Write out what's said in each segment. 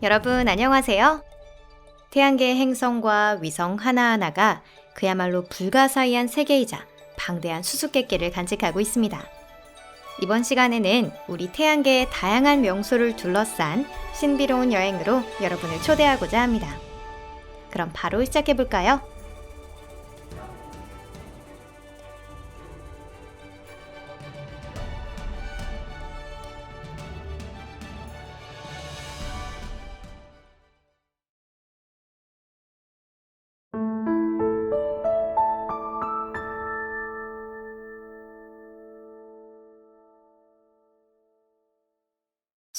여러분 안녕하세요. 태양계의 행성과 위성 하나하나가 그야말로 불가사의한 세계이자 방대한 수수께끼를 간직하고 있습니다. 이번 시간에는 우리 태양계의 다양한 명소를 둘러싼 신비로운 여행으로 여러분을 초대하고자 합니다. 그럼 바로 시작해볼까요?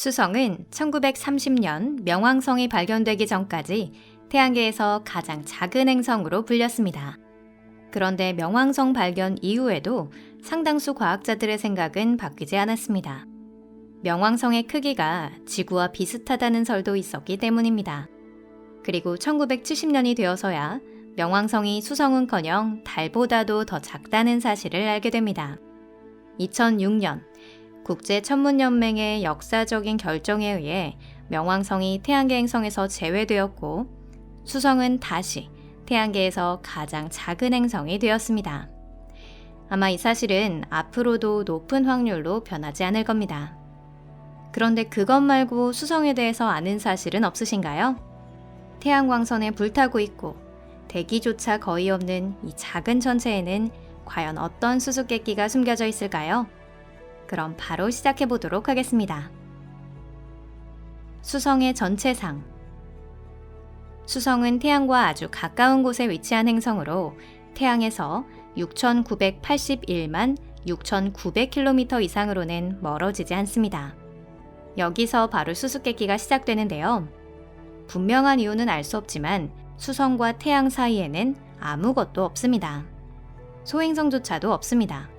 수성은 1930년 명왕성이 발견되기 전까지 태양계에서 가장 작은 행성으로 불렸습니다. 그런데 명왕성 발견 이후에도 상당수 과학자들의 생각은 바뀌지 않았습니다. 명왕성의 크기가 지구와 비슷하다는 설도 있었기 때문입니다. 그리고 1970년이 되어서야 명왕성이 수성은커녕 달보다도 더 작다는 사실을 알게 됩니다. 2006년 국제천문연맹의 역사적인 결정에 의해 명왕성이 태양계 행성에서 제외되었고 수성은 다시 태양계에서 가장 작은 행성이 되었습니다. 아마 이 사실은 앞으로도 높은 확률로 변하지 않을 겁니다. 그런데 그것 말고 수성에 대해서 아는 사실은 없으신가요? 태양광선에 불타고 있고 대기조차 거의 없는 이 작은 천체에는 과연 어떤 수수께끼가 숨겨져 있을까요? 그럼 바로 시작해 보도록 하겠습니다. 수성의 전체상. 수성은 태양과 아주 가까운 곳에 위치한 행성으로 태양에서 6,981만 6,900km 이상으로는 멀어지지 않습니다. 여기서 바로 수수께끼가 시작되는데요. 분명한 이유는 알 수 없지만 수성과 태양 사이에는 아무것도 없습니다. 소행성조차도 없습니다.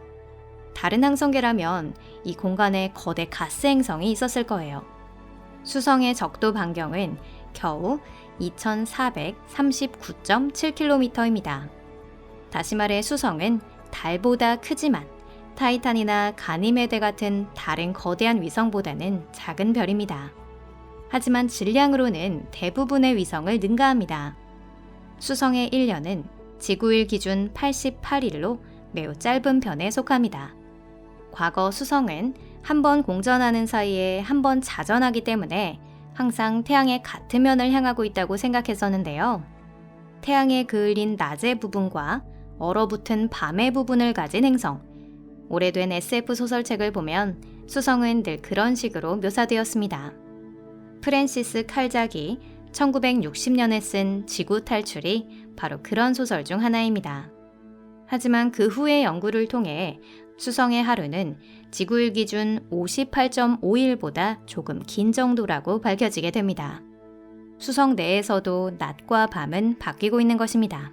다른 항성계라면 이 공간에 거대 가스 행성이 있었을 거예요. 수성의 적도 반경은 겨우 2439.7km입니다. 다시 말해 수성은 달보다 크지만 타이탄이나 가니메데 같은 다른 거대한 위성보다는 작은 별입니다. 하지만 질량으로는 대부분의 위성을 능가합니다. 수성의 1년은 지구일 기준 88일로 매우 짧은 편에 속합니다. 과거 수성은 한 번 공전하는 사이에 한 번 자전하기 때문에 항상 태양의 같은 면을 향하고 있다고 생각했었는데요. 태양에 그을린 낮의 부분과 얼어붙은 밤의 부분을 가진 행성. 오래된 SF 소설책을 보면 수성은 늘 그런 식으로 묘사되었습니다. 프랜시스 칼작이 1960년에 쓴 지구 탈출이 바로 그런 소설 중 하나입니다. 하지만 그 후의 연구를 통해 수성의 하루는 지구일 기준 58.5일보다 조금 긴 정도라고 밝혀지게 됩니다. 수성 내에서도 낮과 밤은 바뀌고 있는 것입니다.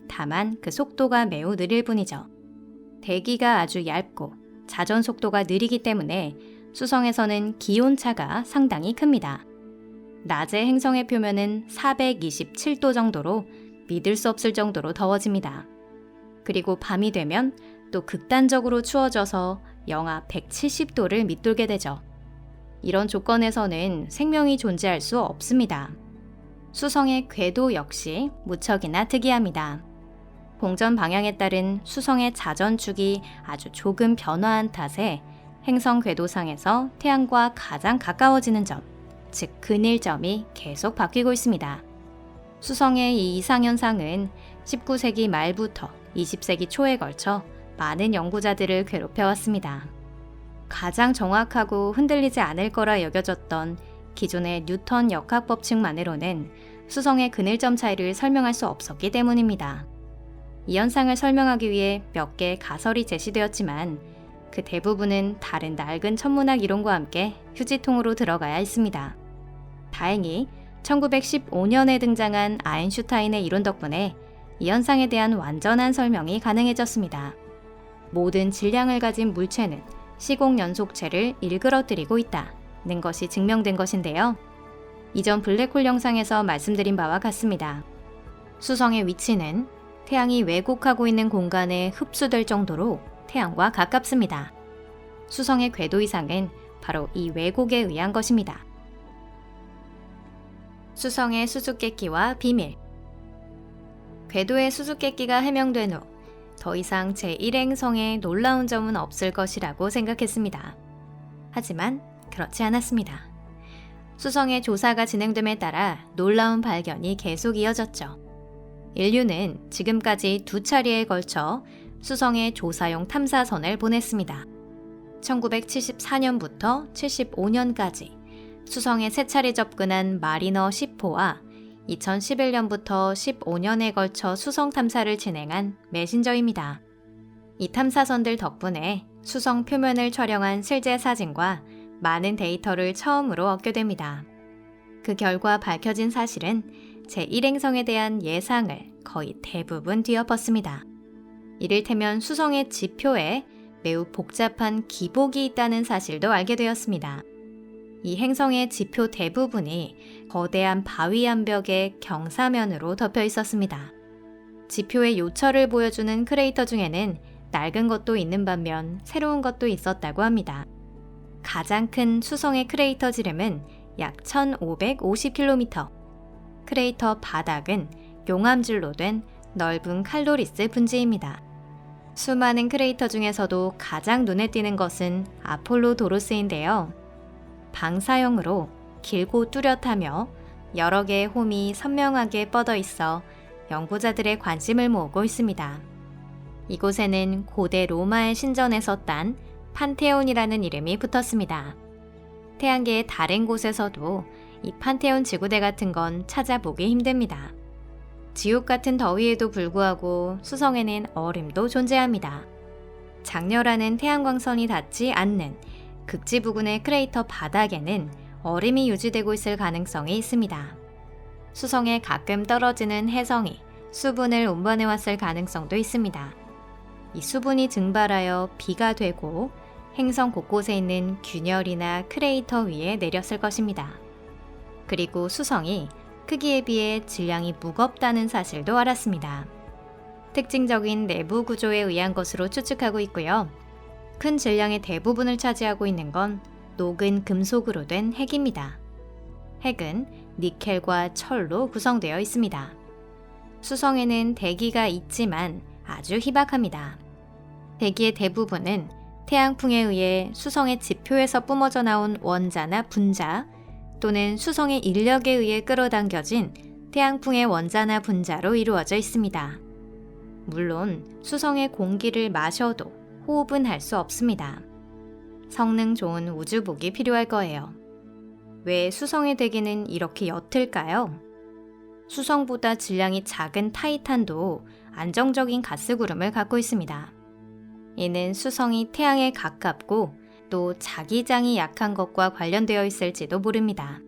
다만 그 속도가 매우 느릴 뿐이죠. 대기가 아주 얇고 자전 속도가 느리기 때문에 수성에서는 기온차가 상당히 큽니다. 낮에 행성의 표면은 427도 정도로 믿을 수 없을 정도로 더워집니다. 그리고 밤이 되면 또 극단적으로 추워져서 영하 170도를 밑돌게 되죠. 이런 조건에서는 생명이 존재할 수 없습니다. 수성의 궤도 역시 무척이나 특이합니다. 공전 방향에 따른 수성의 자전축이 아주 조금 변화한 탓에 행성 궤도상에서 태양과 가장 가까워지는 점, 즉 근일점이 계속 바뀌고 있습니다. 수성의 이 이상현상은 19세기 말부터 20세기 초에 걸쳐 많은 연구자들을 괴롭혀왔습니다. 가장 정확하고 흔들리지 않을 거라 여겨졌던 기존의 뉴턴 역학 법칙만으로는 수성의 그늘점 차이를 설명할 수 없었기 때문입니다. 이 현상을 설명하기 위해 몇 개의 가설이 제시되었지만 그 대부분은 다른 낡은 천문학 이론과 함께 휴지통으로 들어가야 했습니다. 다행히 1915년에 등장한 아인슈타인의 이론 덕분에 이 현상에 대한 완전한 설명이 가능해졌습니다. 모든 질량을 가진 물체는 시공 연속체를 일그러뜨리고 있다는 것이 증명된 것인데요. 이전 블랙홀 영상에서 말씀드린 바와 같습니다. 수성의 위치는 태양이 왜곡하고 있는 공간에 흡수될 정도로 태양과 가깝습니다. 수성의 궤도 이상은 바로 이 왜곡에 의한 것입니다. 수성의 수수께끼와 비밀. 궤도의 수수께끼가 해명된 후 더 이상 제1행성에 놀라운 점은 없을 것이라고 생각했습니다. 하지만 그렇지 않았습니다. 수성의 조사가 진행됨에 따라 놀라운 발견이 계속 이어졌죠. 인류는 지금까지 2차례에 걸쳐 수성에 조사용 탐사선을 보냈습니다. 1974년부터 75년까지 수성에 3차례 접근한 마리너 10호와 2011년부터 15년에 걸쳐 수성 탐사를 진행한 메신저입니다. 이 탐사선들 덕분에 수성 표면을 촬영한 실제 사진과 많은 데이터를 처음으로 얻게 됩니다. 그 결과 밝혀진 사실은 제1행성에 대한 예상을 거의 대부분 뒤엎었습니다. 이를테면 수성의 지표에 매우 복잡한 기복이 있다는 사실도 알게 되었습니다. 이 행성의 지표 대부분이 거대한 바위 암벽의 경사면으로 덮여 있었습니다. 지표의 요철을 보여주는 크레이터 중에는 낡은 것도 있는 반면 새로운 것도 있었다고 합니다. 가장 큰 수성의 크레이터 지름은 약 1550km, 크레이터 바닥은 용암질로 된 넓은 칼로리스 분지입니다. 수많은 크레이터 중에서도 가장 눈에 띄는 것은 아폴로 도로스인데요. 방사형으로 길고 뚜렷하며 여러 개의 홈이 선명하게 뻗어 있어 연구자들의 관심을 모으고 있습니다. 이곳에는 고대 로마의 신전에서 딴 판테온이라는 이름이 붙었습니다. 태양계의 다른 곳에서도 이 판테온 지구대 같은 건 찾아보기 힘듭니다. 지옥 같은 더위에도 불구하고 수성에는 얼음도 존재합니다. 장렬하는 태양광선이 닿지 않는 극지 부근의 크레이터 바닥에는 얼음이 유지되고 있을 가능성이 있습니다. 수성에 가끔 떨어지는 해성이 수분을 운반해왔을 가능성도 있습니다. 이 수분이 증발하여 비가 되고 행성 곳곳에 있는 균열이나 크레이터 위에 내렸을 것입니다. 그리고 수성이 크기에 비해 질량이 무겁다는 사실도 알았습니다. 특징적인 내부 구조에 의한 것으로 추측하고 있고요. 큰 질량의 대부분을 차지하고 있는 건 녹은 금속으로 된 핵입니다. 핵은 니켈과 철로 구성되어 있습니다. 수성에는 대기가 있지만 아주 희박합니다. 대기의 대부분은 태양풍에 의해 수성의 지표에서 뿜어져 나온 원자나 분자 또는 수성의 인력에 의해 끌어당겨진 태양풍의 원자나 분자로 이루어져 있습니다. 물론 수성의 공기를 마셔도 호흡은 할 수 없습니다. 성능 좋은 우주복이 필요할 거예요. 왜 수성의 대기는 이렇게 옅을까요? 수성보다 질량이 작은 타이탄도 안정적인 가스 구름을 갖고 있습니다. 이는 수성이 태양에 가깝고 또 자기장이 약한 것과 관련되어 있을지도 모릅니다.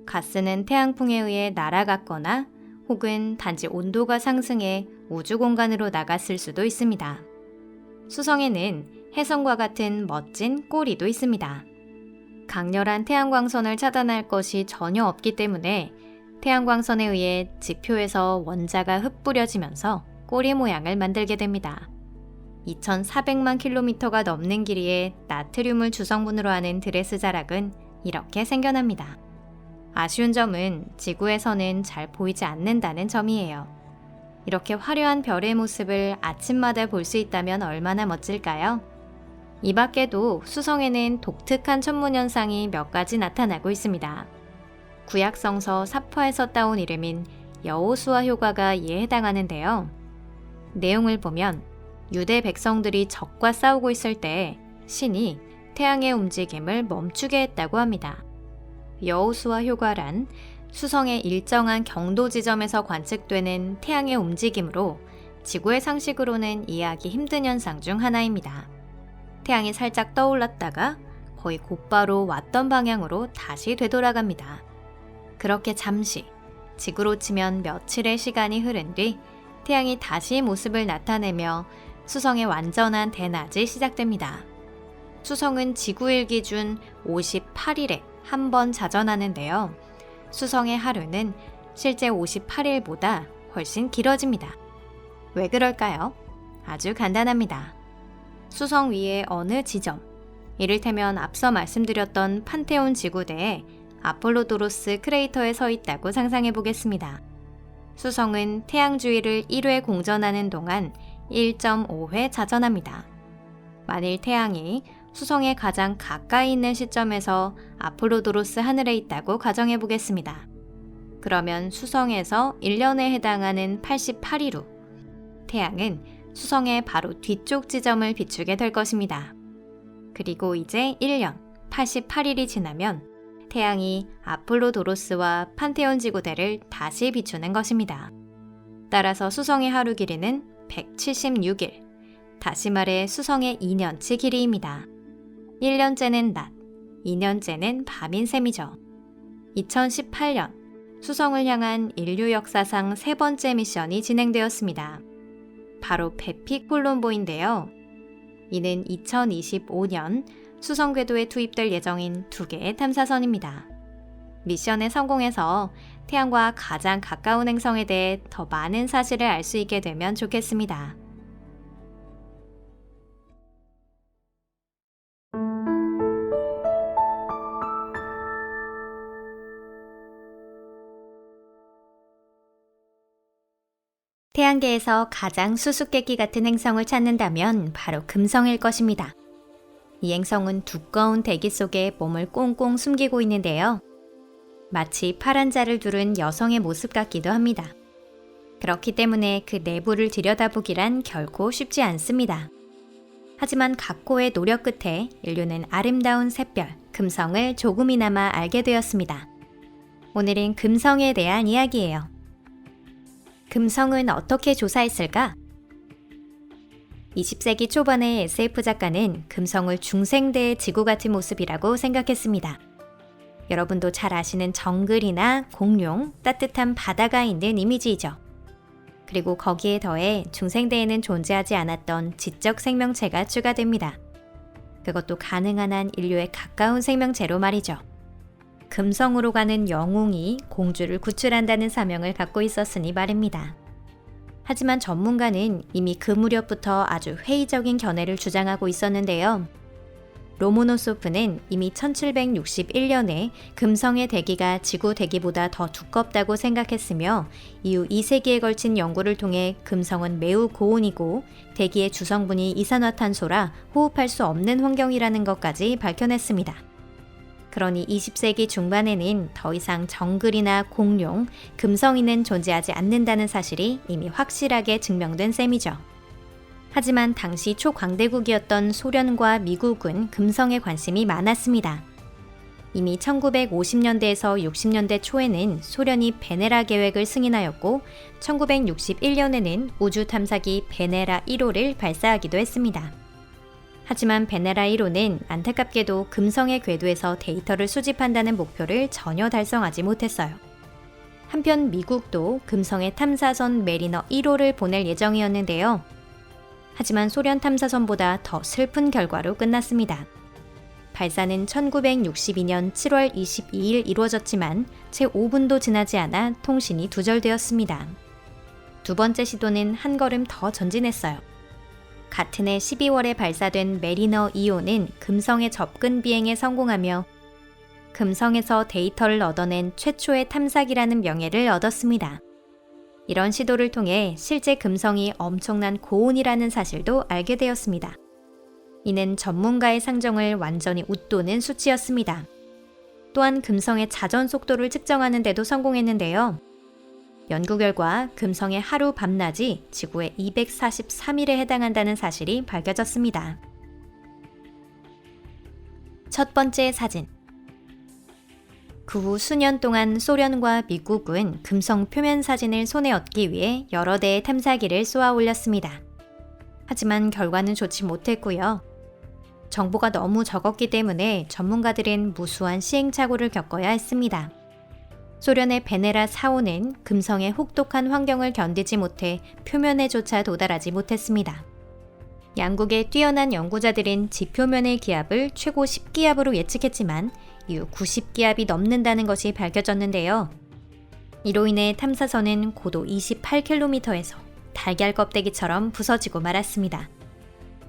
가스는 태양풍에 의해 날아갔거나 혹은 단지 온도가 상승해 우주 공간으로 나갔을 수도 있습니다. 수성에는 혜성과 같은 멋진 꼬리도 있습니다. 강렬한 태양광선을 차단할 것이 전혀 없기 때문에 태양광선에 의해 지표에서 원자가 흩뿌려지면서 꼬리 모양을 만들게 됩니다. 2400만 킬로미터가 넘는 길이의 나트륨을 주성분으로 하는 드레스 자락은 이렇게 생겨납니다. 아쉬운 점은 지구에서는 잘 보이지 않는다는 점이에요. 이렇게 화려한 별의 모습을 아침마다 볼 수 있다면 얼마나 멋질까요? 이 밖에도 수성에는 독특한 천문현상이 몇 가지 나타나고 있습니다. 구약성서 사파에서 따온 이름인 여호수아 효과가 이에 해당하는데요. 내용을 보면 유대 백성들이 적과 싸우고 있을 때 신이 태양의 움직임을 멈추게 했다고 합니다. 여호수아 효과란 수성의 일정한 경도 지점에서 관측되는 태양의 움직임으로 지구의 상식으로는 이해하기 힘든 현상 중 하나입니다. 태양이 살짝 떠올랐다가 거의 곧바로 왔던 방향으로 다시 되돌아갑니다. 그렇게 잠시, 지구로 치면 며칠의 시간이 흐른 뒤 태양이 다시 모습을 나타내며 수성의 완전한 대낮이 시작됩니다. 수성은 지구일 기준 58일에 한 번 자전하는데요. 수성의 하루는 실제 58일보다 훨씬 길어집니다. 왜 그럴까요? 아주 간단합니다. 수성 위의 어느 지점, 이를테면 앞서 말씀드렸던 판테온 지구대에 아폴로도로스 크레이터에 서 있다고 상상해 보겠습니다. 수성은 태양 주위를 1회 공전하는 동안 1.5회 자전합니다. 만일 태양이 수성에 가장 가까이 있는 시점에서 아폴로도로스 하늘에 있다고 가정해 보겠습니다. 그러면 수성에서 1년에 해당하는 88일 후 태양은 수성의 바로 뒤쪽 지점을 비추게 될 것입니다. 그리고 이제 1년 88일이 지나면 태양이 아폴로도로스와 판테온 지구대를 다시 비추는 것입니다. 따라서 수성의 하루 길이는 176일, 다시 말해 수성의 2년치 길이입니다. 1년째는 낮, 2년째는 밤인 셈이죠. 2018년 수성을 향한 인류 역사상 세 번째 미션이 진행되었습니다. 바로 베피 콜롬보인데요. 이는 2025년 수성 궤도에 투입될 예정인 2개의 탐사선입니다. 미션에 성공해서 태양과 가장 가까운 행성에 대해 더 많은 사실을 알 수 있게 되면 좋겠습니다. 태양계에서 가장 수수께끼 같은 행성을 찾는다면 바로 금성일 것입니다. 이 행성은 두꺼운 대기 속에 몸을 꽁꽁 숨기고 있는데요. 마치 파란 자를 두른 여성의 모습 같기도 합니다. 그렇기 때문에 그 내부를 들여다보기란 결코 쉽지 않습니다. 하지만 각고의 노력 끝에 인류는 아름다운 샛별, 금성을 조금이나마 알게 되었습니다. 오늘은 금성에 대한 이야기예요. 금성은 어떻게 조사했을까? 20세기 초반의 SF 작가는 금성을 중생대의 지구 같은 모습이라고 생각했습니다. 여러분도 잘 아시는 정글이나 공룡, 따뜻한 바다가 있는 이미지이죠. 그리고 거기에 더해 중생대에는 존재하지 않았던 지적 생명체가 추가됩니다. 그것도 가능한 한 인류에 가까운 생명체로 말이죠. 금성으로 가는 영웅이 공주를 구출한다는 사명을 갖고 있었으니 말입니다. 하지만 전문가는 이미 그 무렵부터 아주 회의적인 견해를 주장하고 있었는데요. 로모노소프는 이미 1761년에 금성의 대기가 지구 대기보다 더 두껍다고 생각했으며 이후 2세기에 걸친 연구를 통해 금성은 매우 고온이고 대기의 주성분이 이산화탄소라 호흡할 수 없는 환경이라는 것까지 밝혀냈습니다. 그러니 20세기 중반에는 더 이상 정글이나 공룡, 금성이는 존재하지 않는다는 사실이 이미 확실하게 증명된 셈이죠. 하지만 당시 초강대국이었던 소련과 미국은 금성에 관심이 많았습니다. 이미 1950년대에서 60년대 초에는 소련이 베네라 계획을 승인하였고 1961년에는 우주 탐사기 베네라 1호를 발사하기도 했습니다. 하지만 베네라 1호는 안타깝게도 금성의 궤도에서 데이터를 수집한다는 목표를 전혀 달성하지 못했어요. 한편 미국도 금성의 탐사선 메리너 1호를 보낼 예정이었는데요. 하지만 소련 탐사선보다 더 슬픈 결과로 끝났습니다. 발사는 1962년 7월 22일 이루어졌지만 채 5분도 지나지 않아 통신이 두절되었습니다. 두 번째 시도는 한 걸음 더 전진했어요. 같은 해 12월에 발사된 메리너 2호는 금성의 접근 비행에 성공하며 금성에서 데이터를 얻어낸 최초의 탐사기라는 명예를 얻었습니다. 이런 시도를 통해 실제 금성이 엄청난 고온이라는 사실도 알게 되었습니다. 이는 전문가의 상정을 완전히 웃도는 수치였습니다. 또한 금성의 자전 속도를 측정하는 데도 성공했는데요. 연구 결과 금성의 하루 밤낮이 지구의 243일에 해당한다는 사실이 밝혀졌습니다. 첫 번째 사진. 그 후 수년 동안 소련과 미국은 금성 표면 사진을 손에 얻기 위해 여러 대의 탐사기를 쏘아 올렸습니다. 하지만 결과는 좋지 못했고요. 정보가 너무 적었기 때문에 전문가들은 무수한 시행착오를 겪어야 했습니다. 소련의 베네라 4호는 금성의 혹독한 환경을 견디지 못해 표면에조차 도달하지 못했습니다. 양국의 뛰어난 연구자들은 지표면의 기압을 최고 10기압으로 예측했지만 이후 90기압이 넘는다는 것이 밝혀졌는데요. 이로 인해 탐사선은 고도 28km에서 달걀 껍데기처럼 부서지고 말았습니다.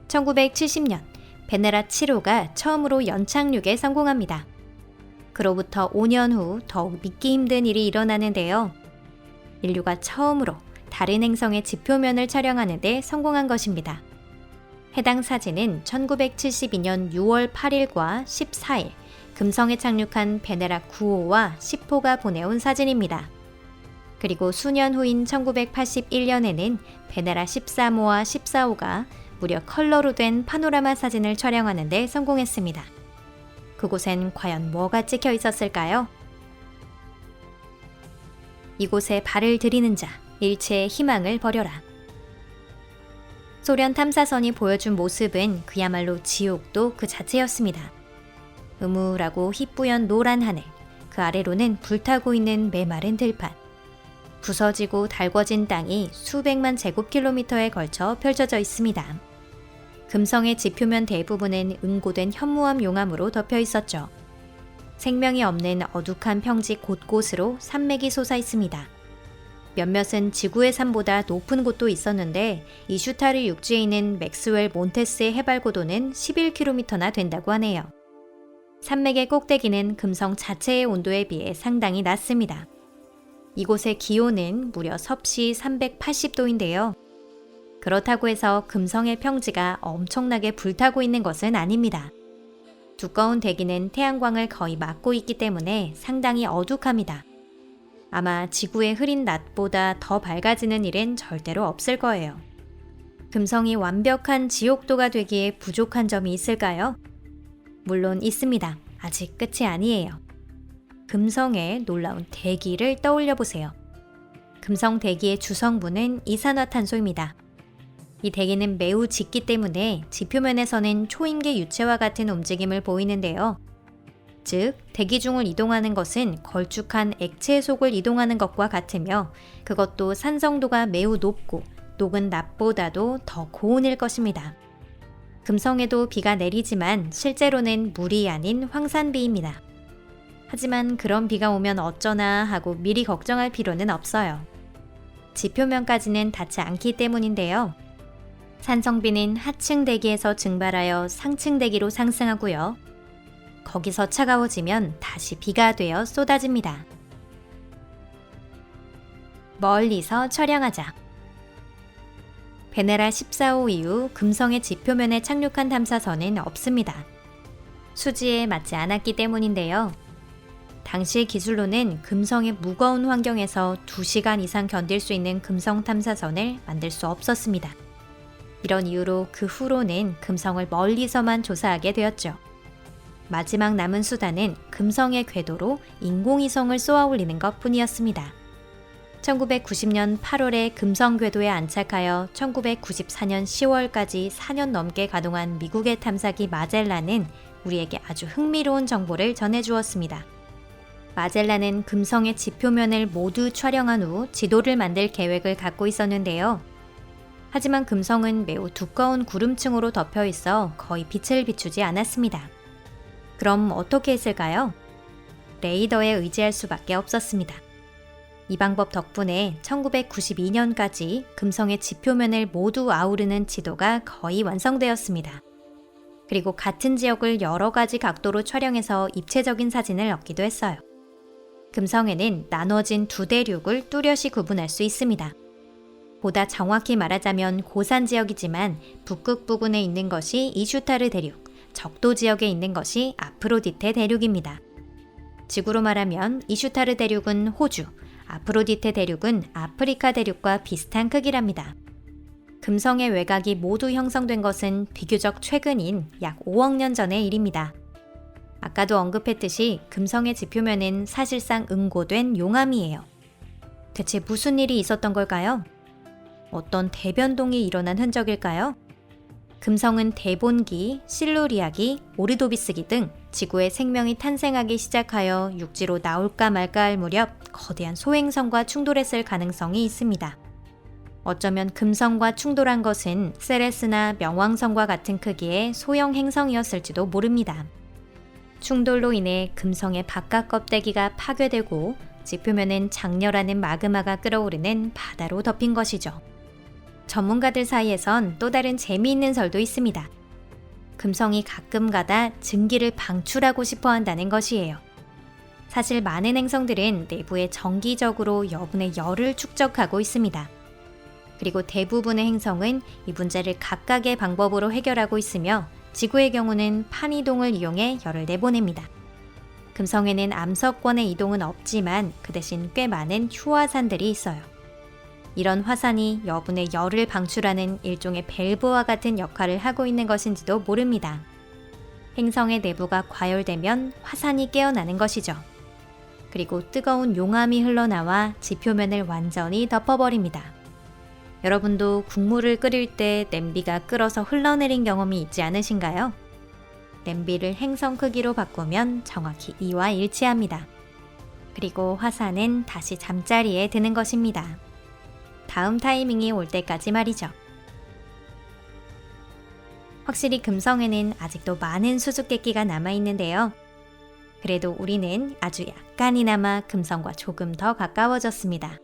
1970년 베네라 7호가 처음으로 연착륙에 성공합니다. 그로부터 5년 후 더욱 믿기 힘든 일이 일어나는데요. 인류가 처음으로 다른 행성의 지표면을 촬영하는 데 성공한 것입니다. 해당 사진은 1972년 6월 8일과 14일 금성에 착륙한 베네라 9호와 10호가 보내온 사진입니다. 그리고 수년 후인 1981년에는 베네라 13호와 14호가 무려 컬러로 된 파노라마 사진을 촬영하는 데 성공했습니다. 그곳엔 과연 뭐가 찍혀 있었을까요? 이곳에 발을 들이는 자, 일체의 희망을 버려라. 소련 탐사선이 보여준 모습은 그야말로 지옥도 그 자체였습니다. 음울하고 희뿌연 노란 하늘, 그 아래로는 불타고 있는 메마른 들판, 부서지고 달궈진 땅이 수백만 제곱킬로미터에 걸쳐 펼쳐져 있습니다. 금성의 지표면 대부분은 응고된 현무암 용암으로 덮여 있었죠. 생명이 없는 어둑한 평지 곳곳으로 산맥이 솟아 있습니다. 몇몇은 지구의 산보다 높은 곳도 있었는데 이슈타르 육지에 있는 맥스웰 몬테스의 해발 고도는 11km나 된다고 하네요. 산맥의 꼭대기는 금성 자체의 온도에 비해 상당히 낮습니다. 이곳의 기온은 무려 섭씨 380도인데요. 그렇다고 해서 금성의 평지가 엄청나게 불타고 있는 것은 아닙니다. 두꺼운 대기는 태양광을 거의 막고 있기 때문에 상당히 어둑합니다. 아마 지구의 흐린 낮보다 더 밝아지는 일은 절대로 없을 거예요. 금성이 완벽한 지옥도가 되기에 부족한 점이 있을까요? 물론 있습니다. 아직 끝이 아니에요. 금성의 놀라운 대기를 떠올려 보세요. 금성 대기의 주성분은 이산화탄소입니다. 이 대기는 매우 짙기 때문에 지표면에서는 초임계 유체와 같은 움직임을 보이는데요. 즉, 대기 중을 이동하는 것은 걸쭉한 액체 속을 이동하는 것과 같으며 그것도 산성도가 매우 높고 녹은 낮보다도 더 고온일 것입니다. 금성에도 비가 내리지만 실제로는 물이 아닌 황산비입니다. 하지만 그런 비가 오면 어쩌나 하고 미리 걱정할 필요는 없어요. 지표면까지는 닿지 않기 때문인데요. 산성비는 하층 대기에서 증발하여 상층 대기로 상승하고요. 거기서 차가워지면 다시 비가 되어 쏟아집니다. 멀리서 촬영하자. 베네라 14호 이후 금성의 지표면에 착륙한 탐사선은 없습니다. 수지에 맞지 않았기 때문인데요. 당시의 기술로는 금성의 무거운 환경에서 2시간 이상 견딜 수 있는 금성 탐사선을 만들 수 없었습니다. 이런 이유로 그 후로는 금성을 멀리서만 조사하게 되었죠. 마지막 남은 수단은 금성의 궤도로 인공위성을 쏘아 올리는 것 뿐이었습니다. 1990년 8월에 금성 궤도에 안착하여 1994년 10월까지 4년 넘게 가동한 미국의 탐사기 마젤란은 우리에게 아주 흥미로운 정보를 전해주었습니다. 마젤란은 금성의 지표면을 모두 촬영한 후 지도를 만들 계획을 갖고 있었는데요. 하지만 금성은 매우 두꺼운 구름층으로 덮여 있어 거의 빛을 비추지 않았습니다. 그럼 어떻게 했을까요? 레이더에 의지할 수밖에 없었습니다. 이 방법 덕분에 1992년까지 금성의 지표면을 모두 아우르는 지도가 거의 완성되었습니다. 그리고 같은 지역을 여러 가지 각도로 촬영해서 입체적인 사진을 얻기도 했어요. 금성에는 나눠진 두 대륙을 뚜렷이 구분할 수 있습니다. 보다 정확히 말하자면 고산 지역이지만 북극 부근에 있는 것이 이슈타르 대륙, 적도 지역에 있는 것이 아프로디테 대륙입니다. 지구로 말하면 이슈타르 대륙은 호주, 아프로디테 대륙은 아프리카 대륙과 비슷한 크기랍니다. 금성의 외곽이 모두 형성된 것은 비교적 최근인 약 5억 년 전의 일입니다. 아까도 언급했듯이 금성의 지표면은 사실상 응고된 용암이에요. 대체 무슨 일이 있었던 걸까요? 어떤 대변동이 일어난 흔적일까요? 금성은 데본기, 실루리아기, 오르도비스기 등 지구에 생명이 탄생하기 시작하여 육지로 나올까 말까 할 무렵 거대한 소행성과 충돌했을 가능성이 있습니다. 어쩌면 금성과 충돌한 것은 세레스나 명왕성과 같은 크기의 소형 행성이었을지도 모릅니다. 충돌로 인해 금성의 바깥 껍데기가 파괴되고 지표면은 장렬하는 마그마가 끓어오르는 바다로 덮인 것이죠. 전문가들 사이에선 또 다른 재미있는 설도 있습니다. 금성이 가끔가다 증기를 방출하고 싶어 한다는 것이에요. 사실 많은 행성들은 내부에 정기적으로 여분의 열을 축적하고 있습니다. 그리고 대부분의 행성은 이 문제를 각각의 방법으로 해결하고 있으며 지구의 경우는 판이동을 이용해 열을 내보냅니다. 금성에는 암석권의 이동은 없지만 그 대신 꽤 많은 휴화산들이 있어요. 이런 화산이 여분의 열을 방출하는 일종의 밸브와 같은 역할을 하고 있는 것인지도 모릅니다. 행성의 내부가 과열되면 화산이 깨어나는 것이죠. 그리고 뜨거운 용암이 흘러나와 지표면을 완전히 덮어버립니다. 여러분도 국물을 끓일 때 냄비가 끓어서 흘러내린 경험이 있지 않으신가요? 냄비를 행성 크기로 바꾸면 정확히 이와 일치합니다. 그리고 화산은 다시 잠자리에 드는 것입니다. 다음 타이밍이 올 때까지 말이죠. 확실히 금성에는 아직도 많은 수수께끼가 남아있는데요. 그래도 우리는 아주 약간이나마 금성과 조금 더 가까워졌습니다.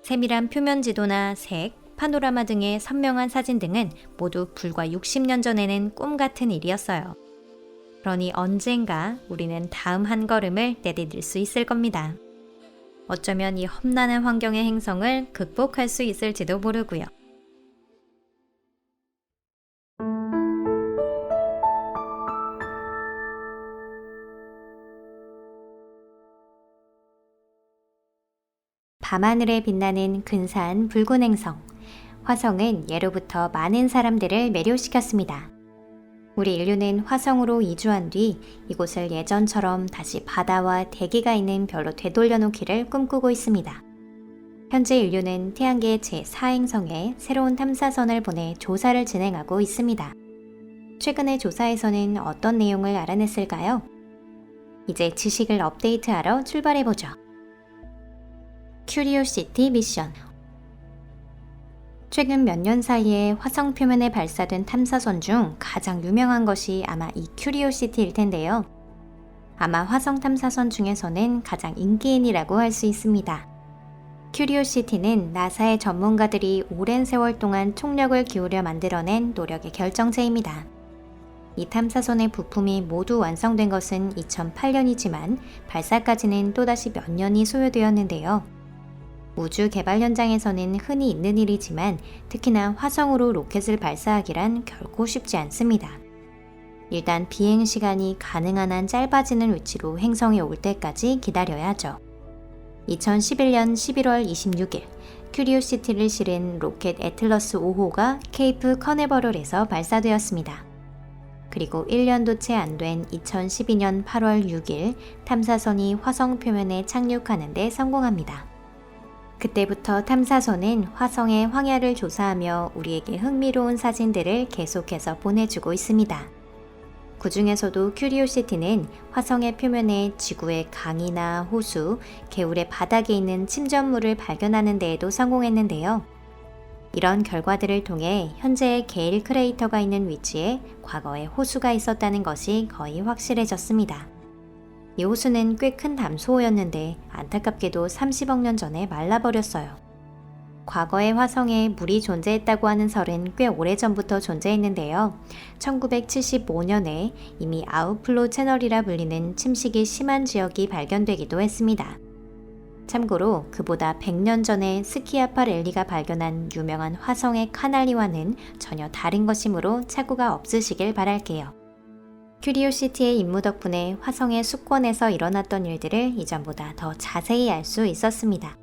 세밀한 표면 지도나 색, 파노라마 등의 선명한 사진 등은 모두 불과 60년 전에는 꿈 같은 일이었어요. 그러니 언젠가 우리는 다음 한 걸음을 내디딜 수 있을 겁니다. 어쩌면 이 험난한 환경의 행성을 극복할 수 있을지도 모르고요. 밤하늘에 빛나는 근사한 붉은 행성. 화성은 예로부터 많은 사람들을 매료시켰습니다. 우리 인류는 화성으로 이주한 뒤 이곳을 예전처럼 다시 바다와 대기가 있는 별로 되돌려 놓기를 꿈꾸고 있습니다. 현재 인류는 태양계 제4행성에 새로운 탐사선을 보내 조사를 진행하고 있습니다. 최근의 조사에서는 어떤 내용을 알아냈을까요? 이제 지식을 업데이트하러 출발해보죠. 큐리오시티 미션. 최근 몇 년 사이에 화성 표면에 발사된 탐사선 중 가장 유명한 것이 아마 이 큐리오시티일 텐데요. 아마 화성 탐사선 중에서는 가장 인기인이라고 할 수 있습니다. 큐리오시티는 나사의 전문가들이 오랜 세월 동안 총력을 기울여 만들어낸 노력의 결정체입니다. 이 탐사선의 부품이 모두 완성된 것은 2008년이지만 발사까지는 또다시 몇 년이 소요되었는데요. 우주 개발 현장에서는 흔히 있는 일이지만 특히나 화성으로 로켓을 발사하기란 결코 쉽지 않습니다. 일단 비행 시간이 가능한 한 짧아지는 위치로 행성에 올 때까지 기다려야 하죠. 2011년 11월 26일 큐리오시티를 실은 로켓 애틀러스 5호가 케이프 커네버럴에서 발사되었습니다. 그리고 1년도 채 안 된 2012년 8월 6일 탐사선이 화성 표면에 착륙하는 데 성공합니다. 그때부터 탐사선은 화성의 황야를 조사하며 우리에게 흥미로운 사진들을 계속해서 보내주고 있습니다. 그 중에서도 큐리오시티는 화성의 표면에 지구의 강이나 호수, 개울의 바닥에 있는 침전물을 발견하는 데에도 성공했는데요. 이런 결과들을 통해 현재의 게일 크레이터가 있는 위치에 과거에 호수가 있었다는 것이 거의 확실해졌습니다. 이 호수는 꽤 큰 담소호였는데 안타깝게도 30억 년 전에 말라버렸어요. 과거의 화성에 물이 존재했다고 하는 설은 꽤 오래전부터 존재했는데요. 1975년에 이미 아웃플로 채널이라 불리는 침식이 심한 지역이 발견되기도 했습니다. 참고로 그보다 100년 전에 스키아파 랠리가 발견한 유명한 화성의 카날리와는 전혀 다른 것이므로 착오가 없으시길 바랄게요. 큐리오시티의 임무 덕분에 화성의 수권에서 일어났던 일들을 이전보다 더 자세히 알 수 있었습니다.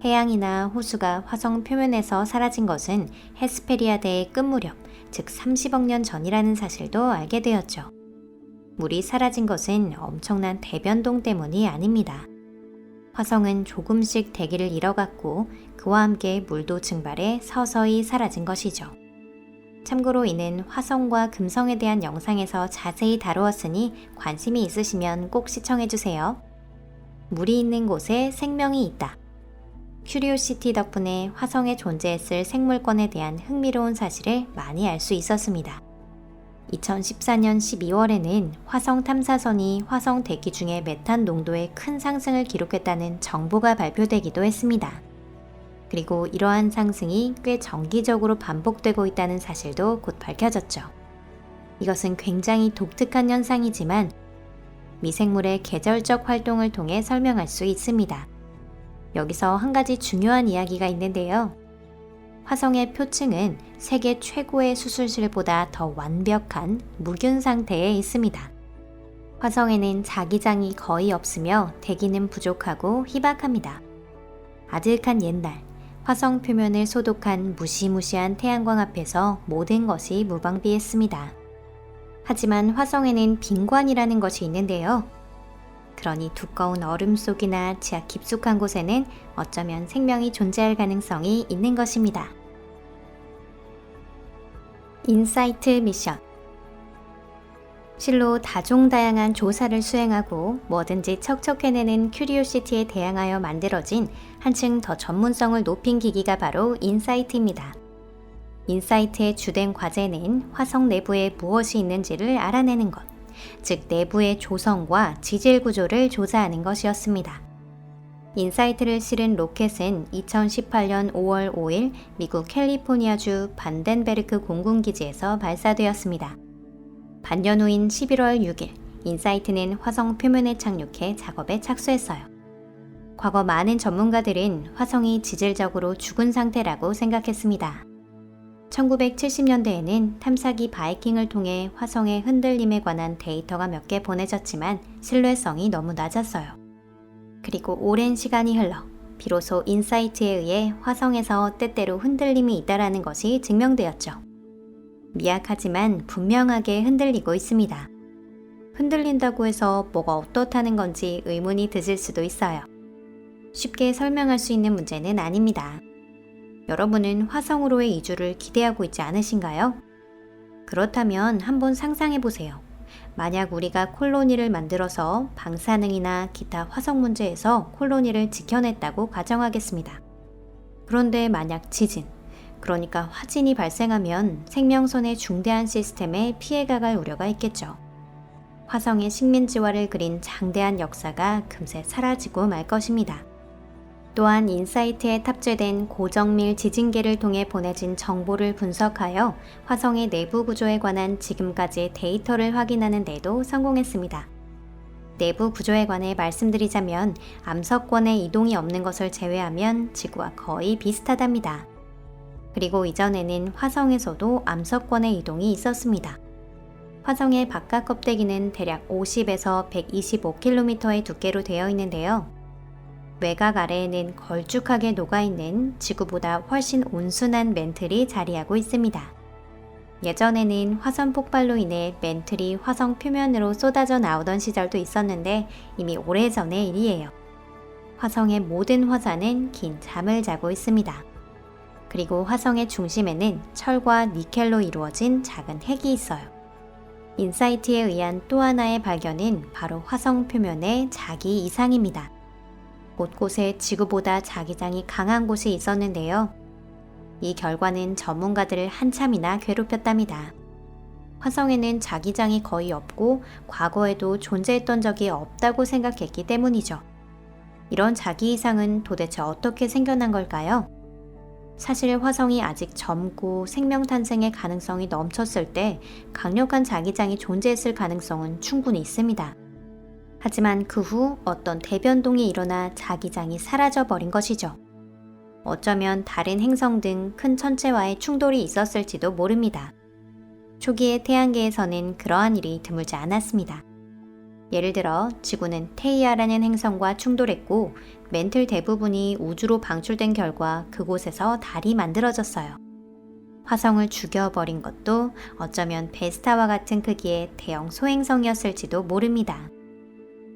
해양이나 호수가 화성 표면에서 사라진 것은 헤스페리아대의 끝 무렵, 즉 30억 년 전이라는 사실도 알게 되었죠. 물이 사라진 것은 엄청난 대변동 때문이 아닙니다. 화성은 조금씩 대기를 잃어갔고 그와 함께 물도 증발해 서서히 사라진 것이죠. 참고로 이는 화성과 금성에 대한 영상에서 자세히 다루었으니 관심이 있으시면 꼭 시청해주세요. 물이 있는 곳에 생명이 있다. 큐리오시티 덕분에 화성에 존재했을 생물권에 대한 흥미로운 사실을 많이 알 수 있었습니다. 2014년 12월에는 화성 탐사선이 화성 대기 중의 메탄 농도의 큰 상승을 기록했다는 정보가 발표되기도 했습니다. 그리고 이러한 상승이 꽤 정기적으로 반복되고 있다는 사실도 곧 밝혀졌죠. 이것은 굉장히 독특한 현상이지만 미생물의 계절적 활동을 통해 설명할 수 있습니다. 여기서 한 가지 중요한 이야기가 있는데요. 화성의 표층은 세계 최고의 수술실보다 더 완벽한 무균 상태에 있습니다. 화성에는 자기장이 거의 없으며 대기는 부족하고 희박합니다. 아득한 옛날, 화성 표면을 소독한 무시무시한 태양광 앞에서 모든 것이 무방비했습니다. 하지만 화성에는 빈관이라는 것이 있는데요. 그러니 두꺼운 얼음 속이나 지하 깊숙한 곳에는 어쩌면 생명이 존재할 가능성이 있는 것입니다. 인사이트 미션. 실로 다종다양한 조사를 수행하고 뭐든지 척척 해내는 큐리오시티에 대항하여 만들어진 한층 더 전문성을 높인 기기가 바로 인사이트입니다. 인사이트의 주된 과제는 화성 내부에 무엇이 있는지를 알아내는 것, 즉 내부의 조성과 지질 구조를 조사하는 것이었습니다. 인사이트를 실은 로켓은 2018년 5월 5일 미국 캘리포니아주 반덴베르크 공군기지에서 발사되었습니다. 반년 후인 11월 6일, 인사이트는 화성 표면에 착륙해 작업에 착수했어요. 과거 많은 전문가들은 화성이 지질적으로 죽은 상태라고 생각했습니다. 1970년대에는 탐사기 바이킹을 통해 화성의 흔들림에 관한 데이터가 몇 개 보내졌지만 신뢰성이 너무 낮았어요. 그리고 오랜 시간이 흘러 비로소 인사이트에 의해 화성에서 때때로 흔들림이 있다라는 것이 증명되었죠. 미약하지만 분명하게 흔들리고 있습니다. 흔들린다고 해서 뭐가 어떻다는 건지 의문이 드실 수도 있어요. 쉽게 설명할 수 있는 문제는 아닙니다. 여러분은 화성으로의 이주를 기대하고 있지 않으신가요? 그렇다면 한번 상상해 보세요. 만약 우리가 콜로니를 만들어서 방사능이나 기타 화성 문제에서 콜로니를 지켜냈다고 가정하겠습니다. 그런데 만약 지진, 그러니까 화진이 발생하면 생명선의 중대한 시스템에 피해가 갈 우려가 있겠죠. 화성의 식민지화를 그린 장대한 역사가 금세 사라지고 말 것입니다. 또한 인사이트에 탑재된 고정밀 지진계를 통해 보내진 정보를 분석하여 화성의 내부 구조에 관한 지금까지의 데이터를 확인하는 데도 성공했습니다. 내부 구조에 관해 말씀드리자면 암석권의 이동이 없는 것을 제외하면 지구와 거의 비슷하답니다. 그리고 이전에는 화성에서도 암석권의 이동이 있었습니다. 화성의 바깥 껍데기는 대략 50에서 125km의 두께로 되어 있는데요. 외곽 아래에는 걸쭉하게 녹아있는 지구보다 훨씬 온순한 멘틀이 자리하고 있습니다. 예전에는 화산 폭발로 인해 멘틀이 화성 표면으로 쏟아져 나오던 시절도 있었는데 이미 오래전의 일이에요. 화성의 모든 화산은 긴 잠을 자고 있습니다. 그리고 화성의 중심에는 철과 니켈로 이루어진 작은 핵이 있어요. 인사이트에 의한 또 하나의 발견은 바로 화성 표면의 자기 이상입니다. 곳곳에 지구보다 자기장이 강한 곳이 있었는데요. 이 결과는 전문가들을 한참이나 괴롭혔답니다. 화성에는 자기장이 거의 없고 과거에도 존재했던 적이 없다고 생각했기 때문이죠. 이런 자기 이상은 도대체 어떻게 생겨난 걸까요? 사실 화성이 아직 젊고 생명 탄생의 가능성이 넘쳤을 때 강력한 자기장이 존재했을 가능성은 충분히 있습니다. 하지만 그 후 어떤 대변동이 일어나 자기장이 사라져버린 것이죠. 어쩌면 다른 행성 등 큰 천체와의 충돌이 있었을지도 모릅니다. 초기의 태양계에서는 그러한 일이 드물지 않았습니다. 예를 들어 지구는 테이아라는 행성과 충돌했고 멘틀 대부분이 우주로 방출된 결과 그곳에서 달이 만들어졌어요. 화성을 죽여버린 것도 어쩌면 베스타와 같은 크기의 대형 소행성이었을지도 모릅니다.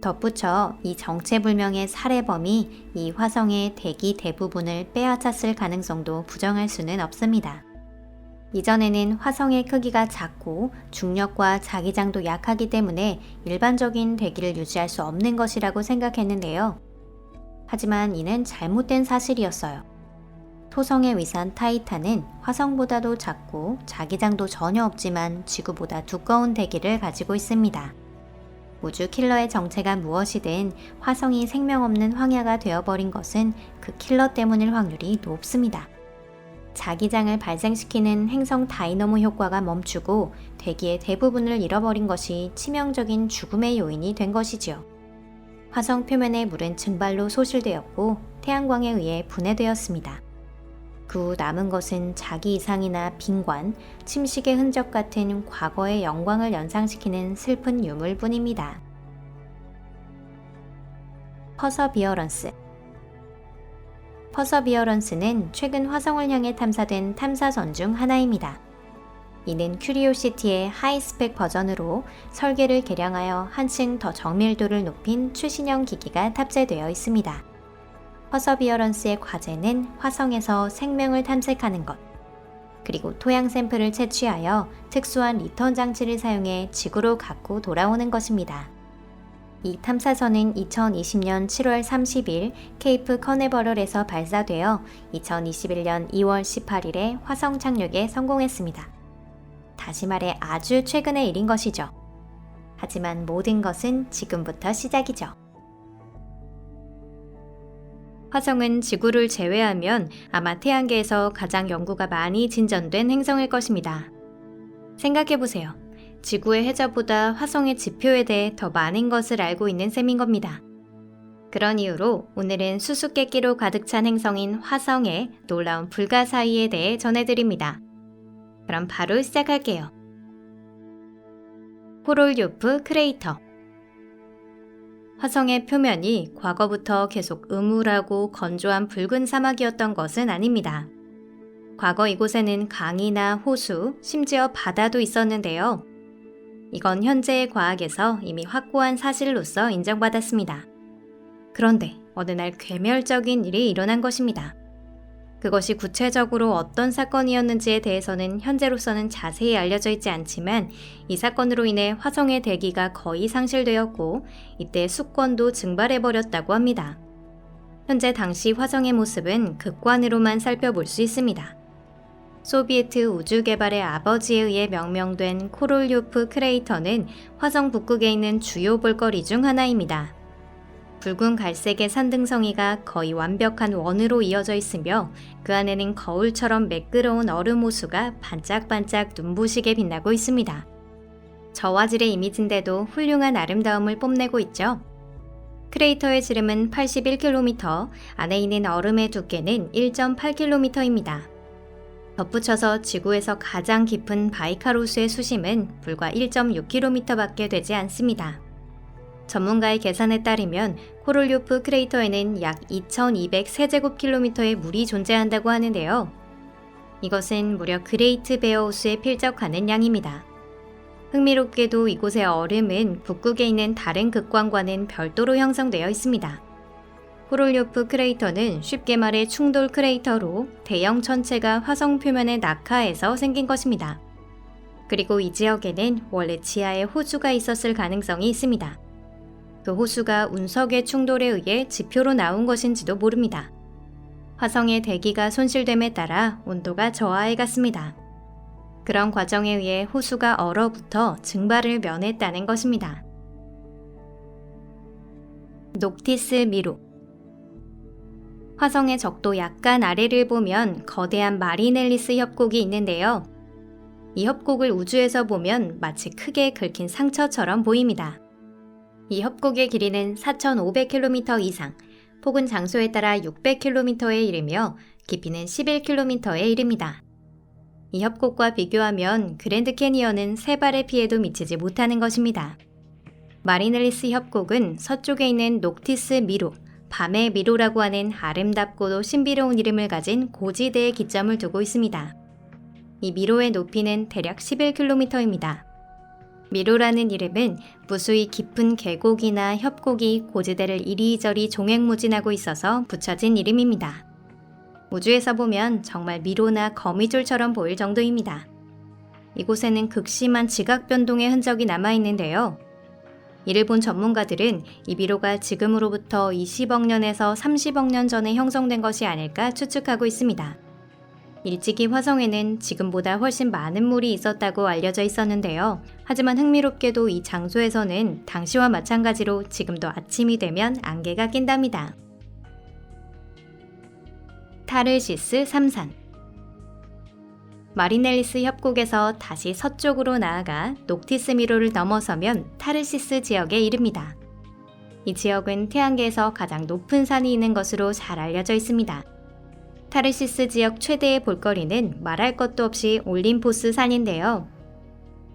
덧붙여 이 정체불명의 살해범이 이 화성의 대기 대부분을 빼앗았을 가능성도 부정할 수는 없습니다. 이전에는 화성의 크기가 작고 중력과 자기장도 약하기 때문에 일반적인 대기를 유지할 수 없는 것이라고 생각했는데요. 하지만 이는 잘못된 사실이었어요. 토성의 위산 타이탄은 화성보다도 작고 자기장도 전혀 없지만 지구보다 두꺼운 대기를 가지고 있습니다. 우주 킬러의 정체가 무엇이든 화성이 생명 없는 황야가 되어버린 것은 그 킬러 때문일 확률이 높습니다. 자기장을 발생시키는 행성 다이너모 효과가 멈추고 대기의 대부분을 잃어버린 것이 치명적인 죽음의 요인이 된 것이지요. 화성 표면의 물은 증발로 소실되었고 태양광에 의해 분해되었습니다. 그 후 남은 것은 자기 이상이나 빈관, 침식의 흔적 같은 과거의 영광을 연상시키는 슬픈 유물뿐입니다. 퍼서비어런스. 퍼서비어런스는 최근 화성을 향해 탐사된 탐사선 중 하나입니다. 이는 큐리오시티의 하이스펙 버전으로 설계를 개량하여 한층 더 정밀도를 높인 최신형 기기가 탑재되어 있습니다. 퍼서비어런스의 과제는 화성에서 생명을 탐색하는 것, 그리고 토양 샘플을 채취하여 특수한 리턴 장치를 사용해 지구로 갖고 돌아오는 것입니다. 이 탐사선은 2020년 7월 30일 케이프 커네버럴에서 발사되어 2021년 2월 18일에 화성 착륙에 성공했습니다. 다시 말해 아주 최근의 일인 것이죠. 하지만 모든 것은 지금부터 시작이죠. 화성은 지구를 제외하면 아마 태양계에서 가장 연구가 많이 진전된 행성일 것입니다. 생각해보세요. 지구의 해저보다 화성의 지표에 대해 더 많은 것을 알고 있는 셈인 겁니다. 그런 이유로 오늘은 수수께끼로 가득 찬 행성인 화성의 놀라운 불가사의에 대해 전해드립니다. 그럼 바로 시작할게요. 코롤요프 크레이터. 화성의 표면이 과거부터 계속 음울하고 건조한 붉은 사막이었던 것은 아닙니다. 과거 이곳에는 강이나 호수, 심지어 바다도 있었는데요. 이건 현재의 과학에서 이미 확고한 사실로서 인정받았습니다. 그런데 어느 날 괴멸적인 일이 일어난 것입니다. 그것이 구체적으로 어떤 사건이었는지에 대해서는 현재로서는 자세히 알려져 있지 않지만 이 사건으로 인해 화성의 대기가 거의 상실되었고 이때 수권도 증발해버렸다고 합니다. 현재 당시 화성의 모습은 극관으로만 살펴볼 수 있습니다. 소비에트 우주개발의 아버지에 의해 명명된 코롤요프 크레이터는 화성 북극에 있는 주요 볼거리 중 하나입니다. 붉은 갈색의 산등성이가 거의 완벽한 원으로 이어져 있으며 그 안에는 거울처럼 매끄러운 얼음 호수가 반짝반짝 눈부시게 빛나고 있습니다. 저화질의 이미지인데도 훌륭한 아름다움을 뽐내고 있죠. 크레이터의 지름은 81km, 안에 있는 얼음의 두께는 1.8km입니다. 덧붙여서 지구에서 가장 깊은 바이칼 호수의 수심은 불과 1.6km밖에 되지 않습니다. 전문가의 계산에 따르면 코롤요프 크레이터에는 약 2200세제곱킬로미터의 물이 존재한다고 하는데요. 이것은 무려 그레이트 베어 호수에 필적하는 양입니다. 흥미롭게도 이곳의 얼음은 북극에 있는 다른 극광과는 별도로 형성되어 있습니다. 코롤요프 크레이터는 쉽게 말해 충돌 크레이터로 대형 천체가 화성 표면에 낙하해서 생긴 것입니다. 그리고 이 지역에는 원래 지하에 호수가 있었을 가능성이 있습니다. 그 호수가 운석의 충돌에 의해 지표로 나온 것인지도 모릅니다. 화성의 대기가 손실됨에 따라 온도가 저하해 갔습니다. 그런 과정에 의해 호수가 얼어붙어 증발을 면했다는 것입니다. 녹티스 미루. 화성의 적도 약간 아래를 보면 거대한 마리넬리스 협곡이 있는데요. 이 협곡을 우주에서 보면 마치 크게 긁힌 상처처럼 보입니다. 이 협곡의 길이는 4,500km 이상, 폭은 장소에 따라 600km에 이르며 깊이는 11km에 이릅니다. 이 협곡과 비교하면 그랜드 캐니언은 세 발의 피해도 미치지 못하는 것입니다. 마리넬리스 협곡은 서쪽에 있는 녹티스 미로, 밤의 미로라고 하는 아름답고도 신비로운 이름을 가진 고지대에 기점을 두고 있습니다. 이 미로의 높이는 대략 11km입니다. 미로라는 이름은 무수히 깊은 계곡이나 협곡이 고지대를 이리저리 종횡무진하고 있어서 붙여진 이름입니다. 우주에서 보면 정말 미로나 거미줄처럼 보일 정도입니다. 이곳에는 극심한 지각 변동의 흔적이 남아있는데요. 이를 본 전문가들은 이 미로가 지금으로부터 20억 년에서 30억 년 전에 형성된 것이 아닐까 추측하고 있습니다. 일찍이 화성에는 지금보다 훨씬 많은 물이 있었다고 알려져 있었는데요. 하지만 흥미롭게도 이 장소에서는 당시와 마찬가지로 지금도 아침이 되면 안개가 낀답니다. 타르시스 3산. 마리넬리스 협곡에서 다시 서쪽으로 나아가 녹티스 미로를 넘어서면 타르시스 지역에 이릅니다. 이 지역은 태양계에서 가장 높은 산이 있는 것으로 잘 알려져 있습니다. 타르시스 지역 최대의 볼거리는 말할 것도 없이 올림포스 산인데요.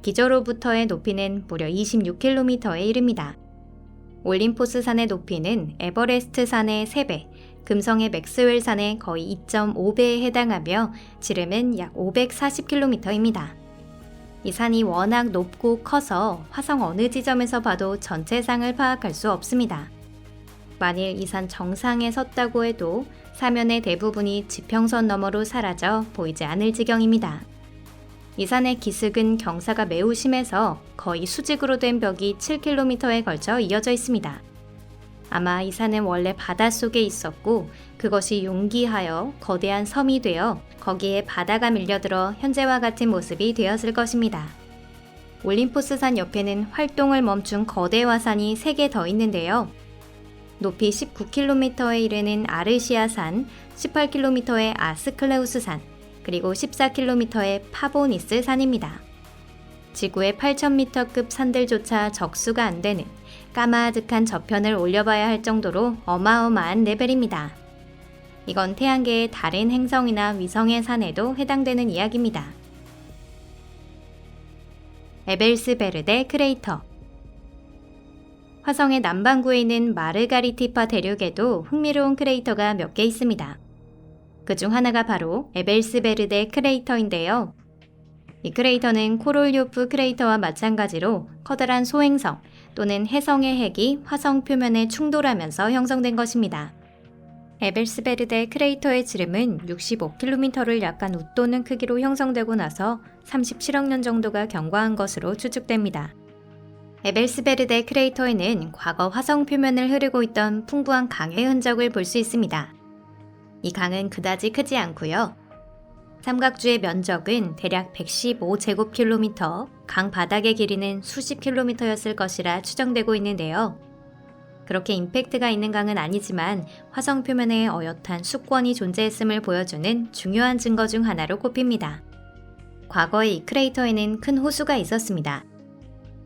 기저로부터의 높이는 무려 26km에 이릅니다. 올림포스 산의 높이는 에버레스트 산의 3배, 금성의 맥스웰 산의 거의 2.5배에 해당하며 지름은 약 540km입니다. 이 산이 워낙 높고 커서 화성 어느 지점에서 봐도 전체상을 파악할 수 없습니다. 만일 이 산 정상에 섰다고 해도 사면의 대부분이 지평선 너머로 사라져 보이지 않을 지경입니다. 이 산의 기슭은 경사가 매우 심해서 거의 수직으로 된 벽이 7km에 걸쳐 이어져 있습니다. 아마 이 산은 원래 바닷속에 있었고 그것이 용기하여 거대한 섬이 되어 거기에 바다가 밀려들어 현재와 같은 모습이 되었을 것입니다. 올림포스 산 옆에는 활동을 멈춘 거대 화산이 3개 더 있는데요. 높이 19km에 이르는 아르시아 산, 18km의 아스클레우스 산, 그리고 14km의 파보니스 산입니다. 지구의 8,000m급 산들조차 적수가 안 되는 까마득한 저편을 올려봐야 할 정도로 어마어마한 레벨입니다. 이건 태양계의 다른 행성이나 위성의 산에도 해당되는 이야기입니다. 에벨스베르데 크레이터. 화성의 남반구에 있는 마르가리티파 대륙에도 흥미로운 크레이터가 몇 개 있습니다. 그중 하나가 바로 에벨스베르데 크레이터인데요. 이 크레이터는 코롤료프 크레이터와 마찬가지로 커다란 소행성 또는 해성의 핵이 화성 표면에 충돌하면서 형성된 것입니다. 에벨스베르데 크레이터의 지름은 65km를 약간 웃도는 크기로 형성되고 나서 37억 년 정도가 경과한 것으로 추측됩니다. 에벨스베르데 크레이터에는 과거 화성 표면을 흐르고 있던 풍부한 강의 흔적을 볼 수 있습니다. 이 강은 그다지 크지 않고요. 삼각주의 면적은 대략 115제곱킬로미터, 강 바닥의 길이는 수십 킬로미터였을 것이라 추정되고 있는데요. 그렇게 임팩트가 있는 강은 아니지만 화성 표면에 어엿한 수권이 존재했음을 보여주는 중요한 증거 중 하나로 꼽힙니다. 과거에 이 크레이터에는 큰 호수가 있었습니다.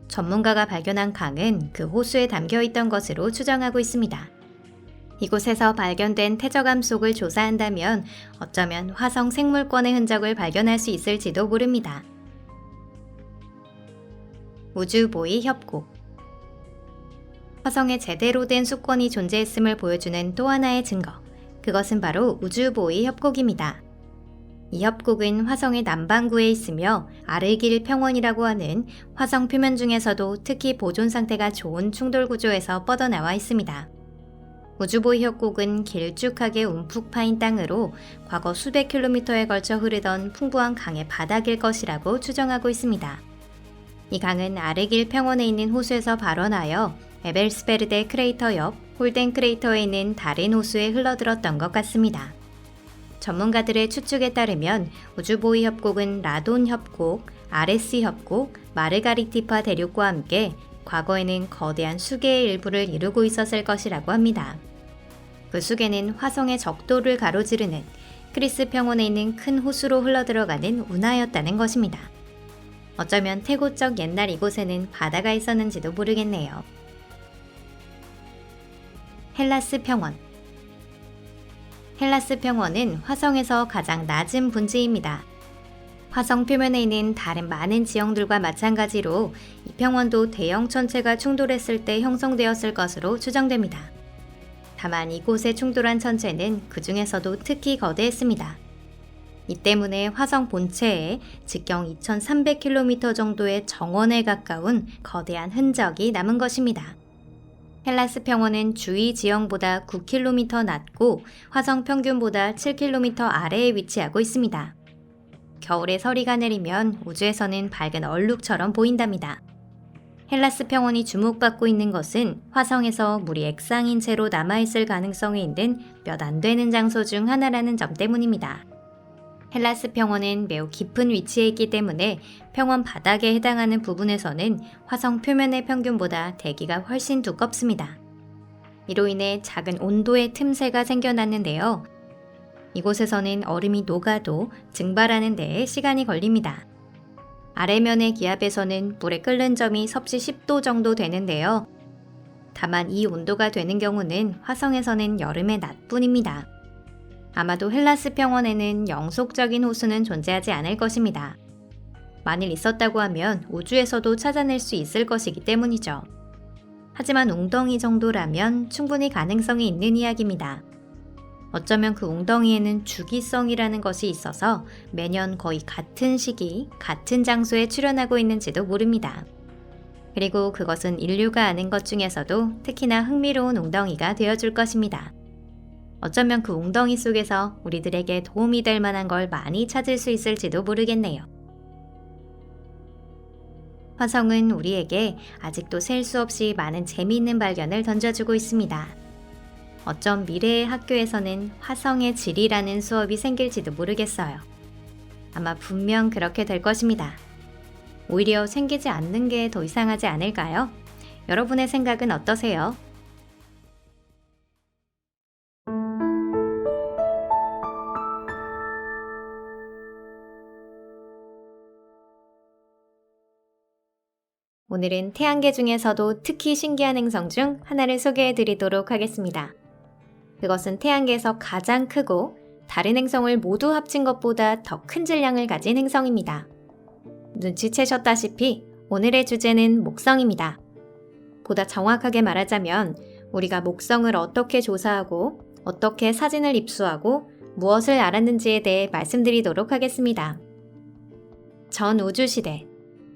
전문가가 발견한 강은 그 호수에 담겨 있던 것으로 추정하고 있습니다. 이곳에서 발견된 퇴적암속을 조사한다면 어쩌면 화성 생물권의 흔적을 발견할 수 있을지도 모릅니다. 우주보이 협곡. 화성에 제대로 된 수권이 존재했음을 보여주는 또 하나의 증거, 그것은 바로 우주보이 협곡입니다. 이 협곡은 화성의 남반구에 있으며 아르길 평원이라고 하는 화성 표면 중에서도 특히 보존 상태가 좋은 충돌 구조에서 뻗어나와 있습니다. 우주보이 협곡은 길쭉하게 움푹 파인 땅으로 과거 수백 킬로미터에 걸쳐 흐르던 풍부한 강의 바닥일 것이라고 추정하고 있습니다. 이 강은 아르길 평원에 있는 호수에서 발원하여 에벨스베르데 크레이터 옆 홀덴 크레이터에 있는 다른 호수에 흘러들었던 것 같습니다. 전문가들의 추측에 따르면 우주보이 협곡은 라돈 협곡, 아레스 협곡, 마르가리티파 대륙과 함께 과거에는 거대한 수계의 일부를 이루고 있었을 것이라고 합니다. 그 수계는 화성의 적도를 가로지르는 크리스 평원에 있는 큰 호수로 흘러들어가는 운하였다는 것입니다. 어쩌면 태고적 옛날 이곳에는 바다가 있었는지도 모르겠네요. 헬라스 평원. 헬라스 평원은 화성에서 가장 낮은 분지입니다. 화성 표면에 있는 다른 많은 지형들과 마찬가지로 이 평원도 대형 천체가 충돌했을 때 형성되었을 것으로 추정됩니다. 다만 이곳에 충돌한 천체는 그 중에서도 특히 거대했습니다. 이 때문에 화성 본체에 직경 2300km 정도의 정원에 가까운 거대한 흔적이 남은 것입니다. 헬라스 평원은 주위 지형보다 9km 낮고 화성 평균보다 7km 아래에 위치하고 있습니다. 겨울에 서리가 내리면 우주에서는 밝은 얼룩처럼 보인답니다. 헬라스 평원이 주목받고 있는 것은 화성에서 물이 액상인 채로 남아있을 가능성이 있는 몇 안 되는 장소 중 하나라는 점 때문입니다. 헬라스 평원은 매우 깊은 위치에 있기 때문에 평원 바닥에 해당하는 부분에서는 화성 표면의 평균보다 대기가 훨씬 두껍습니다. 이로 인해 작은 온도의 틈새가 생겨났는데요. 이곳에서는 얼음이 녹아도 증발하는 데에 시간이 걸립니다. 아래면의 기압에서는 물에 끓는 점이 섭씨 10도 정도 되는데요. 다만 이 온도가 되는 경우는 화성에서는 여름의 낮뿐입니다. 아마도 헬라스 평원에는 영속적인 호수는 존재하지 않을 것입니다. 만일 있었다고 하면 우주에서도 찾아낼 수 있을 것이기 때문이죠. 하지만 웅덩이 정도라면 충분히 가능성이 있는 이야기입니다. 어쩌면 그 웅덩이에는 주기성이라는 것이 있어서 매년 거의 같은 시기, 같은 장소에 출현하고 있는지도 모릅니다. 그리고 그것은 인류가 아는 것 중에서도 특히나 흥미로운 웅덩이가 되어줄 것입니다. 어쩌면 그 웅덩이 속에서 우리들에게 도움이 될 만한 걸 많이 찾을 수 있을지도 모르겠네요. 화성은 우리에게 아직도 셀 수 없이 많은 재미있는 발견을 던져주고 있습니다. 어쩜 미래의 학교에서는 화성의 질이라는 수업이 생길지도 모르겠어요. 아마 분명 그렇게 될 것입니다. 오히려 생기지 않는 게 더 이상하지 않을까요? 여러분의 생각은 어떠세요? 오늘은 태양계 중에서도 특히 신기한 행성 중 하나를 소개해 드리도록 하겠습니다. 그것은 태양계에서 가장 크고 다른 행성을 모두 합친 것보다 더 큰 질량을 가진 행성입니다. 눈치채셨다시피 오늘의 주제는 목성입니다. 보다 정확하게 말하자면 우리가 목성을 어떻게 조사하고 어떻게 사진을 입수하고 무엇을 알았는지에 대해 말씀드리도록 하겠습니다. 전 우주시대,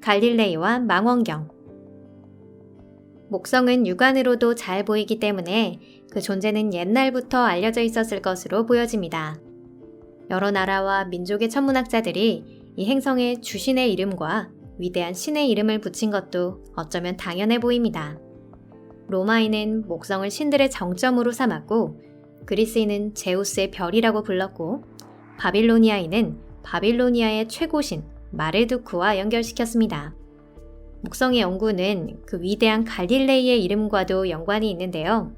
갈릴레이와 망원경. 목성은 육안으로도 잘 보이기 때문에 그 존재는 옛날부터 알려져 있었을 것으로 보여집니다. 여러 나라와 민족의 천문학자들이 이 행성에 주신의 이름과 위대한 신의 이름을 붙인 것도 어쩌면 당연해 보입니다. 로마인은 목성을 신들의 정점으로 삼았고, 그리스인은 제우스의 별이라고 불렀고, 바빌로니아인은 바빌로니아의 최고신 마르두크와 연결시켰습니다. 목성의 연구는 그 위대한 갈릴레이의 이름과도 연관이 있는데요.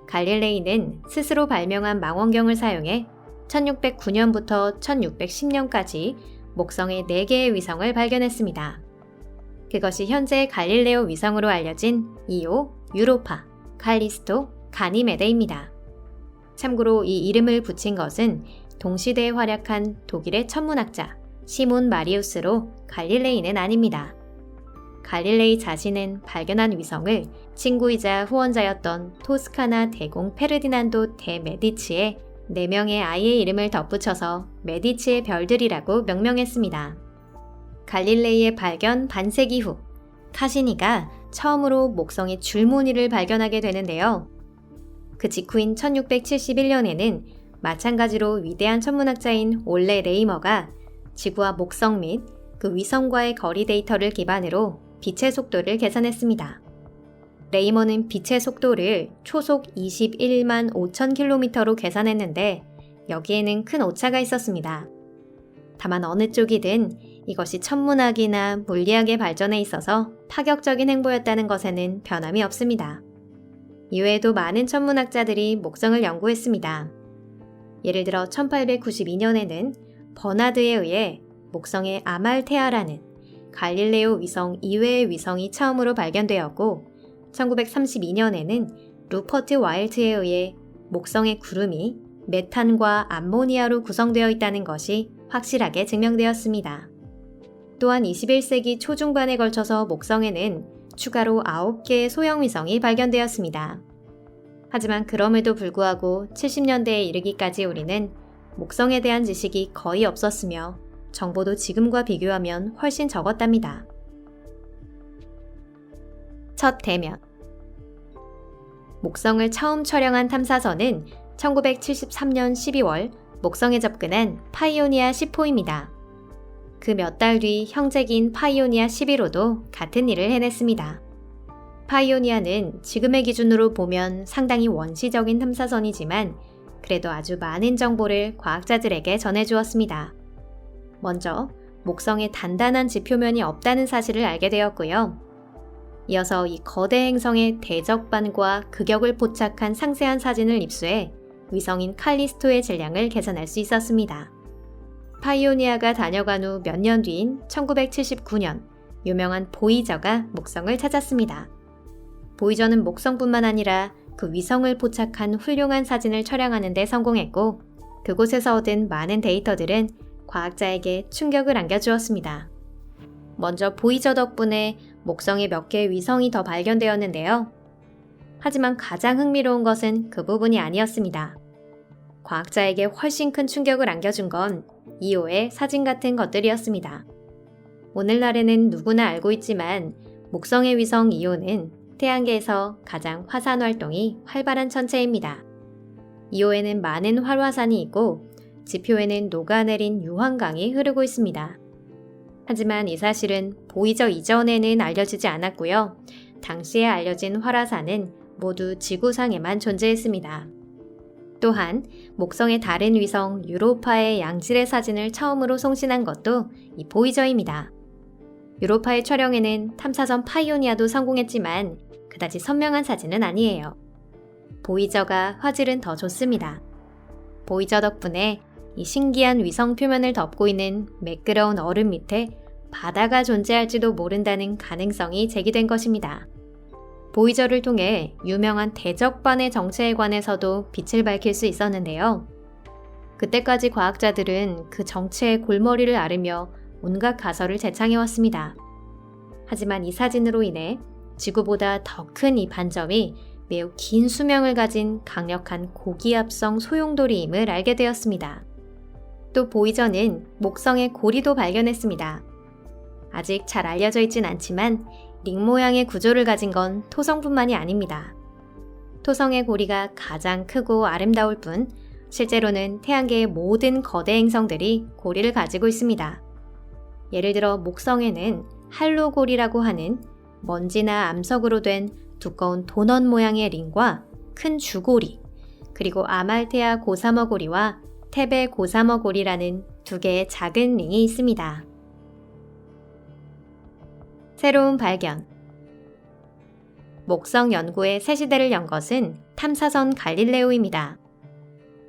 갈릴레이는 스스로 발명한 망원경을 사용해 1609년부터 1610년까지 목성의 4개의 위성을 발견했습니다. 그것이 현재의 갈릴레오 위성으로 알려진 이오, 유로파, 칼리스토, 가니메데입니다. 참고로 이 이름을 붙인 것은 동시대에 활약한 독일의 천문학자 시몬 마리우스로 갈릴레이는 아닙니다. 갈릴레이 자신은 발견한 위성을 친구이자 후원자였던 토스카나 대공 페르디난도 데 메디치의 4명의 아이의 이름을 덧붙여서 메디치의 별들이라고 명명했습니다. 갈릴레이의 발견 반세기 후 카시니가 처음으로 목성의 줄무늬를 발견하게 되는데요. 그 직후인 1671년에는 마찬가지로 위대한 천문학자인 올레 레이머가 지구와 목성 및 그 위성과의 거리 데이터를 기반으로 빛의 속도를 계산했습니다. 레이머는 빛의 속도를 초속 21만 5천 킬로미터로 계산했는데 여기에는 큰 오차가 있었습니다. 다만 어느 쪽이든 이것이 천문학이나 물리학의 발전에 있어서 파격적인 행보였다는 것에는 변함이 없습니다. 이외에도 많은 천문학자들이 목성을 연구했습니다. 예를 들어 1892년에는 버나드에 의해 목성의 아말테아라는 갈릴레오 위성 이외의 위성이 처음으로 발견되었고 1932년에는 루퍼트 와일트에 의해 목성의 구름이 메탄과 암모니아로 구성되어 있다는 것이 확실하게 증명되었습니다. 또한 21세기 초중반에 걸쳐서 목성에는 추가로 9개의 소형 위성이 발견되었습니다. 하지만 그럼에도 불구하고 70년대에 이르기까지 우리는 목성에 대한 지식이 거의 없었으며 정보도 지금과 비교하면 훨씬 적었답니다. 첫 대면. 목성을 처음 촬영한 탐사선은 1973년 12월 목성에 접근한 파이오니아 10호입니다. 그 몇 달 뒤 형제긴 파이오니아 11호도 같은 일을 해냈습니다. 파이오니아는 지금의 기준으로 보면 상당히 원시적인 탐사선이지만 그래도 아주 많은 정보를 과학자들에게 전해주었습니다. 먼저 목성에 단단한 지표면이 없다는 사실을 알게 되었고요. 이어서 이 거대 행성의 대적반과 극역을 포착한 상세한 사진을 입수해 위성인 칼리스토의 질량을 계산할 수 있었습니다. 파이오니아가 다녀간 후 몇 년 뒤인 1979년 유명한 보이저가 목성을 찾았습니다. 보이저는 목성뿐만 아니라 그 위성을 포착한 훌륭한 사진을 촬영하는 데 성공했고 그곳에서 얻은 많은 데이터들은 과학자에게 충격을 안겨주었습니다. 먼저 보이저 덕분에 목성에 몇 개의 위성이 더 발견되었는데요. 하지만 가장 흥미로운 것은 그 부분이 아니었습니다. 과학자에게 훨씬 큰 충격을 안겨준 건 이오의 사진 같은 것들이었습니다. 오늘날에는 누구나 알고 있지만 목성의 위성 이오는 태양계에서 가장 화산 활동이 활발한 천체입니다. 이오에는 많은 활화산이 있고 지표에는 녹아내린 유황강이 흐르고 있습니다. 하지만 이 사실은 보이저 이전에는 알려지지 않았고요. 당시에 알려진 활화산은 모두 지구상에만 존재했습니다. 또한 목성의 다른 위성 유로파의 양질의 사진을 처음으로 송신한 것도 이 보이저입니다. 유로파의 촬영에는 탐사선 파이오니아도 성공했지만 그다지 선명한 사진은 아니에요. 보이저가 화질은 더 좋습니다. 보이저 덕분에 이 신기한 위성 표면을 덮고 있는 매끄러운 얼음 밑에 바다가 존재할지도 모른다는 가능성이 제기된 것입니다. 보이저를 통해 유명한 대적반의 정체에 관해서도 빛을 밝힐 수 있었는데요. 그때까지 과학자들은 그 정체의 골머리를 앓으며 온갖 가설을 재창해왔습니다. 하지만 이 사진으로 인해 지구보다 더 큰 이 반점이 매우 긴 수명을 가진 강력한 고기압성 소용돌이임을 알게 되었습니다. 또 보이저는 목성의 고리도 발견했습니다. 아직 잘 알려져 있진 않지만 링 모양의 구조를 가진 건 토성뿐만이 아닙니다. 토성의 고리가 가장 크고 아름다울 뿐 실제로는 태양계의 모든 거대 행성들이 고리를 가지고 있습니다. 예를 들어 목성에는 할로고리라고 하는 먼지나 암석으로 된 두꺼운 도넛 모양의 링과 큰 주고리, 그리고 아말테아 고사머 고리와 테베 고사머 고리라는 두 개의 작은 링이 있습니다. 새로운 발견. 목성 연구의 새 시대를 연 것은 탐사선 갈릴레오입니다.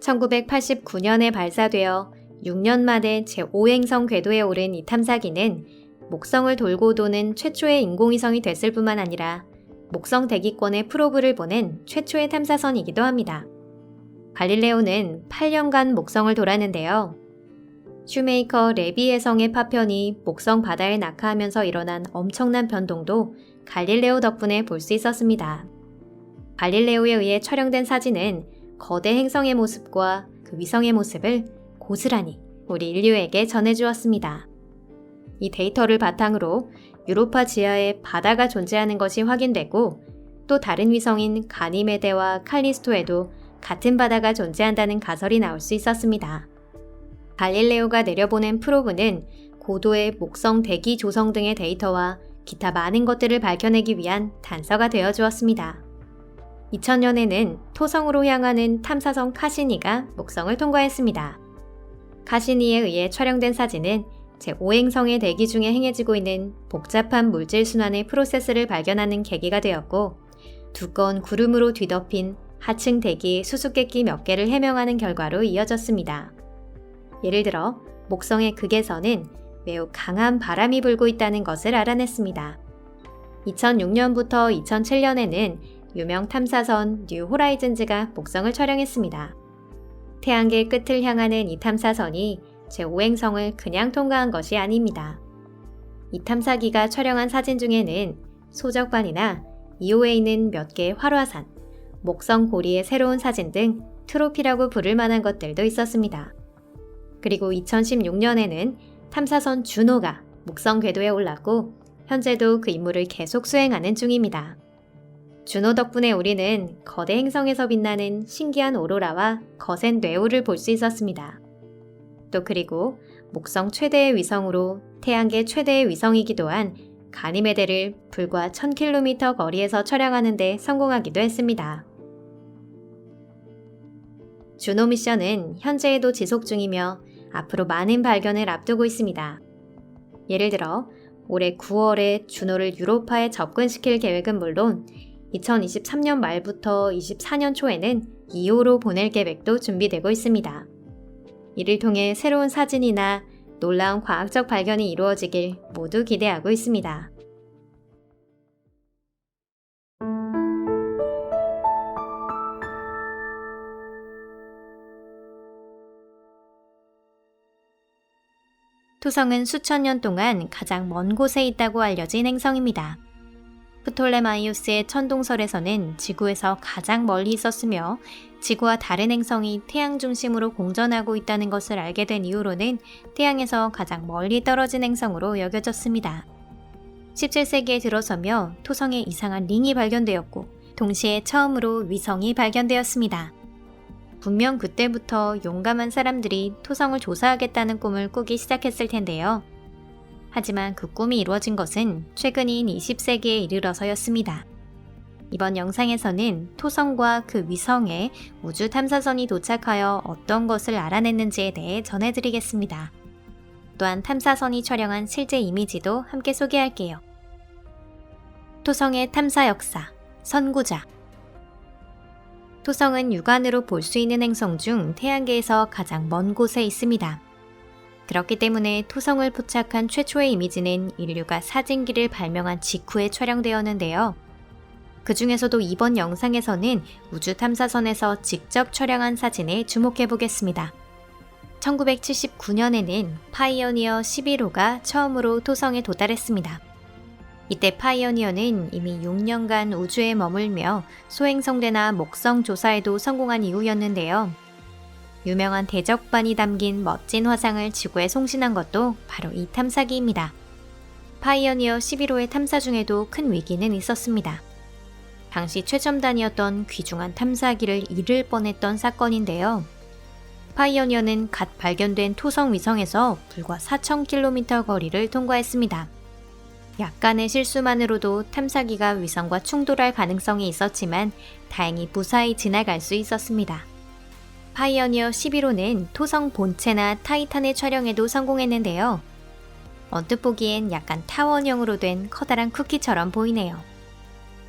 1989년에 발사되어 6년 만에 제5행성 궤도에 오른 이 탐사기는 목성을 돌고 도는 최초의 인공위성이 됐을 뿐만 아니라 목성 대기권에 프로브를 보낸 최초의 탐사선이기도 합니다. 갈릴레오는 8년간 목성을 돌았는데요. 슈메이커 레비의 성의 파편이 목성 바다에 낙하하면서 일어난 엄청난 변동도 갈릴레오 덕분에 볼 수 있었습니다. 갈릴레오에 의해 촬영된 사진은 거대 행성의 모습과 그 위성의 모습을 고스란히 우리 인류에게 전해주었습니다. 이 데이터를 바탕으로 유로파 지하에 바다가 존재하는 것이 확인되고 또 다른 위성인 가니메데와 칼리스토에도 같은 바다가 존재한다는 가설이 나올 수 있었습니다. 갈릴레오가 내려보낸 프로브는 고도의 목성 대기 조성 등의 데이터와 기타 많은 것들을 밝혀내기 위한 단서가 되어 주었습니다. 2000년에는 토성으로 향하는 탐사선 카시니가 목성을 통과했습니다. 카시니에 의해 촬영된 사진은 제5행성의 대기 중에 행해지고 있는 복잡한 물질 순환의 프로세스를 발견하는 계기가 되었고 두꺼운 구름으로 뒤덮인 하층 대기 수수께끼 몇 개를 해명하는 결과로 이어졌습니다. 예를 들어 목성의 극에서는 매우 강한 바람이 불고 있다는 것을 알아냈습니다. 2006년부터 2007년에는 유명 탐사선 뉴 호라이즌즈가 목성을 촬영했습니다. 태양계 끝을 향하는 이 탐사선이 제5행성을 그냥 통과한 것이 아닙니다. 이 탐사기가 촬영한 사진 중에는 소적반이나 이오에 있는 몇 개의 활화산, 목성 고리의 새로운 사진 등 트로피라고 부를 만한 것들도 있었습니다. 그리고 2016년에는 탐사선 주노가 목성 궤도에 올랐고 현재도 그 임무를 계속 수행하는 중입니다. 주노 덕분에 우리는 거대 행성에서 빛나는 신기한 오로라와 거센 뇌우를 볼 수 있었습니다. 또 그리고 목성 최대의 위성으로 태양계 최대의 위성이기도 한 가니메데를 불과 1000km 거리에서 촬영하는 데 성공하기도 했습니다. 주노 미션은 현재에도 지속 중이며 앞으로 많은 발견을 앞두고 있습니다. 예를 들어 올해 9월에 주노를 유로파에 접근시킬 계획은 물론 2023년 말부터 24년 초에는 2호로 보낼 계획도 준비되고 있습니다. 이를 통해 새로운 사진이나 놀라운 과학적 발견이 이루어지길 모두 기대하고 있습니다. 토성은 수천 년 동안 가장 먼 곳에 있다고 알려진 행성입니다. 프톨레마이오스의 천동설에서는 지구에서 가장 멀리 있었으며 지구와 다른 행성이 태양 중심으로 공전하고 있다는 것을 알게 된 이후로는 태양에서 가장 멀리 떨어진 행성으로 여겨졌습니다. 17세기에 들어서며 토성에 이상한 링이 발견되었고 동시에 처음으로 위성이 발견되었습니다. 분명 그때부터 용감한 사람들이 토성을 조사하겠다는 꿈을 꾸기 시작했을 텐데요. 하지만 그 꿈이 이루어진 것은 최근인 20세기에 이르러서였습니다. 이번 영상에서는 토성과 그 위성에 우주 탐사선이 도착하여 어떤 것을 알아냈는지에 대해 전해드리겠습니다. 또한 탐사선이 촬영한 실제 이미지도 함께 소개할게요. 토성의 탐사 역사, 선구자. 토성은 육안으로 볼 수 있는 행성 중 태양계에서 가장 먼 곳에 있습니다. 그렇기 때문에 토성을 포착한 최초의 이미지는 인류가 사진기를 발명한 직후에 촬영되었는데요. 그 중에서도 이번 영상에서는 우주 탐사선에서 직접 촬영한 사진에 주목해 보겠습니다. 1979년에는 파이오니어 11호가 처음으로 토성에 도달했습니다. 이때 파이오니어는 이미 6년간 우주에 머물며 소행성대나 목성 조사에도 성공한 이후였는데요. 유명한 대적반이 담긴 멋진 화상을 지구에 송신한 것도 바로 이 탐사기입니다. 파이오니어 11호의 탐사 중에도 큰 위기는 있었습니다. 당시 최첨단이었던 귀중한 탐사기를 잃을 뻔했던 사건인데요. 파이오니어는 갓 발견된 토성 위성에서 불과 4,000km 거리를 통과했습니다. 약간의 실수만으로도 탐사기가 위성과 충돌할 가능성이 있었지만 다행히 무사히 지나갈 수 있었습니다. 파이오니어 11호는 토성 본체나 타이탄의 촬영에도 성공했는데요. 언뜻 보기엔 약간 타원형으로 된 커다란 쿠키처럼 보이네요.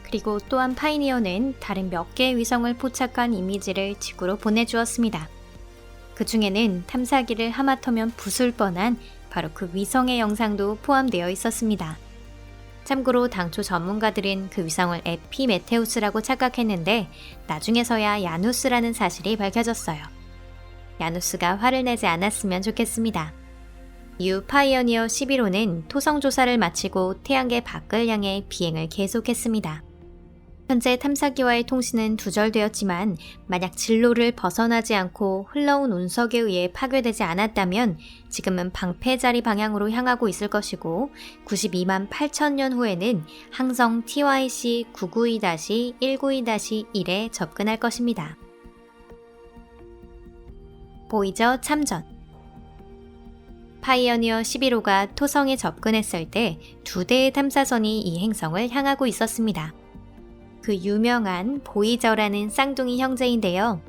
그리고 또한 파이니어는 다른 몇 개의 위성을 포착한 이미지를 지구로 보내주었습니다. 그 중에는 탐사기를 하마터면 부술 뻔한 바로 그 위성의 영상도 포함되어 있었습니다. 참고로 당초 전문가들은 그 위성을 에피메테우스라고 착각했는데 나중에서야 야누스라는 사실이 밝혀졌어요. 야누스가 화를 내지 않았으면 좋겠습니다. 이후 파이오니어 11호는 토성 조사를 마치고 태양계 밖을 향해 비행을 계속했습니다. 현재 탐사기와의 통신은 두절되었지만 만약 진로를 벗어나지 않고 흘러온 운석에 의해 파괴되지 않았다면 지금은 방패자리 방향으로 향하고 있을 것이고 92만 8천년 후에는 항성 TYC 992-192-1에 접근할 것입니다. 보이저 참전. 파이오니어 11호가 토성에 접근했을 때 2대의 탐사선이 이 행성을 향하고 있었습니다. 그 유명한 보이저라는 쌍둥이 형제인데요.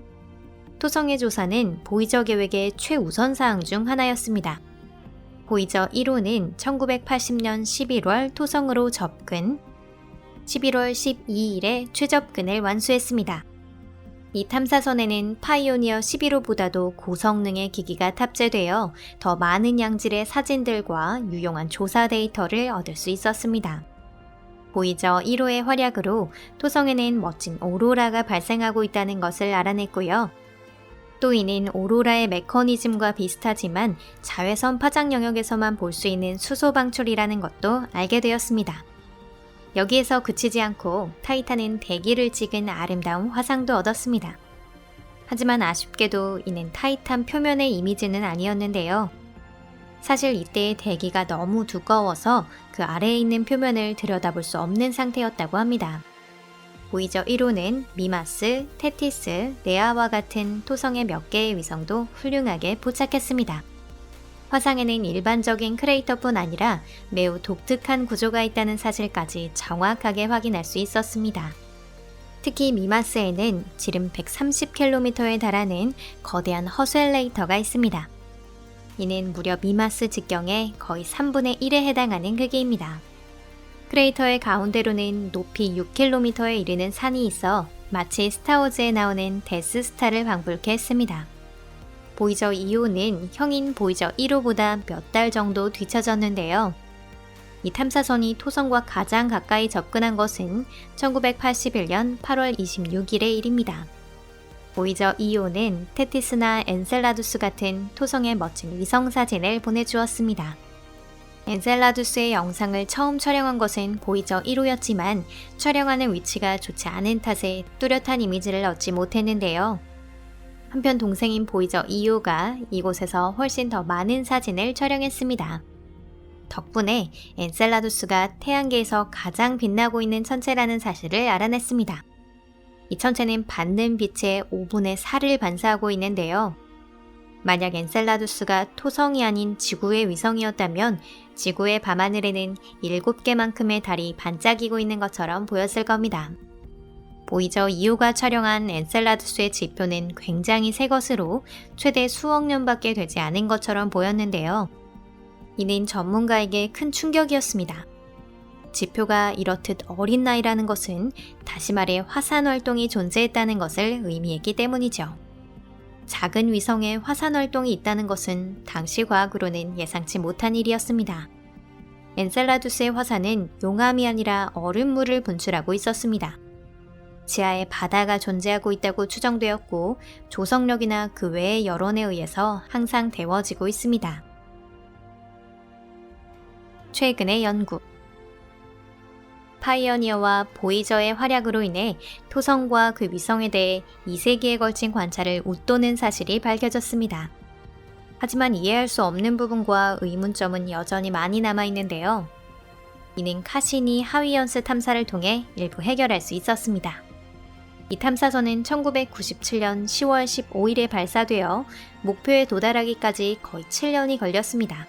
토성의 조사는 보이저 계획의 최우선 사항 중 하나였습니다. 보이저 1호는 1980년 11월 토성으로 접근, 11월 12일에 최접근을 완수했습니다. 이 탐사선에는 파이오니어 11호보다도 고성능의 기기가 탑재되어 더 많은 양질의 사진들과 유용한 조사 데이터를 얻을 수 있었습니다. 보이저 1호의 활약으로 토성에는 멋진 오로라가 발생하고 있다는 것을 알아냈고요. 또 이는 오로라의 메커니즘과 비슷하지만 자외선 파장 영역에서만 볼 수 있는 수소 방출이라는 것도 알게 되었습니다. 여기에서 그치지 않고 타이탄은 대기를 찍은 아름다운 화상도 얻었습니다. 하지만 아쉽게도 이는 타이탄 표면의 이미지는 아니었는데요. 사실 이때의 대기가 너무 두꺼워서 그 아래에 있는 표면을 들여다볼 수 없는 상태였다고 합니다. 보이저 1호는 미마스, 테티스, 레아와 같은 토성의 몇 개의 위성도 훌륭하게 포착했습니다. 화상에는 일반적인 크레이터뿐 아니라 매우 독특한 구조가 있다는 사실까지 정확하게 확인할 수 있었습니다. 특히 미마스에는 지름 130km에 달하는 거대한 허스엘레이터가 있습니다. 이는 무려 미마스 직경의 거의 3분의 1에 해당하는 크기입니다. 크레이터의 가운데로는 높이 6km에 이르는 산이 있어 마치 스타워즈에 나오는 데스스타를 방불케 했습니다. 보이저 2호는 형인 보이저 1호보다 몇 달 정도 뒤처졌는데요. 이 탐사선이 토성과 가장 가까이 접근한 것은 1981년 8월 26일의 일입니다. 보이저 2호는 테티스나 엔셀라두스 같은 토성의 멋진 위성 사진을 보내주었습니다. 엔셀라두스의 영상을 처음 촬영한 것은 보이저 1호였지만 촬영하는 위치가 좋지 않은 탓에 뚜렷한 이미지를 얻지 못했는데요. 한편 동생인 보이저 2호가 이곳에서 훨씬 더 많은 사진을 촬영했습니다. 덕분에 엔셀라두스가 태양계에서 가장 빛나고 있는 천체라는 사실을 알아냈습니다. 이 천체는 받는 빛의 5분의 4를 반사하고 있는데요. 만약 엔셀라두스가 토성이 아닌 지구의 위성이었다면 지구의 밤하늘에는 7개만큼의 달이 반짝이고 있는 것처럼 보였을 겁니다. 보이저 2호가 촬영한 엔셀라두스의 지표는 굉장히 새 것으로 최대 수억 년밖에 되지 않은 것처럼 보였는데요. 이는 전문가에게 큰 충격이었습니다. 지표가 이렇듯 어린 나이라는 것은 다시 말해 화산 활동이 존재했다는 것을 의미했기 때문이죠. 작은 위성에 화산 활동이 있다는 것은 당시 과학으로는 예상치 못한 일이었습니다. 엔셀라두스의 화산은 용암이 아니라 얼음물을 분출하고 있었습니다. 지하에 바다가 존재하고 있다고 추정되었고 조성력이나 그 외의 여론에 의해서 항상 데워지고 있습니다. 최근의 연구 파이어니어와 보이저의 활약으로 인해 토성과 그 위성에 대해 2세기에 걸친 관찰을 웃도는 사실이 밝혀졌습니다. 하지만 이해할 수 없는 부분과 의문점은 여전히 많이 남아있는데요. 이는 카시니 하위연스 탐사를 통해 일부 해결할 수 있었습니다. 이 탐사선은 1997년 10월 15일에 발사되어 목표에 도달하기까지 거의 7년이 걸렸습니다.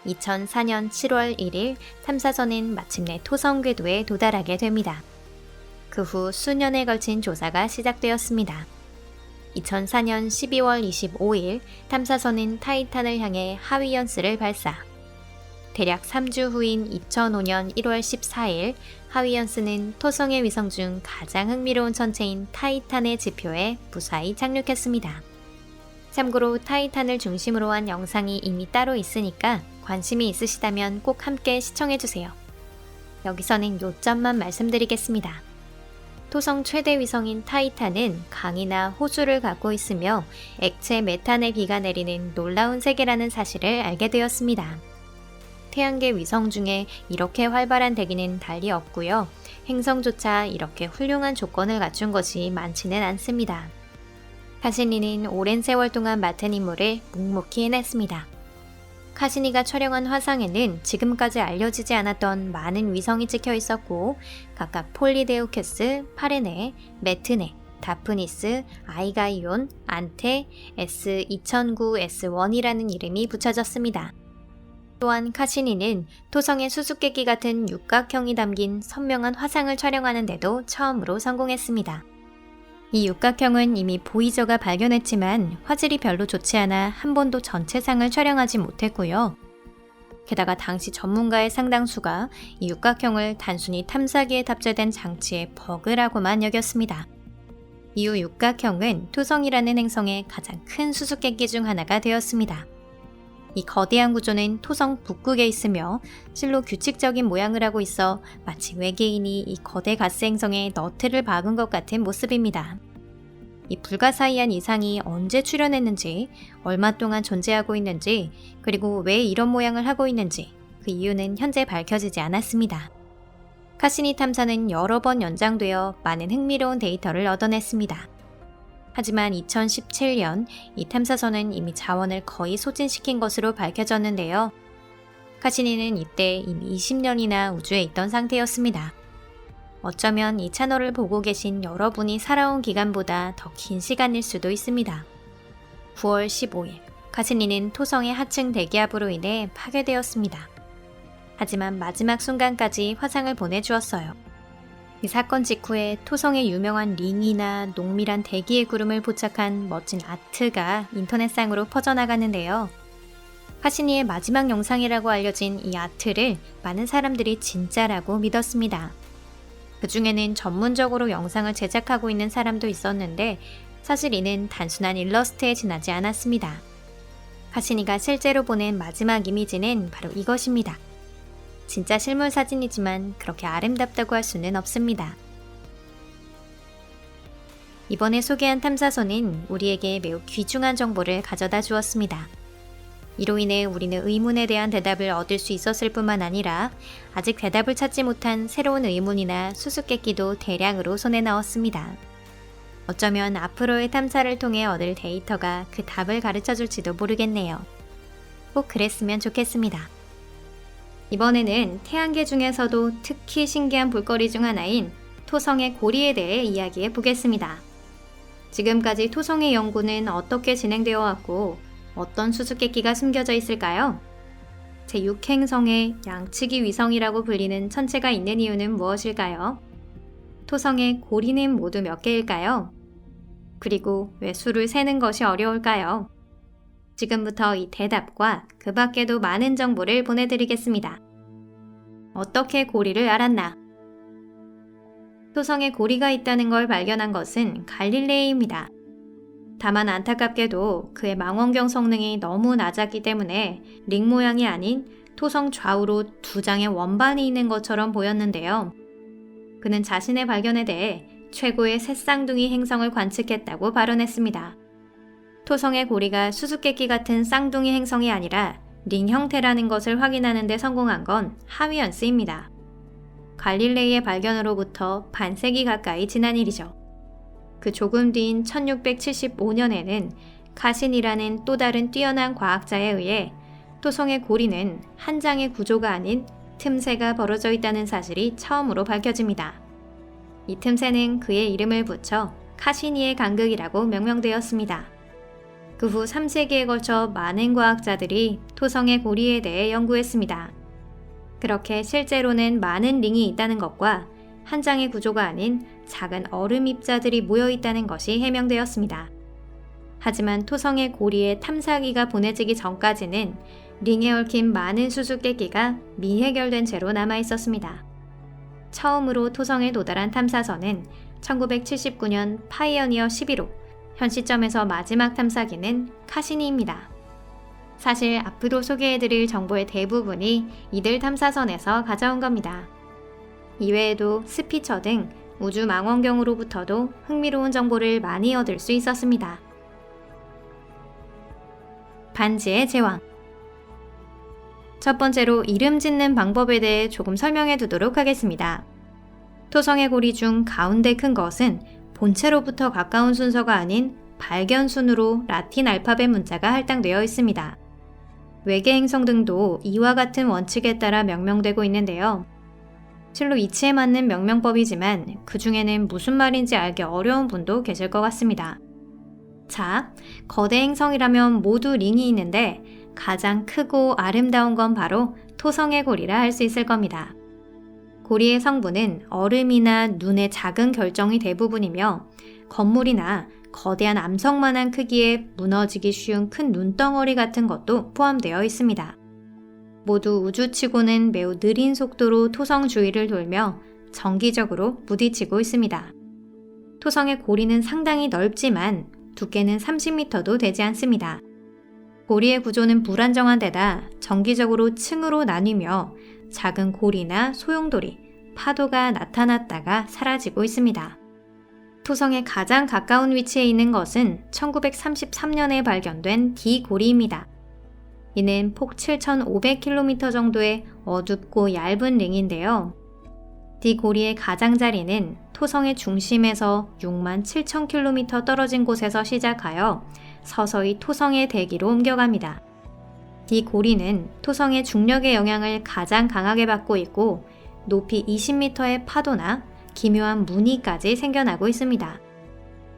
2004년 7월 1일 탐사선은 마침내 토성 궤도에 도달하게 됩니다. 그 후 수년에 걸친 조사가 시작되었습니다. 2004년 12월 25일 탐사선은 타이탄을 향해 하위연스를 발사. 대략 3주 후인 2005년 1월 14일 하위연스는 토성의 위성 중 가장 흥미로운 천체인 타이탄의 지표에 무사히 착륙했습니다. 참고로 타이탄을 중심으로 한 영상이 이미 따로 있으니까 관심이 있으시다면 꼭 함께 시청해주세요. 여기서는 요점만 말씀드리겠습니다. 토성 최대 위성인 타이탄은 강이나 호수를 갖고 있으며 액체 메탄의 비가 내리는 놀라운 세계라는 사실을 알게 되었습니다. 태양계 위성 중에 이렇게 활발한 대기는 달리 없고요. 행성조차 이렇게 훌륭한 조건을 갖춘 것이 많지는 않습니다. 카시니는 오랜 세월 동안 맡은 임무를 묵묵히 해냈습니다. 카시니가 촬영한 화상에는 지금까지 알려지지 않았던 많은 위성이 찍혀 있었고 각각 폴리데우케스, 파레네, 메트네, 다프니스, 아이가이온, 안테, S2009S1이라는 이름이 붙여졌습니다. 또한 카시니는 토성의 수수께끼 같은 육각형이 담긴 선명한 화상을 촬영하는 데도 처음으로 성공했습니다. 이 육각형은 이미 보이저가 발견했지만 화질이 별로 좋지 않아 한 번도 전체상을 촬영하지 못했고요. 게다가 당시 전문가의 상당수가 이 육각형을 단순히 탐사기에 탑재된 장치의 버그라고만 여겼습니다. 이후 육각형은 토성이라는 행성의 가장 큰 수수께끼 중 하나가 되었습니다. 이 거대한 구조는 토성 북극에 있으며 실로 규칙적인 모양을 하고 있어 마치 외계인이 이 거대 가스 행성에 너트를 박은 것 같은 모습입니다. 이 불가사의한 이상이 언제 출현했는지, 얼마 동안 존재하고 있는지, 그리고 왜 이런 모양을 하고 있는지 그 이유는 현재 밝혀지지 않았습니다. 카시니 탐사는 여러 번 연장되어 많은 흥미로운 데이터를 얻어냈습니다. 하지만 2017년 이 탐사선은 이미 자원을 거의 소진시킨 것으로 밝혀졌는데요. 카시니는 이때 이미 20년이나 우주에 있던 상태였습니다. 어쩌면 이 채널을 보고 계신 여러분이 살아온 기간보다 더 긴 시간일 수도 있습니다. 9월 15일, 카시니는 토성의 하층 대기압으로 인해 파괴되었습니다. 하지만 마지막 순간까지 화상을 보내주었어요. 이 사건 직후에 토성의 유명한 링이나 농밀한 대기의 구름을 포착한 멋진 아트가 인터넷상으로 퍼져나가는데요. 카시니의 마지막 영상이라고 알려진 이 아트를 많은 사람들이 진짜라고 믿었습니다. 그중에는 전문적으로 영상을 제작하고 있는 사람도 있었는데 사실 이는 단순한 일러스트에 지나지 않았습니다. 카시니가 실제로 보낸 마지막 이미지는 바로 이것입니다. 진짜 실물 사진이지만 그렇게 아름답다고 할 수는 없습니다. 이번에 소개한 탐사선은 우리에게 매우 귀중한 정보를 가져다 주었습니다. 이로 인해 우리는 의문에 대한 대답을 얻을 수 있었을 뿐만 아니라 아직 대답을 찾지 못한 새로운 의문이나 수수께끼도 대량으로 손에 넣었습니다. 어쩌면 앞으로의 탐사를 통해 얻을 데이터가 그 답을 가르쳐 줄지도 모르겠네요. 꼭 그랬으면 좋겠습니다. 이번에는 태양계 중에서도 특히 신기한 볼거리 중 하나인 토성의 고리에 대해 이야기해 보겠습니다. 지금까지 토성의 연구는 어떻게 진행되어 왔고 어떤 수수께끼가 숨겨져 있을까요? 제6행성의 양치기 위성이라고 불리는 천체가 있는 이유는 무엇일까요? 토성의 고리는 모두 몇 개일까요? 그리고 왜 수를 세는 것이 어려울까요? 지금부터 이 대답과 그 밖에도 많은 정보를 보내드리겠습니다. 어떻게 고리를 알았나? 토성에 고리가 있다는 걸 발견한 것은 갈릴레이입니다. 다만 안타깝게도 그의 망원경 성능이 너무 낮았기 때문에 링 모양이 아닌 토성 좌우로 두 장의 원반이 있는 것처럼 보였는데요. 그는 자신의 발견에 대해 최고의 새쌍둥이 행성을 관측했다고 발언했습니다. 토성의 고리가 수수께끼 같은 쌍둥이 행성이 아니라 링 형태라는 것을 확인하는 데 성공한 건 하위연스입니다. 갈릴레이의 발견으로부터 반세기 가까이 지난 일이죠. 그 조금 뒤인 1675년에는 카신이라는 또 다른 뛰어난 과학자에 의해 토성의 고리는 한 장의 구조가 아닌 틈새가 벌어져 있다는 사실이 처음으로 밝혀집니다. 이 틈새는 그의 이름을 붙여 카시니의 간극이라고 명명되었습니다. 그 후 3세기에 걸쳐 많은 과학자들이 토성의 고리에 대해 연구했습니다. 그렇게 실제로는 많은 링이 있다는 것과 한 장의 구조가 아닌 작은 얼음 입자들이 모여 있다는 것이 해명되었습니다. 하지만 토성의 고리에 탐사기가 보내지기 전까지는 링에 얽힌 많은 수수께끼가 미해결된 채로 남아 있었습니다. 처음으로 토성에 도달한 탐사선은 1979년 파이어니어 11호, 현 시점에서 마지막 탐사기는 카시니입니다. 사실 앞으로 소개해드릴 정보의 대부분이 이들 탐사선에서 가져온 겁니다. 이외에도 스피처 등 우주 망원경으로부터도 흥미로운 정보를 많이 얻을 수 있었습니다. 반지의 제왕. 첫 번째로 이름 짓는 방법에 대해 조금 설명해 두도록 하겠습니다. 토성의 고리 중 가운데 큰 것은 본체로부터 가까운 순서가 아닌 발견 순으로 라틴 알파벳 문자가 할당되어 있습니다. 외계 행성 등도 이와 같은 원칙에 따라 명명되고 있는데요. 실로 이치에 맞는 명명법이지만 그 중에는 무슨 말인지 알기 어려운 분도 계실 것 같습니다. 자, 거대 행성이라면 모두 링이 있는데 가장 크고 아름다운 건 바로 토성의 고리라 할 수 있을 겁니다. 고리의 성분은 얼음이나 눈의 작은 결정이 대부분이며 건물이나 거대한 암석만한 크기의 무너지기 쉬운 큰 눈덩어리 같은 것도 포함되어 있습니다. 모두 우주치고는 매우 느린 속도로 토성 주위를 돌며 정기적으로 부딪히고 있습니다. 토성의 고리는 상당히 넓지만 두께는 30m도 되지 않습니다. 고리의 구조는 불안정한 데다 정기적으로 층으로 나뉘며 작은 고리나 소용돌이, 파도가 나타났다가 사라지고 있습니다. 토성에 가장 가까운 위치에 있는 것은 1933년에 발견된 D고리입니다. 이는 폭 7,500km 정도의 어둡고 얇은 링인데요. D고리의 가장자리는 토성의 중심에서 67,000km 떨어진 곳에서 시작하여 서서히 토성의 대기로 옮겨갑니다. D고리는 토성의 중력의 영향을 가장 강하게 받고 있고 높이 20m의 파도나 기묘한 무늬까지 생겨나고 있습니다.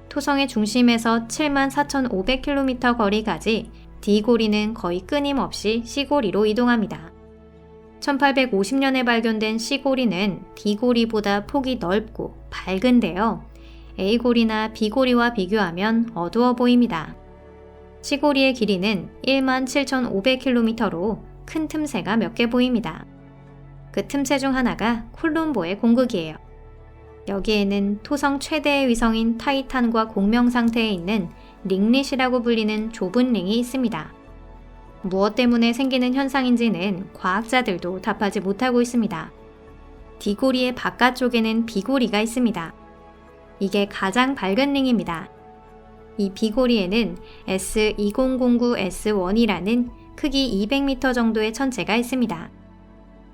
토성의 중심에서 74,500km 거리까지 D고리는 거의 끊임없이 C고리로 이동합니다. 1850년에 발견된 C고리는 D고리보다 폭이 넓고 밝은데요. A고리나 B고리와 비교하면 어두워 보입니다. C고리의 길이는 17,500km로 큰 틈새가 몇 개 보입니다. 그 틈새 중 하나가 콜롬보의 공극이에요. 여기에는 토성 최대의 위성인 타이탄과 공명 상태에 있는 링릿이라고 불리는 좁은 링이 있습니다. 무엇 때문에 생기는 현상인지는 과학자들도 답하지 못하고 있습니다. D고리의 바깥쪽에는 B고리가 있습니다. 이게 가장 밝은 링입니다. 이 B고리에는 S2009S1이라는 크기 200m 정도의 천체가 있습니다.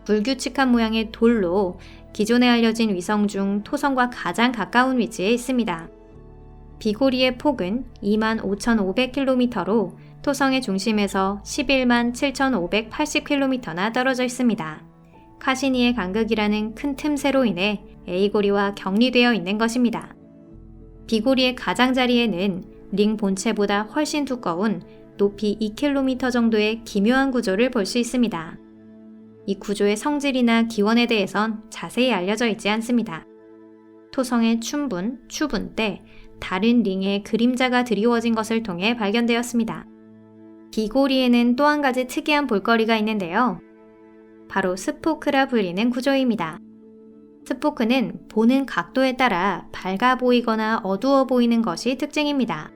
불규칙한 모양의 돌로 기존에 알려진 위성 중 토성과 가장 가까운 위치에 있습니다. B고리의 폭은 25,500km로 토성의 중심에서 117,580km나 떨어져 있습니다. 카시니의 간극이라는 큰 틈새로 인해 A고리와 격리되어 있는 것입니다. B고리의 가장자리에는 링 본체보다 훨씬 두꺼운 높이 2km 정도의 기묘한 구조를 볼 수 있습니다. 이 구조의 성질이나 기원에 대해선 자세히 알려져 있지 않습니다. 토성의 추분 때 다른 링의 그림자가 드리워진 것을 통해 발견되었습니다. B고리에는 또 한 가지 특이한 볼거리가 있는데요. 바로 스포크라 불리는 구조입니다. 스포크는 보는 각도에 따라 밝아 보이거나 어두워 보이는 것이 특징입니다.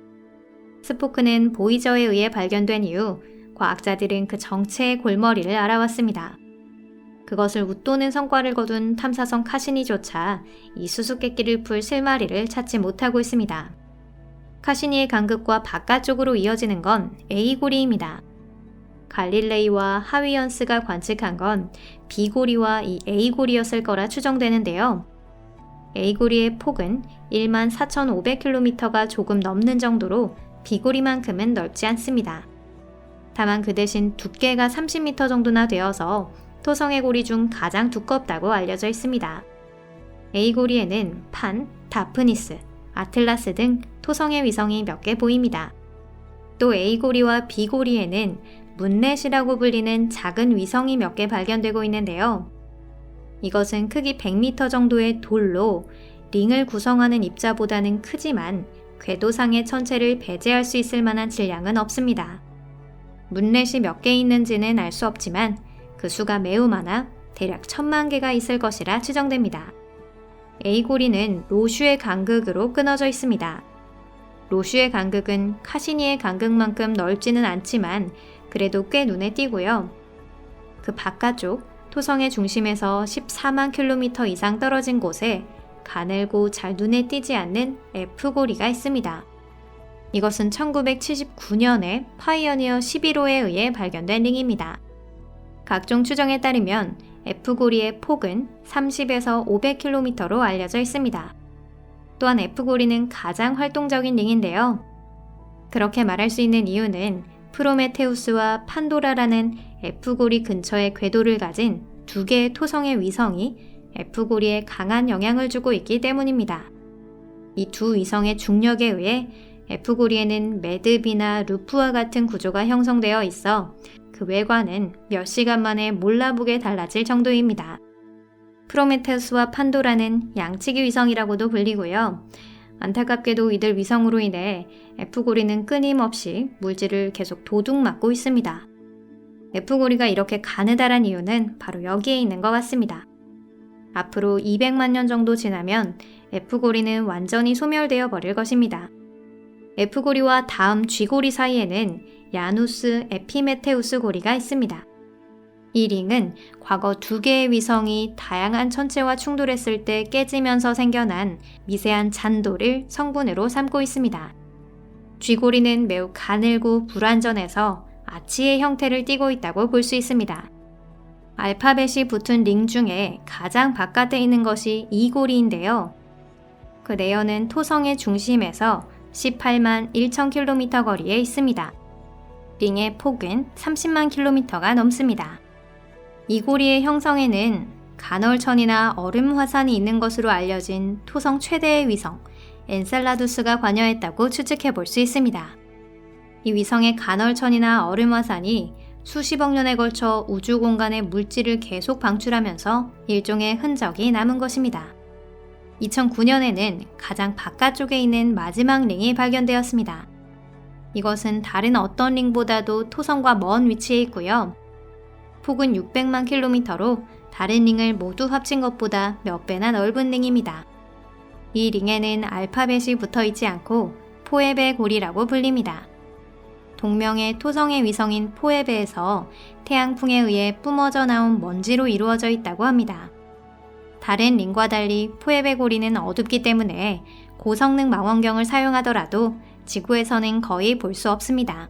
스포크는 보이저에 의해 발견된 이후 과학자들은 그 정체의 골머리를 알아왔습니다. 그것을 웃도는 성과를 거둔 탐사선 카시니조차 이 수수께끼를 풀 실마리를 찾지 못하고 있습니다. 카시니의 간극과 바깥쪽으로 이어지는 건 A고리입니다. 갈릴레이와 하위연스가 관측한 건 B고리와 이 A고리였을 거라 추정되는데요. A고리의 폭은 14,500km가 조금 넘는 정도로 B고리만큼은 넓지 않습니다. 다만 그 대신 두께가 30m 정도나 되어서 토성의 고리 중 가장 두껍다고 알려져 있습니다. A고리에는 판, 다프니스, 아틀라스 등 토성의 위성이 몇 개 보입니다. 또 A고리와 B고리에는 문넷이라고 불리는 작은 위성이 몇 개 발견되고 있는데요. 이것은 크기 100m 정도의 돌로 링을 구성하는 입자보다는 크지만 궤도상의 천체를 배제할 수 있을 만한 질량은 없습니다. 문넷이 몇 개 있는지는 알 수 없지만 그 수가 매우 많아 대략 1000만 개가 있을 것이라 추정됩니다. A고리는 로슈의 간극으로 끊어져 있습니다. 로슈의 간극은 카시니의 간극만큼 넓지는 않지만 그래도 꽤 눈에 띄고요. 그 바깥쪽 토성의 중심에서 14만 킬로미터 이상 떨어진 곳에 가늘고 잘 눈에 띄지 않는 F고리가 있습니다. 이것은 1979년에 파이어니어 11호에 의해 발견된 링입니다. 각종 추정에 따르면 F고리의 폭은 30에서 500km로 알려져 있습니다. 또한 F고리는 가장 활동적인 링인데요. 그렇게 말할 수 있는 이유는 프로메테우스와 판도라라는 F고리 근처의 궤도를 가진 두 개의 토성의 위성이 F고리에 강한 영향을 주고 있기 때문입니다. 이 두 위성의 중력에 의해 F고리에는 매듭이나 루프와 같은 구조가 형성되어 있어 그 외관은 몇 시간 만에 몰라보게 달라질 정도입니다. 프로메테우스와 판도라는 양치기 위성이라고도 불리고요. 안타깝게도 이들 위성으로 인해 F고리는 끊임없이 물질을 계속 도둑맞고 있습니다. F고리가 이렇게 가느다란 이유는 바로 여기에 있는 것 같습니다. 앞으로 200만 년 정도 지나면 F고리는 완전히 소멸되어 버릴 것입니다. F고리와 다음 G고리 사이에는 야누스 에피메테우스 고리가 있습니다. 이 링은 과거 두 개의 위성이 다양한 천체와 충돌했을 때 깨지면서 생겨난 미세한 잔돌을 성분으로 삼고 있습니다. G고리는 매우 가늘고 불완전해서 아치의 형태를 띠고 있다고 볼 수 있습니다. 알파벳이 붙은 링 중에 가장 바깥에 있는 것이 E고리인데요. 그 내연은 토성의 중심에서 18만 1000km 거리에 있습니다. 링의 폭은 30만 km가 넘습니다. E고리의 형성에는 간헐천이나 얼음 화산이 있는 것으로 알려진 토성 최대의 위성 엔셀라두스가 관여했다고 추측해 볼 수 있습니다. 이 위성의 간헐천이나 얼음 화산이 수십억 년에 걸쳐 우주 공간에 물질을 계속 방출하면서 일종의 흔적이 남은 것입니다. 2009년에는 가장 바깥쪽에 있는 마지막 링이 발견되었습니다. 이것은 다른 어떤 링보다도 토성과 먼 위치에 있고요. 폭은 600만 킬로미터로 다른 링을 모두 합친 것보다 몇 배나 넓은 링입니다. 이 링에는 알파벳이 붙어 있지 않고 포에베 골이라고 불립니다. 동명의 토성의 위성인 포에베에서 태양풍에 의해 뿜어져 나온 먼지로 이루어져 있다고 합니다. 다른 링과 달리 포에베 고리는 어둡기 때문에 고성능 망원경을 사용하더라도 지구에서는 거의 볼 수 없습니다.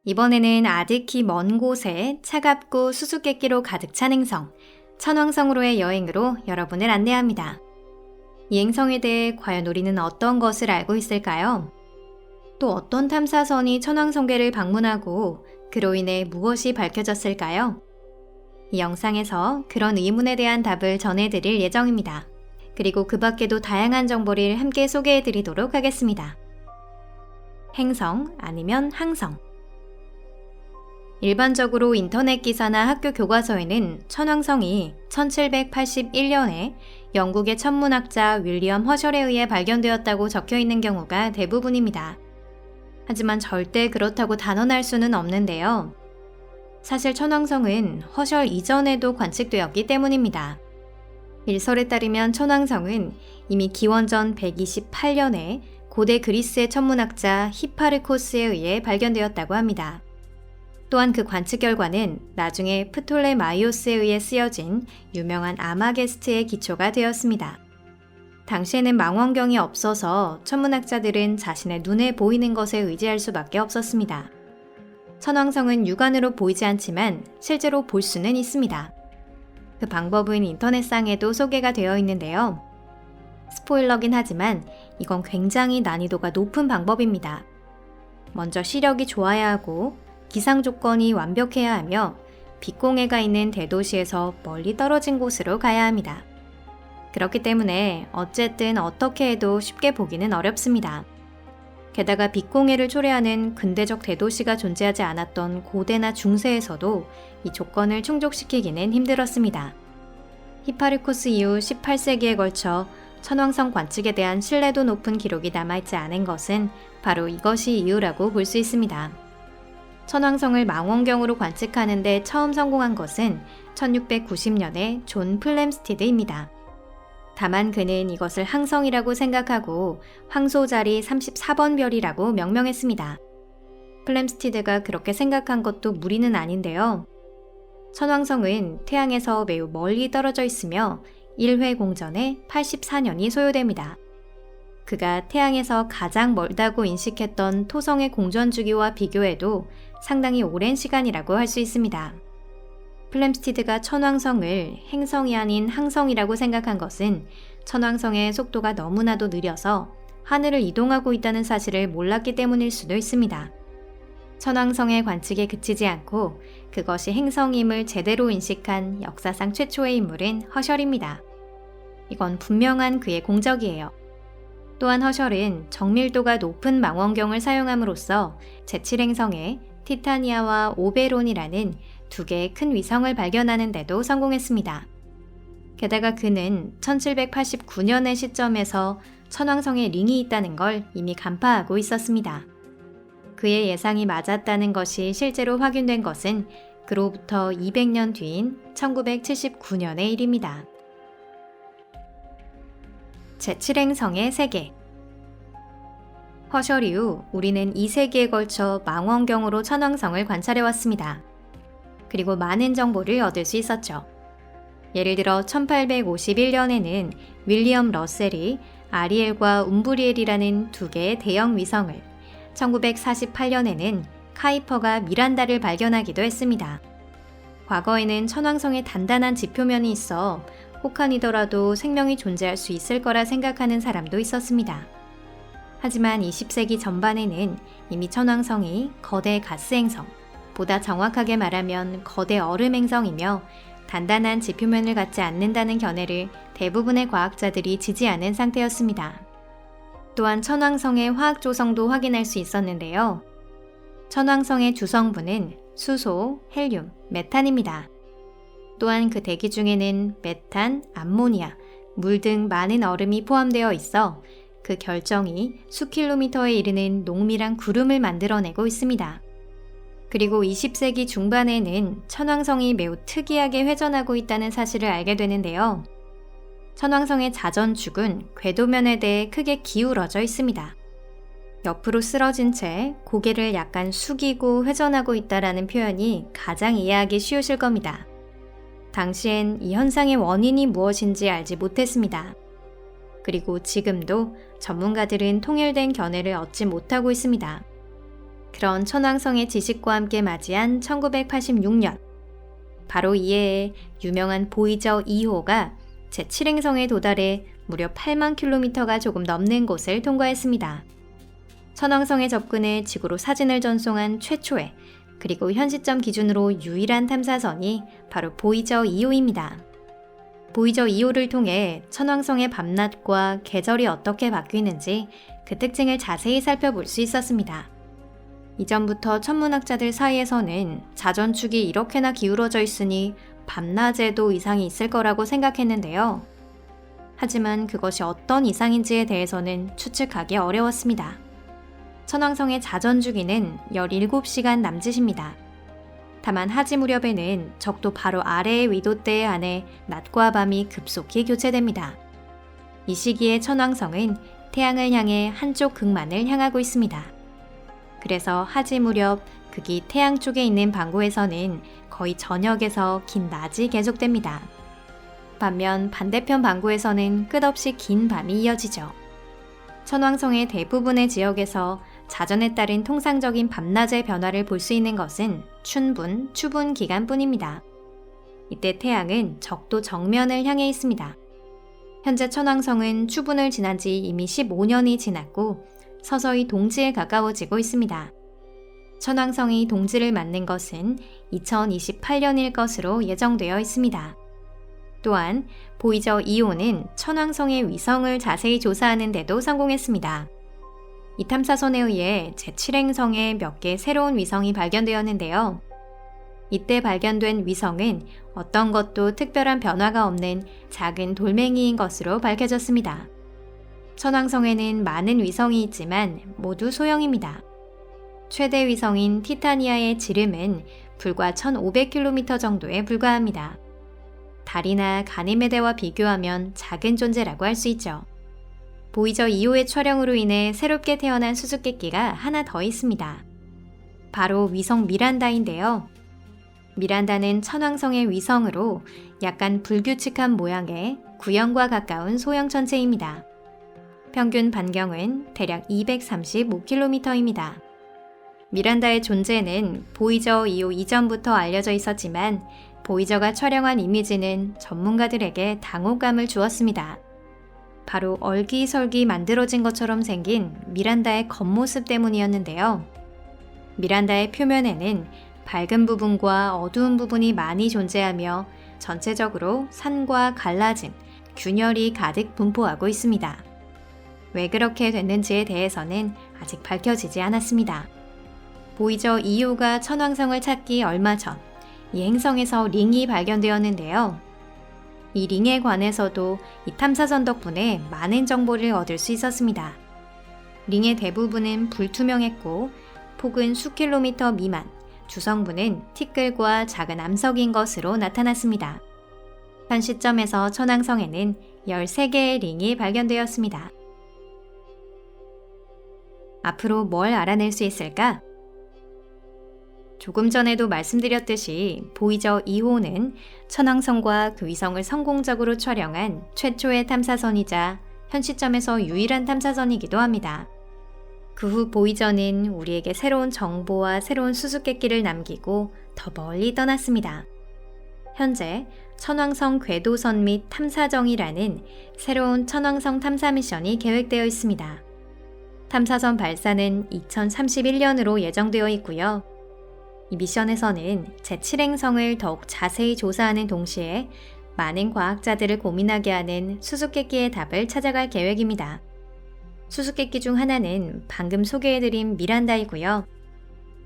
이번에는 아득히 먼 곳에 차갑고 수수께끼로 가득 찬 행성, 천왕성으로의 여행으로 여러분을 안내합니다. 이 행성에 대해 과연 우리는 어떤 것을 알고 있을까요? 또 어떤 탐사선이 천왕성계를 방문하고 그로 인해 무엇이 밝혀졌을까요? 이 영상에서 그런 의문에 대한 답을 전해드릴 예정입니다. 그리고 그 밖에도 다양한 정보를 함께 소개해드리도록 하겠습니다. 행성 아니면 항성. 일반적으로 인터넷 기사나 학교 교과서에는 천왕성이 1781년에 영국의 천문학자 윌리엄 허셜에 의해 발견되었다고 적혀 있는 경우가 대부분입니다. 하지만 절대 그렇다고 단언할 수는 없는데요. 사실 천왕성은 허셜 이전에도 관측되었기 때문입니다. 일설에 따르면 천왕성은 이미 기원전 128년에 고대 그리스의 천문학자 히파르코스에 의해 발견되었다고 합니다. 또한 그 관측 결과는 나중에 프톨레마이오스에 의해 쓰여진 유명한 아마게스트의 기초가 되었습니다. 당시에는 망원경이 없어서 천문학자들은 자신의 눈에 보이는 것에 의지할 수밖에 없었습니다. 천왕성은 육안으로 보이지 않지만 실제로 볼 수는 있습니다. 그 방법은 인터넷상에도 소개가 되어 있는데요. 스포일러긴 하지만 이건 굉장히 난이도가 높은 방법입니다. 먼저 시력이 좋아야 하고 기상 조건이 완벽해야 하며 빛공해가 있는 대도시에서 멀리 떨어진 곳으로 가야 합니다. 그렇기 때문에 어쨌든 어떻게 해도 쉽게 보기는 어렵습니다. 게다가 빛공해를 초래하는 근대적 대도시가 존재하지 않았던 고대나 중세에서도 이 조건을 충족시키기는 힘들었습니다. 히파르코스 이후 18세기에 걸쳐 천왕성 관측에 대한 신뢰도 높은 기록이 남아있지 않은 것은 바로 이것이 이유라고 볼 수 있습니다. 천왕성을 망원경으로 관측하는 데 처음 성공한 것은 1690년에 존 플램스티드입니다. 다만 그는 이것을 항성이라고 생각하고 황소자리 34번 별이라고 명명했습니다. 플램스티드가 그렇게 생각한 것도 무리는 아닌데요. 천왕성은 태양에서 매우 멀리 떨어져 있으며 1회 공전에 84년이 소요됩니다. 그가 태양에서 가장 멀다고 인식했던 토성의 공전 주기와 비교해도 상당히 오랜 시간이라고 할 수 있습니다. 플램스티드가 천왕성을 행성이 아닌 항성이라고 생각한 것은 천왕성의 속도가 너무나도 느려서 하늘을 이동하고 있다는 사실을 몰랐기 때문일 수도 있습니다. 천왕성의 관측에 그치지 않고 그것이 행성임을 제대로 인식한 역사상 최초의 인물은 허셜입니다. 이건 분명한 그의 공적이에요. 또한 허셜은 정밀도가 높은 망원경을 사용함으로써 제7행성에 티타니아와 오베론이라는 두 개의 큰 위성을 발견하는 데도 성공했습니다. 게다가 그는 1789년의 시점에서 천왕성에 링이 있다는 걸 이미 간파하고 있었습니다. 그의 예상이 맞았다는 것이 실제로 확인된 것은 그로부터 200년 뒤인 1979년의 일입니다. 제7행성의 세계. 허셜 이후 우리는 2세기에 걸쳐 망원경으로 천왕성을 관찰해왔습니다. 그리고 많은 정보를 얻을 수 있었죠. 예를 들어 1851년에는 윌리엄 러셀이 아리엘과 움브리엘이라는 두 개의 대형 위성을, 1948년에는 카이퍼가 미란다를 발견하기도 했습니다. 과거에는 천왕성에 단단한 지표면이 있어 혹한이더라도 생명이 존재할 수 있을 거라 생각하는 사람도 있었습니다. 하지만 20세기 전반에는 이미 천왕성이 거대 가스 행성, 보다 정확하게 말하면 거대 얼음 행성이며 단단한 지표면을 갖지 않는다는 견해를 대부분의 과학자들이 지지하는 상태였습니다. 또한 천왕성의 화학 조성도 확인할 수 있었는데요. 천왕성의 주성분은 수소, 헬륨, 메탄입니다. 또한 그 대기 중에는 메탄, 암모니아, 물 등 많은 얼음이 포함되어 있어 그 결정이 수킬로미터에 이르는 농밀한 구름을 만들어내고 있습니다. 그리고 20세기 중반에는 천왕성이 매우 특이하게 회전하고 있다는 사실을 알게 되는데요. 천왕성의 자전축은 궤도면에 대해 크게 기울어져 있습니다. 옆으로 쓰러진 채 고개를 약간 숙이고 회전하고 있다라는 표현이 가장 이해하기 쉬우실 겁니다. 당시엔 이 현상의 원인이 무엇인지 알지 못했습니다. 그리고 지금도 전문가들은 통일된 견해를 얻지 못하고 있습니다. 그런 천왕성의 지식과 함께 맞이한 1986년, 바로 이해에 유명한 보이저 2호가 제7행성에 도달해 무려 8만 킬로미터가 조금 넘는 곳을 통과했습니다. 천왕성에 접근해 지구로 사진을 전송한 최초의, 그리고 현 시점 기준으로 유일한 탐사선이 바로 보이저 2호입니다. 보이저 2호를 통해 천왕성의 밤낮과 계절이 어떻게 바뀌는지 그 특징을 자세히 살펴볼 수 있었습니다. 이전부터 천문학자들 사이에서는 자전축이 이렇게나 기울어져 있으니 밤낮에도 이상이 있을 거라고 생각했는데요. 하지만 그것이 어떤 이상인지에 대해서는 추측하기 어려웠습니다. 천왕성의 자전주기는 17시간 남짓입니다. 다만 하지 무렵에는 적도 바로 아래의 위도대에 한해 낮과 밤이 급속히 교체됩니다. 이 시기에 천왕성은 태양을 향해 한쪽 극만을 향하고 있습니다. 그래서 하지 무렵 극이 태양 쪽에 있는 방구에서는 거의 저녁에서 긴 낮이 계속됩니다. 반면 반대편 방구에서는 끝없이 긴 밤이 이어지죠. 천왕성의 대부분의 지역에서 자전에 따른 통상적인 밤낮의 변화를 볼 수 있는 것은 춘분, 추분 기간뿐입니다. 이때 태양은 적도 정면을 향해 있습니다. 현재 천왕성은 추분을 지난 지 이미 15년이 지났고 서서히 동지에 가까워지고 있습니다. 천왕성이 동지를 맞는 것은 2028년일 것으로 예정되어 있습니다. 또한 보이저 2호는 천왕성의 위성을 자세히 조사하는 데도 성공했습니다. 이 탐사선에 의해 제7행성에 몇 개 새로운 위성이 발견되었는데요. 이때 발견된 위성은 어떤 것도 특별한 변화가 없는 작은 돌멩이인 것으로 밝혀졌습니다. 천왕성에는 많은 위성이 있지만 모두 소형입니다. 최대 위성인 티타니아의 지름은 불과 1500km 정도에 불과합니다. 달이나 가니메데와 비교하면 작은 존재라고 할 수 있죠. 보이저 2호의 촬영으로 인해 새롭게 태어난 수수께끼가 하나 더 있습니다. 바로 위성 미란다인데요. 미란다는 천왕성의 위성으로 약간 불규칙한 모양의 구형과 가까운 소형 천체입니다. 평균 반경은 대략 235km입니다. 미란다의 존재는 보이저 2호 이전부터 알려져 있었지만 보이저가 촬영한 이미지는 전문가들에게 당혹감을 주었습니다. 바로 얼기설기 만들어진 것처럼 생긴 미란다의 겉모습 때문이었는데요. 미란다의 표면에는 밝은 부분과 어두운 부분이 많이 존재하며 전체적으로 산과 갈라진 균열이 가득 분포하고 있습니다. 왜 그렇게 됐는지에 대해서는 아직 밝혀지지 않았습니다. 보이저 2호가 천왕성을 찾기 얼마 전 이 행성에서 링이 발견되었는데요. 이 링에 관해서도 이 탐사선 덕분에 많은 정보를 얻을 수 있었습니다. 링의 대부분은 불투명했고 폭은 수킬로미터 미만, 주성분은 티끌과 작은 암석인 것으로 나타났습니다. 현 시점에서 천왕성에는 13개의 링이 발견되었습니다. 앞으로 뭘 알아낼 수 있을까? 조금 전에도 말씀드렸듯이 보이저 2호는 천왕성과 그 위성을 성공적으로 촬영한 최초의 탐사선이자 현 시점에서 유일한 탐사선이기도 합니다. 그 후 보이저는 우리에게 새로운 정보와 새로운 수수께끼를 남기고 더 멀리 떠났습니다. 현재 천왕성 궤도선 및 탐사정이라는 새로운 천왕성 탐사 미션이 계획되어 있습니다. 탐사선 발사는 2031년으로 예정되어 있고요. 이 미션에서는 제7행성을 더욱 자세히 조사하는 동시에 많은 과학자들을 고민하게 하는 수수께끼의 답을 찾아갈 계획입니다. 수수께끼 중 하나는 방금 소개해드린 미란다이고요.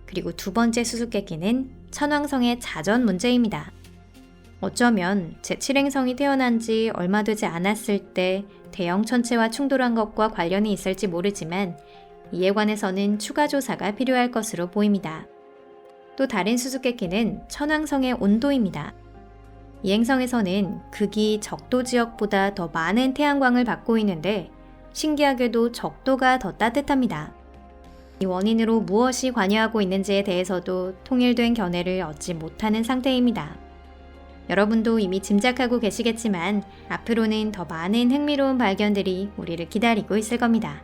그리고 두 번째 수수께끼는 천왕성의 자전 문제입니다. 어쩌면 제7행성이 태어난 지 얼마 되지 않았을 때 대형 천체와 충돌한 것과 관련이 있을지 모르지만 이에 관해서는 추가 조사가 필요할 것으로 보입니다. 또 다른 수수께끼는 천왕성의 온도입니다. 이 행성에서는 극이 적도 지역보다 더 많은 태양광을 받고 있는데 신기하게도 적도가 더 따뜻합니다. 이 원인으로 무엇이 관여하고 있는지에 대해서도 통일된 견해를 얻지 못하는 상태입니다. 여러분도 이미 짐작하고 계시겠지만 앞으로는 더 많은 흥미로운 발견들이 우리를 기다리고 있을 겁니다.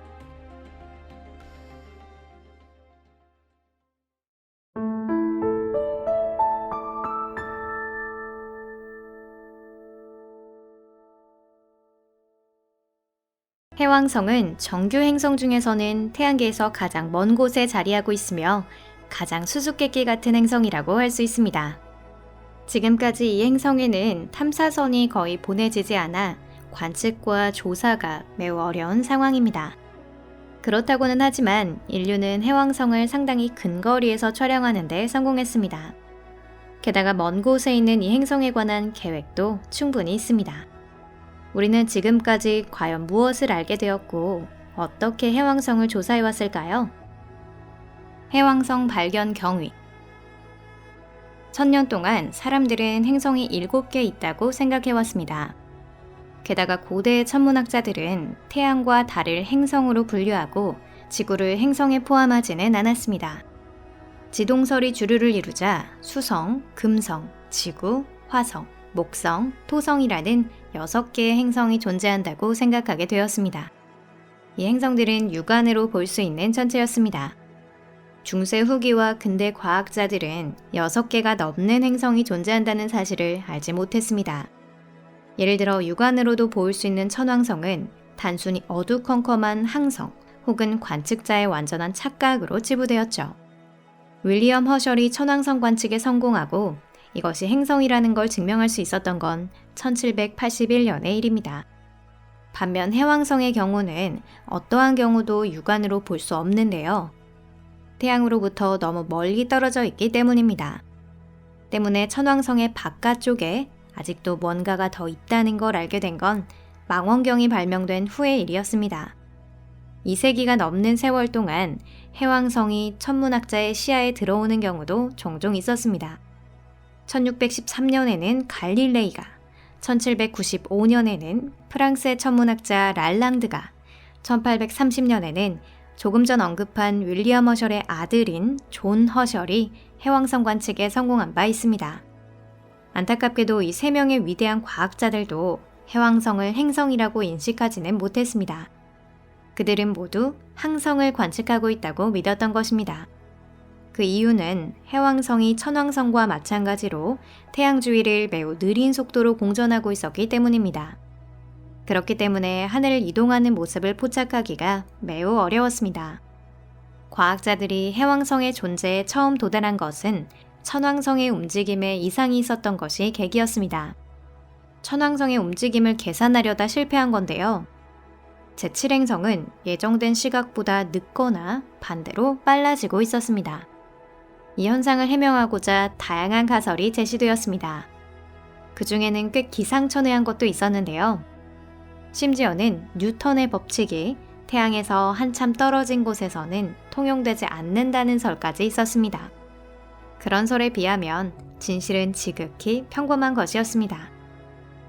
해왕성은 정규 행성 중에서는 태양계에서 가장 먼 곳에 자리하고 있으며 가장 수수께끼 같은 행성이라고 할 수 있습니다. 지금까지 이 행성에는 탐사선이 거의 보내지지 않아 관측과 조사가 매우 어려운 상황입니다. 그렇다고는 하지만 인류는 해왕성을 상당히 근거리에서 촬영하는 데 성공했습니다. 게다가 먼 곳에 있는 이 행성에 관한 계획도 충분히 있습니다. 우리는 지금까지 과연 무엇을 알게 되었고 어떻게 해왕성을 조사해왔을까요? 해왕성 발견 경위. 1000년 동안 사람들은 행성이 7개 있다고 생각해왔습니다. 게다가 고대 천문학자들은 태양과 달을 행성으로 분류하고 지구를 행성에 포함하지는 않았습니다. 지동설이 주류를 이루자 수성, 금성, 지구, 화성, 목성, 토성이라는 6개의 행성이 존재한다고 생각하게 되었습니다. 이 행성들은 육안으로 볼 수 있는 천체였습니다. 중세 후기와 근대 과학자들은 6개가 넘는 행성이 존재한다는 사실을 알지 못했습니다. 예를 들어 육안으로도 볼 수 있는 천왕성은 단순히 어두컴컴한 항성 혹은 관측자의 완전한 착각으로 치부되었죠. 윌리엄 허셜이 천왕성 관측에 성공하고 이것이 행성이라는 걸 증명할 수 있었던 건 1781년의 일입니다. 반면 해왕성의 경우는 어떠한 경우도 육안으로 볼 수 없는데요. 태양으로부터 너무 멀리 떨어져 있기 때문입니다. 때문에 천왕성의 바깥쪽에 아직도 뭔가가 더 있다는 걸 알게 된 건 망원경이 발명된 후의 일이었습니다. 2세기가 넘는 세월 동안 해왕성이 천문학자의 시야에 들어오는 경우도 종종 있었습니다. 1613년에는 갈릴레이가, 1795년에는 프랑스의 천문학자 랄랑드가, 1830년에는 조금 전 언급한 윌리엄 허셜의 아들인 존 허셜이 해왕성 관측에 성공한 바 있습니다. 안타깝게도 이 3명의 위대한 과학자들도 해왕성을 행성이라고 인식하지는 못했습니다. 그들은 모두 항성을 관측하고 있다고 믿었던 것입니다. 그 이유는 해왕성이 천왕성과 마찬가지로 태양 주위를 매우 느린 속도로 공전하고 있었기 때문입니다. 그렇기 때문에 하늘을 이동하는 모습을 포착하기가 매우 어려웠습니다. 과학자들이 해왕성의 존재에 처음 도달한 것은 천왕성의 움직임에 이상이 있었던 것이 계기였습니다. 천왕성의 움직임을 계산하려다 실패한 건데요. 제7행성은 예정된 시각보다 늦거나 반대로 빨라지고 있었습니다. 이 현상을 해명하고자 다양한 가설이 제시되었습니다. 그 중에는 꽤 기상천외한 것도 있었는데요. 심지어는 뉴턴의 법칙이 태양에서 한참 떨어진 곳에서는 통용되지 않는다는 설까지 있었습니다. 그런 설에 비하면 진실은 지극히 평범한 것이었습니다.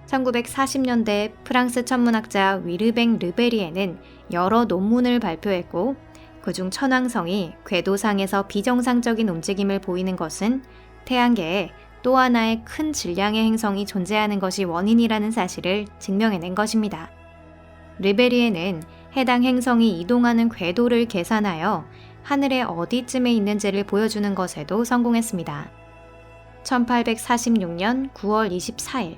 1940년대 프랑스 천문학자 위르뱅 르베리에는 여러 논문을 발표했고 그중 천왕성이 궤도상에서 비정상적인 움직임을 보이는 것은 태양계에 또 하나의 큰 질량의 행성이 존재하는 것이 원인이라는 사실을 증명해낸 것입니다. 르베리에는 해당 행성이 이동하는 궤도를 계산하여 하늘의 어디쯤에 있는지를 보여주는 것에도 성공했습니다. 1846년 9월 24일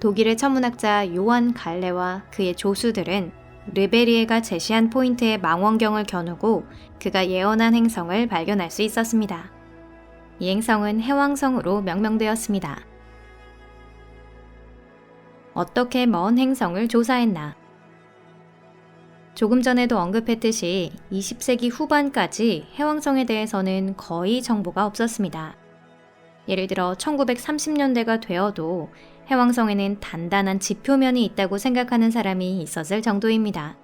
독일의 천문학자 요한 갈레와 그의 조수들은 르베리에가 제시한 포인트에 망원경을 겨누고 그가 예언한 행성을 발견할 수 있었습니다. 이 행성은 해왕성으로 명명되었습니다. 어떻게 먼 행성을 조사했나? 조금 전에도 언급했듯이 20세기 후반까지 해왕성에 대해서는 거의 정보가 없었습니다. 예를 들어 1930년대가 되어도 해왕성에는 단단한 지표면이 있다고 생각하는 사람이 있었을 정도입니다.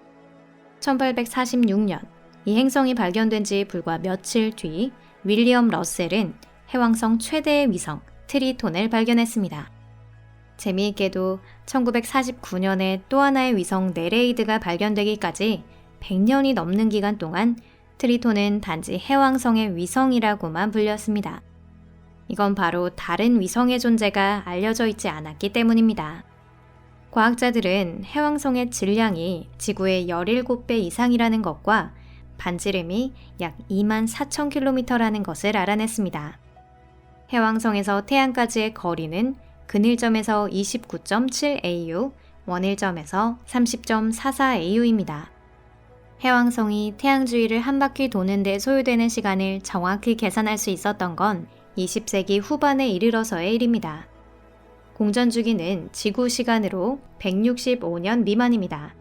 1846년 이 행성이 발견된 지 불과 며칠 뒤 윌리엄 러셀은 해왕성 최대의 위성 트리톤을 발견했습니다. 재미있게도 1949년에 또 하나의 위성 네레이드가 발견되기까지 100년이 넘는 기간 동안 트리톤은 단지 해왕성의 위성이라고만 불렸습니다. 이건 바로 다른 위성의 존재가 알려져 있지 않았기 때문입니다. 과학자들은 해왕성의 질량이 지구의 17배 이상이라는 것과 반지름이 약 24,000km라는 것을 알아냈습니다. 해왕성에서 태양까지의 거리는 근일점에서 29.7AU, 원일점에서 30.44AU입니다. 해왕성이 태양 주위를 한 바퀴 도는 데 소요되는 시간을 정확히 계산할 수 있었던 건 20세기 후반에 이르러서의 일입니다. 공전 주기는 지구 시간으로 165년 미만입니다.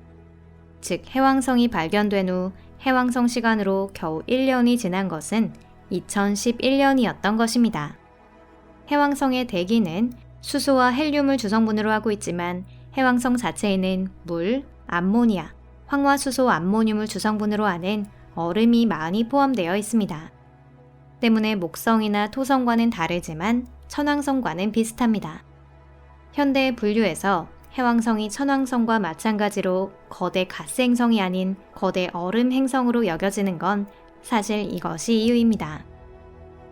즉 해왕성이 발견된 후 해왕성 시간으로 겨우 1년이 지난 것은 2011년이었던 것입니다. 해왕성의 대기는 수소와 헬륨을 주성분으로 하고 있지만 해왕성 자체에는 물, 암모니아, 황화수소 암모늄을 주성분으로 하는 얼음이 많이 포함되어 있습니다. 때문에 목성이나 토성과는 다르지만 천왕성과는 비슷합니다. 현대의 분류에서 해왕성이 천왕성과 마찬가지로 거대 가스 행성이 아닌 거대 얼음 행성으로 여겨지는 건 사실 이것이 이유입니다.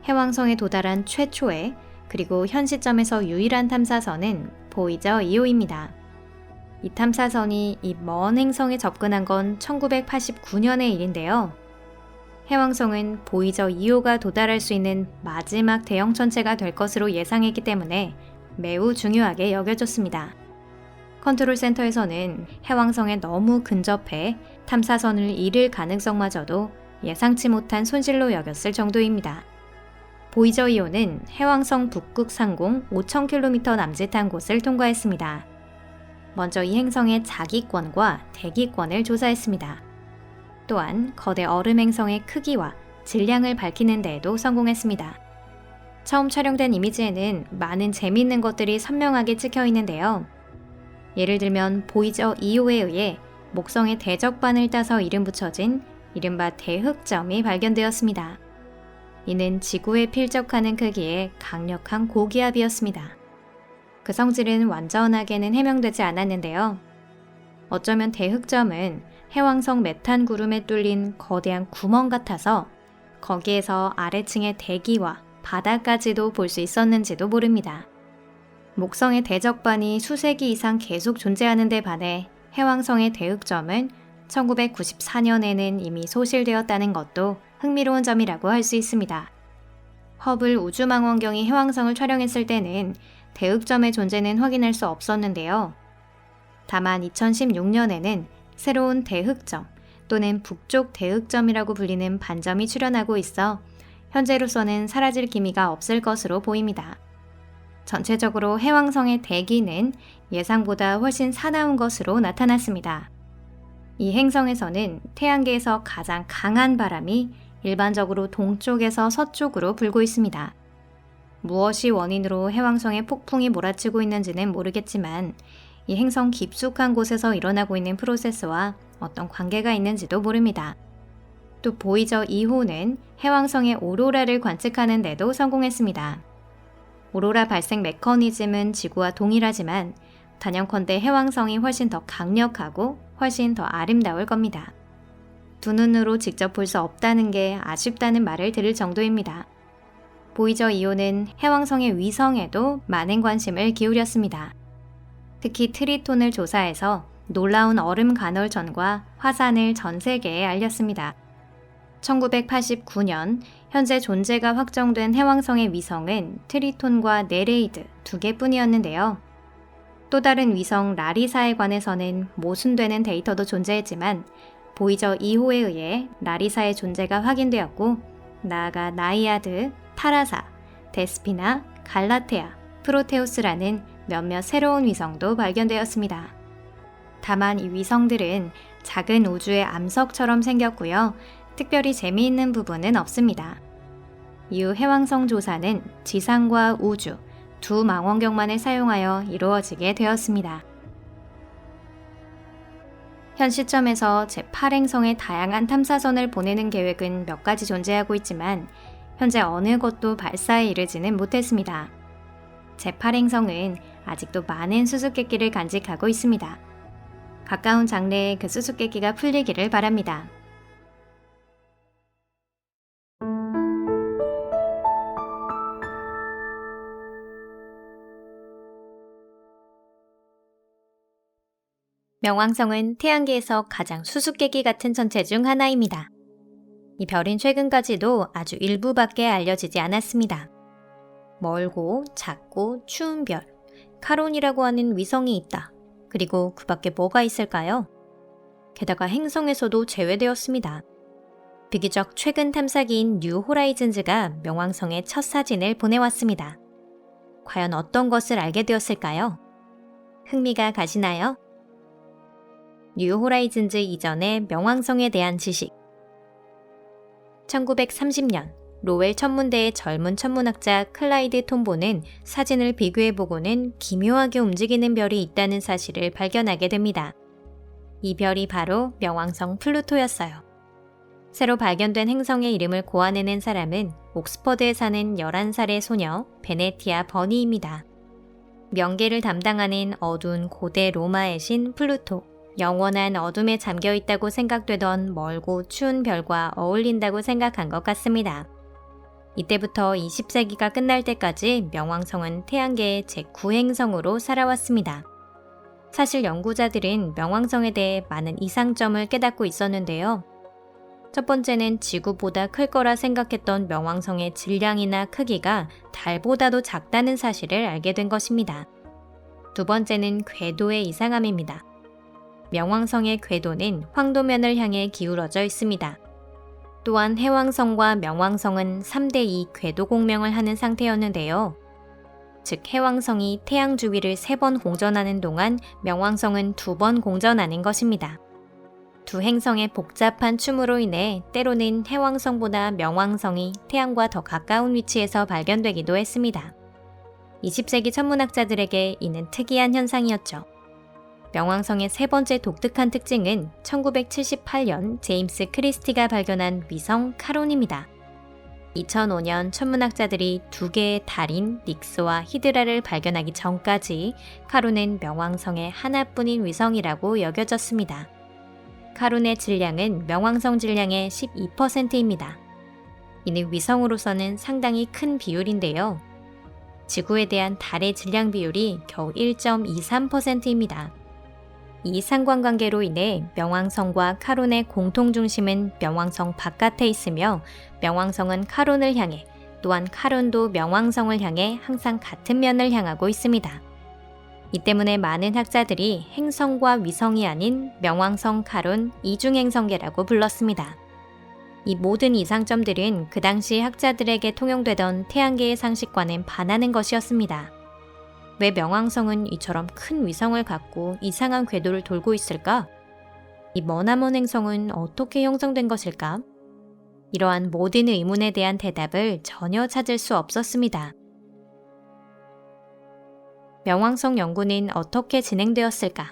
해왕성에 도달한 최초의 그리고 현 시점에서 유일한 탐사선은 보이저 2호입니다. 이 탐사선이 이 먼 행성에 접근한 건 1989년의 일인데요. 해왕성은 보이저 2호가 도달할 수 있는 마지막 대형 천체가 될 것으로 예상했기 때문에 매우 중요하게 여겨졌습니다. 컨트롤 센터에서는 해왕성에 너무 근접해 탐사선을 잃을 가능성마저도 예상치 못한 손실로 여겼을 정도입니다. 보이저 2호는 해왕성 북극 상공 5,000km 남짓한 곳을 통과했습니다. 먼저 이 행성의 자기권과 대기권을 조사했습니다. 또한 거대 얼음 행성의 크기와 질량을 밝히는 데에도 성공했습니다. 처음 촬영된 이미지에는 많은 재미있는 것들이 선명하게 찍혀 있는데요. 예를 들면 보이저 2호에 의해 목성의 대적반을 따서 이름 붙여진 이른바 대흑점이 발견되었습니다. 이는 지구에 필적하는 크기의 강력한 고기압이었습니다. 그 성질은 완전하게는 해명되지 않았는데요. 어쩌면 대흑점은 해왕성 메탄 구름에 뚫린 거대한 구멍 같아서 거기에서 아래층의 대기와 바다까지도 볼 수 있었는지도 모릅니다. 목성의 대적반이 수세기 이상 계속 존재하는 데 반해 해왕성의 대흑점은 1994년에는 이미 소실되었다는 것도 흥미로운 점이라고 할 수 있습니다. 허블 우주망원경이 해왕성을 촬영했을 때는 대흑점의 존재는 확인할 수 없었는데요. 다만 2016년에는 새로운 대흑점 또는 북쪽 대흑점이라고 불리는 반점이 출현하고 있어 현재로서는 사라질 기미가 없을 것으로 보입니다. 전체적으로 해왕성의 대기는 예상보다 훨씬 사나운 것으로 나타났습니다. 이 행성에서는 태양계에서 가장 강한 바람이 일반적으로 동쪽에서 서쪽으로 불고 있습니다. 무엇이 원인으로 해왕성에 폭풍이 몰아치고 있는지는 모르겠지만 이 행성 깊숙한 곳에서 일어나고 있는 프로세스와 어떤 관계가 있는지도 모릅니다. 또 보이저 2호는 해왕성의 오로라를 관측하는 데도 성공했습니다. 오로라 발생 메커니즘은 지구와 동일하지만 단연컨대 해왕성이 훨씬 더 강력하고 훨씬 더 아름다울 겁니다. 두 눈으로 직접 볼 수 없다는 게 아쉽다는 말을 들을 정도입니다. 보이저 2호는 해왕성의 위성에도 많은 관심을 기울였습니다. 특히 트리톤을 조사해서 놀라운 얼음 간헐전과 화산을 전 세계에 알렸습니다. 1989년 현재 존재가 확정된 해왕성의 위성은 트리톤과 네레이드 2개뿐이었는데요. 또 다른 위성 라리사에 관해서는 모순되는 데이터도 존재했지만 보이저 2호에 의해 라리사의 존재가 확인되었고 나아가 나이아드, 타라사, 데스피나, 갈라테아, 프로테우스라는 몇몇 새로운 위성도 발견되었습니다. 다만 이 위성들은 작은 우주의 암석처럼 생겼고요. 특별히 재미있는 부분은 없습니다. 유해왕성 조사는 지상과 우주 두 망원경만을 사용하여 이루어지게 되었습니다. 현 시점에서 제8행성에 다양한 탐사선을 보내는 계획은 몇 가지 존재하고 있지만 현재 어느 것도 발사에 이르지는 못했습니다. 제8행성은 아직도 많은 수수께끼를 간직하고 있습니다. 가까운 장래에 그 수수께끼가 풀리기를 바랍니다. 명왕성은 태양계에서 가장 수수께끼 같은 천체 중 하나입니다. 이 별은 최근까지도 아주 일부밖에 알려지지 않았습니다. 멀고 작고 추운 별, 카론이라고 하는 위성이 있다. 그리고 그 밖에 뭐가 있을까요? 게다가 행성에서도 제외되었습니다. 비교적 최근 탐사기인 뉴 호라이즌즈가 명왕성의 첫 사진을 보내왔습니다. 과연 어떤 것을 알게 되었을까요? 흥미가 가시나요? 뉴 호라이즌즈 이전의 명왕성에 대한 지식. 1930년 로웰 천문대의 젊은 천문학자 클라이드 톰보는 사진을 비교해보고는 기묘하게 움직이는 별이 있다는 사실을 발견하게 됩니다. 이 별이 바로 명왕성 플루토였어요. 새로 발견된 행성의 이름을 고안해낸 사람은 옥스퍼드에 사는 11살의 소녀 베네티아 버니입니다. 명계를 담당하는 어두운 고대 로마의 신 플루토, 영원한 어둠에 잠겨있다고 생각되던 멀고 추운 별과 어울린다고 생각한 것 같습니다. 이때부터 20세기가 끝날 때까지 명왕성은 태양계의 제9행성으로 살아왔습니다. 사실 연구자들은 명왕성에 대해 많은 이상점을 깨닫고 있었는데요. 첫 번째는 지구보다 클 거라 생각했던 명왕성의 질량이나 크기가 달보다도 작다는 사실을 알게 된 것입니다. 두 번째는 궤도의 이상함입니다. 명왕성의 궤도는 황도면을 향해 기울어져 있습니다. 또한 해왕성과 명왕성은 3대2 궤도 공명을 하는 상태였는데요. 즉 해왕성이 태양 주위를 3번 공전하는 동안 명왕성은 2번 공전하는 것입니다. 두 행성의 복잡한 춤으로 인해 때로는 해왕성보다 명왕성이 태양과 더 가까운 위치에서 발견되기도 했습니다. 20세기 천문학자들에게 이는 특이한 현상이었죠. 명왕성의 세 번째 독특한 특징은 1978년 제임스 크리스티가 발견한 위성 카론입니다. 2005년 천문학자들이 두 개의 달인 닉스와 히드라를 발견하기 전까지 카론은 명왕성의 하나뿐인 위성이라고 여겨졌습니다. 카론의 질량은 명왕성 질량의 12%입니다. 이는 위성으로서는 상당히 큰 비율인데요. 지구에 대한 달의 질량 비율이 겨우 1.23%입니다. 이 상관관계로 인해 명왕성과 카론의 공통중심은 명왕성 바깥에 있으며 명왕성은 카론을 향해 또한 카론도 명왕성을 향해 항상 같은 면을 향하고 있습니다. 이 때문에 많은 학자들이 행성과 위성이 아닌 명왕성 카론 이중행성계라고 불렀습니다. 이 모든 이상점들은 그 당시 학자들에게 통용되던 태양계의 상식과는 반하는 것이었습니다. 왜 명왕성은 이처럼 큰 위성을 갖고 이상한 궤도를 돌고 있을까? 이 머나먼 행성은 어떻게 형성된 것일까? 이러한 모든 의문에 대한 대답을 전혀 찾을 수 없었습니다. 명왕성 연구는 어떻게 진행되었을까?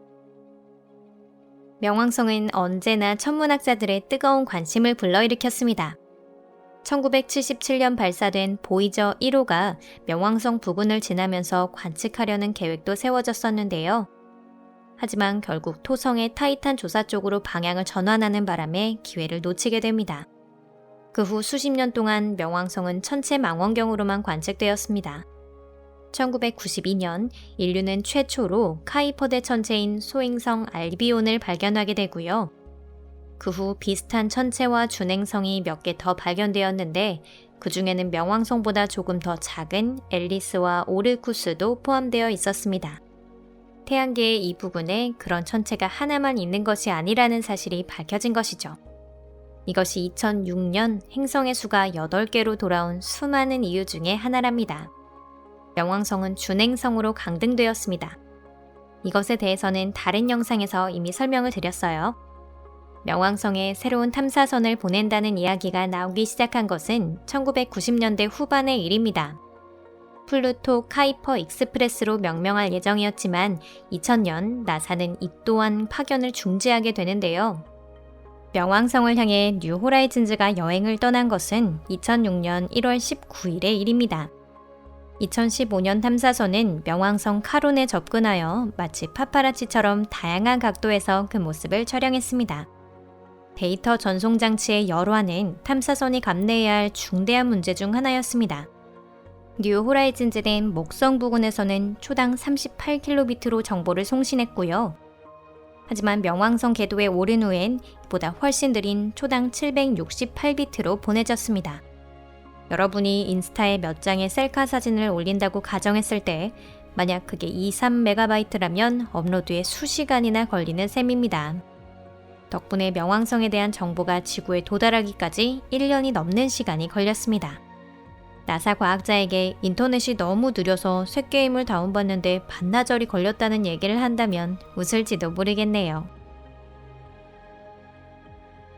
명왕성은 언제나 천문학자들의 뜨거운 관심을 불러일으켰습니다. 1977년 발사된 보이저 1호가 명왕성 부근을 지나면서 관측하려는 계획도 세워졌었는데요. 하지만 결국 토성의 타이탄 조사 쪽으로 방향을 전환하는 바람에 기회를 놓치게 됩니다. 그 후 수십 년 동안 명왕성은 천체 망원경으로만 관측되었습니다. 1992년 인류는 최초로 카이퍼대 천체인 소행성 알비온을 발견하게 되고요. 그 후 비슷한 천체와 준행성이 몇 개 더 발견되었는데 그 중에는 명왕성보다 조금 더 작은 앨리스와 오르쿠스도 포함되어 있었습니다. 태양계의 이 부분에 그런 천체가 하나만 있는 것이 아니라는 사실이 밝혀진 것이죠. 이것이 2006년 행성의 수가 8개로 돌아온 수많은 이유 중에 하나랍니다. 명왕성은 준행성으로 강등되었습니다. 이것에 대해서는 다른 영상에서 이미 설명을 드렸어요. 명왕성에 새로운 탐사선을 보낸다는 이야기가 나오기 시작한 것은 1990년대 후반의 일입니다. 플루토 카이퍼 익스프레스로 명명할 예정이었지만 2000년 나사는 이 또한 파견을 중지하게 되는데요. 명왕성을 향해 뉴 호라이즌즈가 여행을 떠난 것은 2006년 1월 19일의 일입니다. 2015년 탐사선은 명왕성 카론에 접근하여 마치 파파라치처럼 다양한 각도에서 그 모습을 촬영했습니다. 데이터 전송 장치의 열화는 탐사선이 감내해야 할 중대한 문제 중 하나였습니다. 뉴 호라이즌즈는 목성 부근에서는 초당 38kb로 정보를 송신했고요. 하지만 명왕성 궤도에 오른 후엔 이보다 훨씬 느린 초당 768비트로 보내졌습니다. 여러분이 인스타에 몇 장의 셀카 사진을 올린다고 가정했을 때 만약 그게 23MB라면 업로드에 수시간이나 걸리는 셈입니다. 덕분에 명왕성에 대한 정보가 지구에 도달하기까지 1년이 넘는 시간이 걸렸습니다. 나사 과학자에게 인터넷이 너무 느려서 쇠게임을 다운받는데 반나절이 걸렸다는 얘기를 한다면 웃을지도 모르겠네요.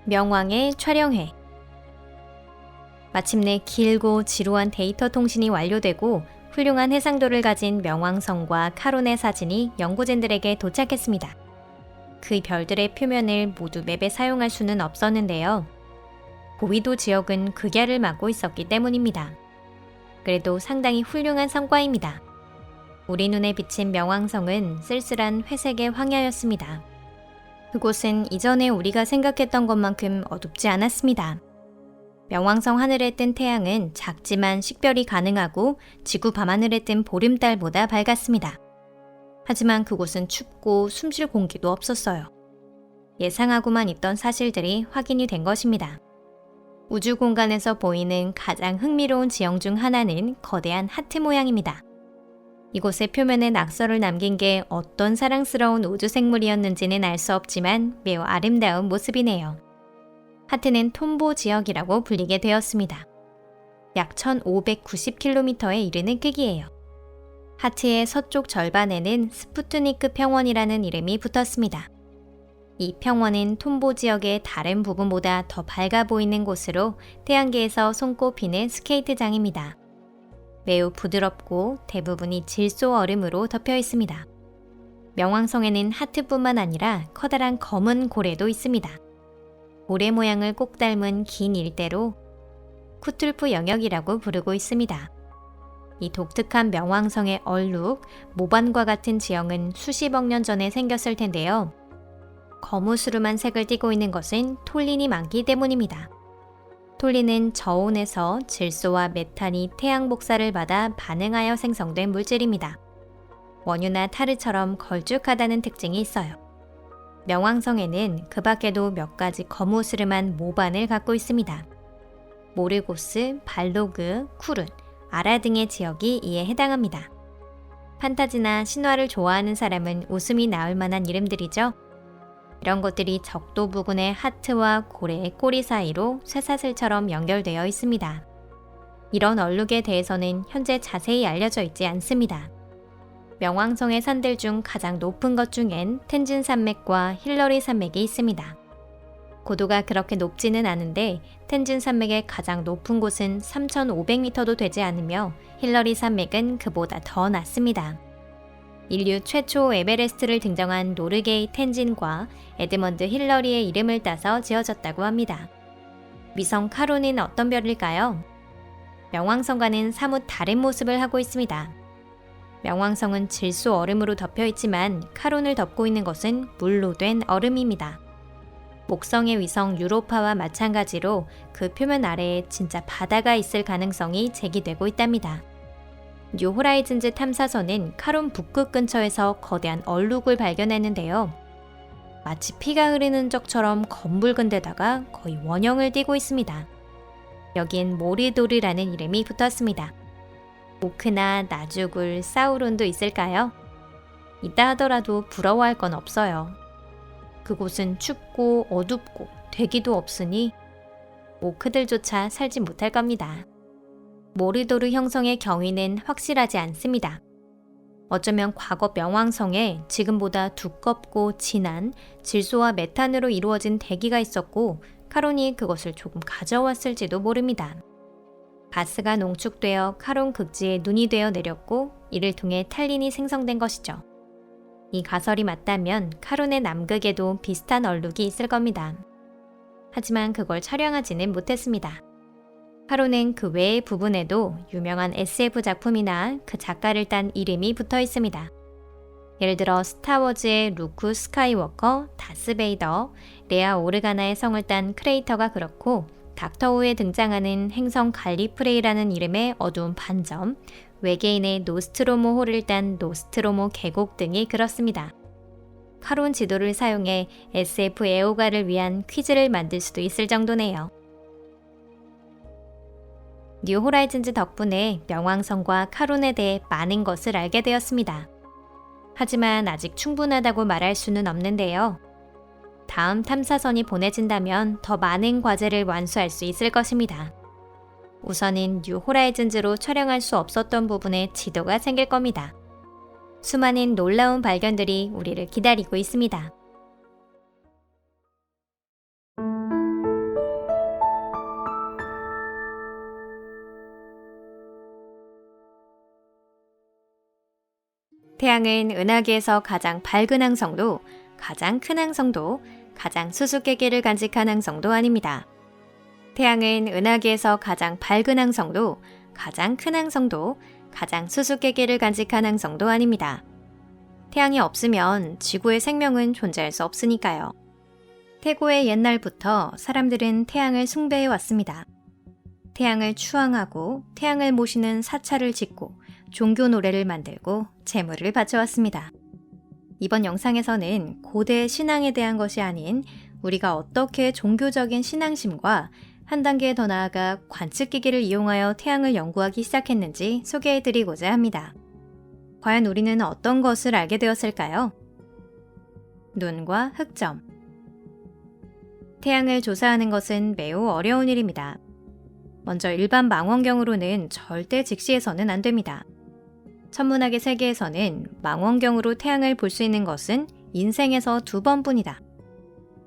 명왕의 촬영회. 마침내 길고 지루한 데이터 통신이 완료되고 훌륭한 해상도를 가진 명왕성과 카론의 사진이 연구진들에게 도착했습니다. 그 별들의 표면을 모두 맵에 사용할 수는 없었는데요. 고위도 지역은 극야를 막고 있었기 때문입니다. 그래도 상당히 훌륭한 성과입니다. 우리 눈에 비친 명왕성은 쓸쓸한 회색의 황야였습니다. 그곳은 이전에 우리가 생각했던 것만큼 어둡지 않았습니다. 명왕성 하늘에 뜬 태양은 작지만 식별이 가능하고 지구 밤하늘에 뜬 보름달보다 밝았습니다. 하지만 그곳은 춥고 숨쉴 공기도 없었어요. 예상하고만 있던 사실들이 확인이 된 것입니다. 우주 공간에서 보이는 가장 흥미로운 지형 중 하나는 거대한 하트 모양입니다. 이곳의 표면에 낙서를 남긴 게 어떤 사랑스러운 우주 생물이었는지는 알 수 없지만 매우 아름다운 모습이네요. 하트는 톰보 지역이라고 불리게 되었습니다. 약 1590km에 이르는 크기예요. 하트의 서쪽 절반에는 스푸트니크 평원이라는 이름이 붙었습니다. 이 평원은 톰보 지역의 다른 부분보다 더 밝아 보이는 곳으로 태양계에서 손꼽히는 스케이트장입니다. 매우 부드럽고 대부분이 질소 얼음으로 덮여 있습니다. 명왕성에는 하트뿐만 아니라 커다란 검은 고래도 있습니다. 고래 모양을 꼭 닮은 긴 일대로 쿠툴프 영역이라고 부르고 있습니다. 이 독특한 명왕성의 얼룩, 모반과 같은 지형은 수십억 년 전에 생겼을 텐데요. 거무스름한 색을 띠고 있는 것은 톨린이 많기 때문입니다. 톨린은 저온에서 질소와 메탄이 태양 복사를 받아 반응하여 생성된 물질입니다. 원유나 타르처럼 걸쭉하다는 특징이 있어요. 명왕성에는 그 밖에도 몇 가지 거무스름한 모반을 갖고 있습니다. 모르고스, 발로그, 쿠룬, 아라 등의 지역이 이에 해당합니다. 판타지나 신화를 좋아하는 사람은 웃음이 나올 만한 이름들이죠. 이런 것들이 적도 부근의 하트와 고래의 꼬리 사이로 쇠사슬처럼 연결되어 있습니다. 이런 얼룩에 대해서는 현재 자세히 알려져 있지 않습니다. 명왕성의 산들 중 가장 높은 것 중엔 텐진 산맥과 힐러리 산맥이 있습니다. 고도가 그렇게 높지는 않은데 텐진 산맥의 가장 높은 곳은 3,500m도 되지 않으며 힐러리 산맥은 그보다 더 낮습니다. 인류 최초 에베레스트를 등정한 노르게이 텐진과 에드먼드 힐러리의 이름을 따서 지어졌다고 합니다. 위성 카론은 어떤 별일까요? 명왕성과는 사뭇 다른 모습을 하고 있습니다. 명왕성은 질소 얼음으로 덮여 있지만 카론을 덮고 있는 것은 물로 된 얼음입니다. 목성의 위성 유로파와 마찬가지로 그 표면 아래에 진짜 바다가 있을 가능성이 제기되고 있답니다. 뉴 호라이즌즈 탐사선은 카론 북극 근처에서 거대한 얼룩을 발견했는데요. 마치 피가 흐르는 적처럼 검붉은 데다가 거의 원형을 띠고 있습니다. 여긴 모리도르라는 이름이 붙었습니다. 오크나 나주굴, 사우론도 있을까요? 있다 하더라도 부러워할 건 없어요. 그곳은 춥고 어둡고 대기도 없으니 오크들조차 살지 못할 겁니다. 모리도르 형성의 경위는 확실하지 않습니다. 어쩌면 과거 명왕성에 지금보다 두껍고 진한 질소와 메탄으로 이루어진 대기가 있었고 카론이 그것을 조금 가져왔을지도 모릅니다. 가스가 농축되어 카론 극지에 눈이 되어 내렸고 이를 통해 탈린이 생성된 것이죠. 이 가설이 맞다면 카론의 남극에도 비슷한 얼룩이 있을 겁니다. 하지만 그걸 촬영하지는 못했습니다. 카론은 그 외의 부분에도 유명한 SF 작품이나 그 작가를 딴 이름이 붙어 있습니다. 예를 들어 스타워즈의 루크 스카이워커, 다스베이더, 레아 오르가나의 성을 딴 크레이터가 그렇고 닥터호에 등장하는 행성 갈리프레이라는 이름의 어두운 반점, 외계인의 노스트로모 호를 딴 노스트로모 계곡 등이 그렇습니다. 카론 지도를 사용해 SF 애호가를 위한 퀴즈를 만들 수도 있을 정도네요. 뉴 호라이즌즈 덕분에 명왕성과 카론에 대해 많은 것을 알게 되었습니다. 하지만 아직 충분하다고 말할 수는 없는데요. 다음 탐사선이 보내진다면 더 많은 과제를 완수할 수 있을 것입니다. 우선은 뉴 호라이즌즈로 촬영할 수 없었던 부분에 지도가 생길 겁니다. 수많은 놀라운 발견들이 우리를 기다리고 있습니다. 태양은 은하계에서 가장 밝은 항성도, 가장 큰 항성도, 가장 수수께끼를 간직한 항성도 아닙니다. 태양은 은하계에서 가장 밝은 항성도, 가장 큰 항성도, 가장 수수께끼를 간직한 항성도 아닙니다. 태양이 없으면 지구의 생명은 존재할 수 없으니까요. 태고의 옛날부터 사람들은 태양을 숭배해 왔습니다. 태양을 추앙하고 태양을 모시는 사찰을 짓고 종교 노래를 만들고 제물을 바쳐왔습니다. 이번 영상에서는 고대 신앙에 대한 것이 아닌 우리가 어떻게 종교적인 신앙심과 한 단계 더 나아가 관측기기를 이용하여 태양을 연구하기 시작했는지 소개해드리고자 합니다. 과연 우리는 어떤 것을 알게 되었을까요? 눈과 흑점. 태양을 조사하는 것은 매우 어려운 일입니다. 먼저 일반 망원경으로는 절대 직시해서는 안 됩니다. 천문학의 세계에서는 망원경으로 태양을 볼 수 있는 것은 인생에서 2번뿐이다.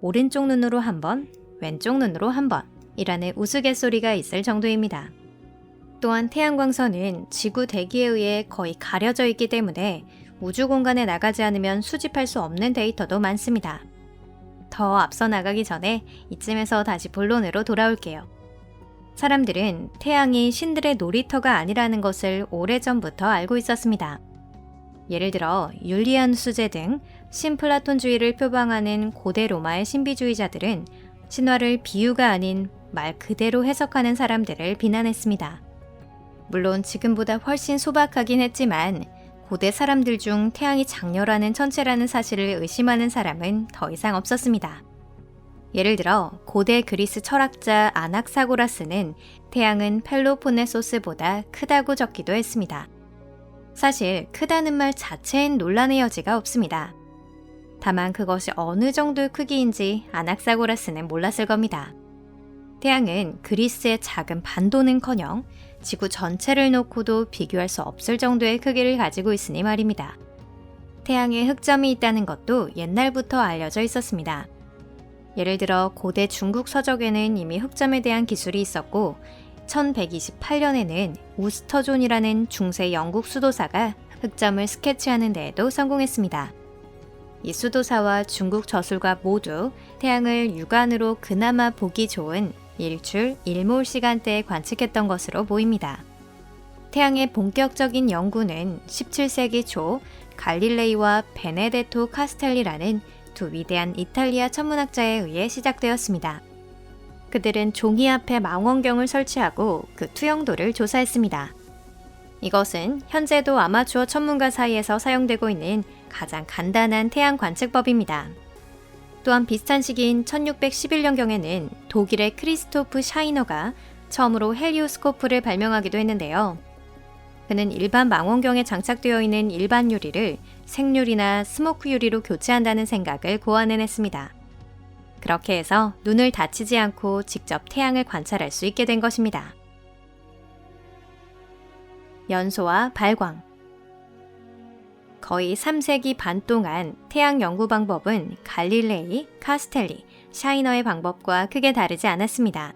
오른쪽 눈으로 1번, 왼쪽 눈으로 1번 이라는 우스갯소리가 있을 정도입니다. 또한 태양광선은 지구 대기에 의해 거의 가려져 있기 때문에 우주 공간에 나가지 않으면 수집할 수 없는 데이터도 많습니다. 더 앞서 나가기 전에 이쯤에서 다시 본론으로 돌아올게요. 사람들은 태양이 신들의 놀이터가 아니라는 것을 오래전부터 알고 있었습니다. 예를 들어 율리아누스제 등 신플라톤주의를 표방하는 고대 로마의 신비주의자들은 신화를 비유가 아닌 말 그대로 해석하는 사람들을 비난했습니다. 물론 지금보다 훨씬 소박하긴 했지만 고대 사람들 중 태양이 장렬하는 천체라는 사실을 의심하는 사람은 더 이상 없었습니다. 예를 들어 고대 그리스 철학자 아낙사고라스는 태양은 펠로폰네소스보다 크다고 적기도 했습니다. 사실 크다는 말 자체엔 논란의 여지가 없습니다. 다만 그것이 어느 정도의 크기인지 아낙사고라스는 몰랐을 겁니다. 태양은 그리스의 작은 반도는커녕 지구 전체를 놓고도 비교할 수 없을 정도의 크기를 가지고 있으니 말입니다. 태양에 흑점이 있다는 것도 옛날부터 알려져 있었습니다. 예를 들어 고대 중국 서적에는 이미 흑점에 대한 기술이 있었고 1128년에는 우스터존이라는 중세 영국 수도사가 흑점을 스케치하는 데에도 성공했습니다. 이 수도사와 중국 저술가 모두 태양을 육안으로 그나마 보기 좋은 일출, 일몰 시간대에 관측했던 것으로 보입니다. 태양의 본격적인 연구는 17세기 초 갈릴레이와 베네데토 카스텔리라는 두 위대한 이탈리아 천문학자에 의해 시작되었습니다. 그들은 종이 앞에 망원경을 설치하고 그 투영도를 조사했습니다. 이것은 현재도 아마추어 천문가 사이에서 사용되고 있는 가장 간단한 태양 관측법입니다. 또한 비슷한 시기인 1611년경에는 독일의 크리스토프 샤이너가 처음으로 헬리오스코프를 발명하기도 했는데요. 그는 일반 망원경에 장착되어 있는 일반 유리를 생유리나 스모크 유리로 교체한다는 생각을 고안해냈습니다. 그렇게 해서 눈을 다치지 않고 직접 태양을 관찰할 수 있게 된 것입니다. 연소와 발광. 거의 3세기 반 동안 태양 연구 방법은 갈릴레이, 카스텔리, 샤이너의 방법과 크게 다르지 않았습니다.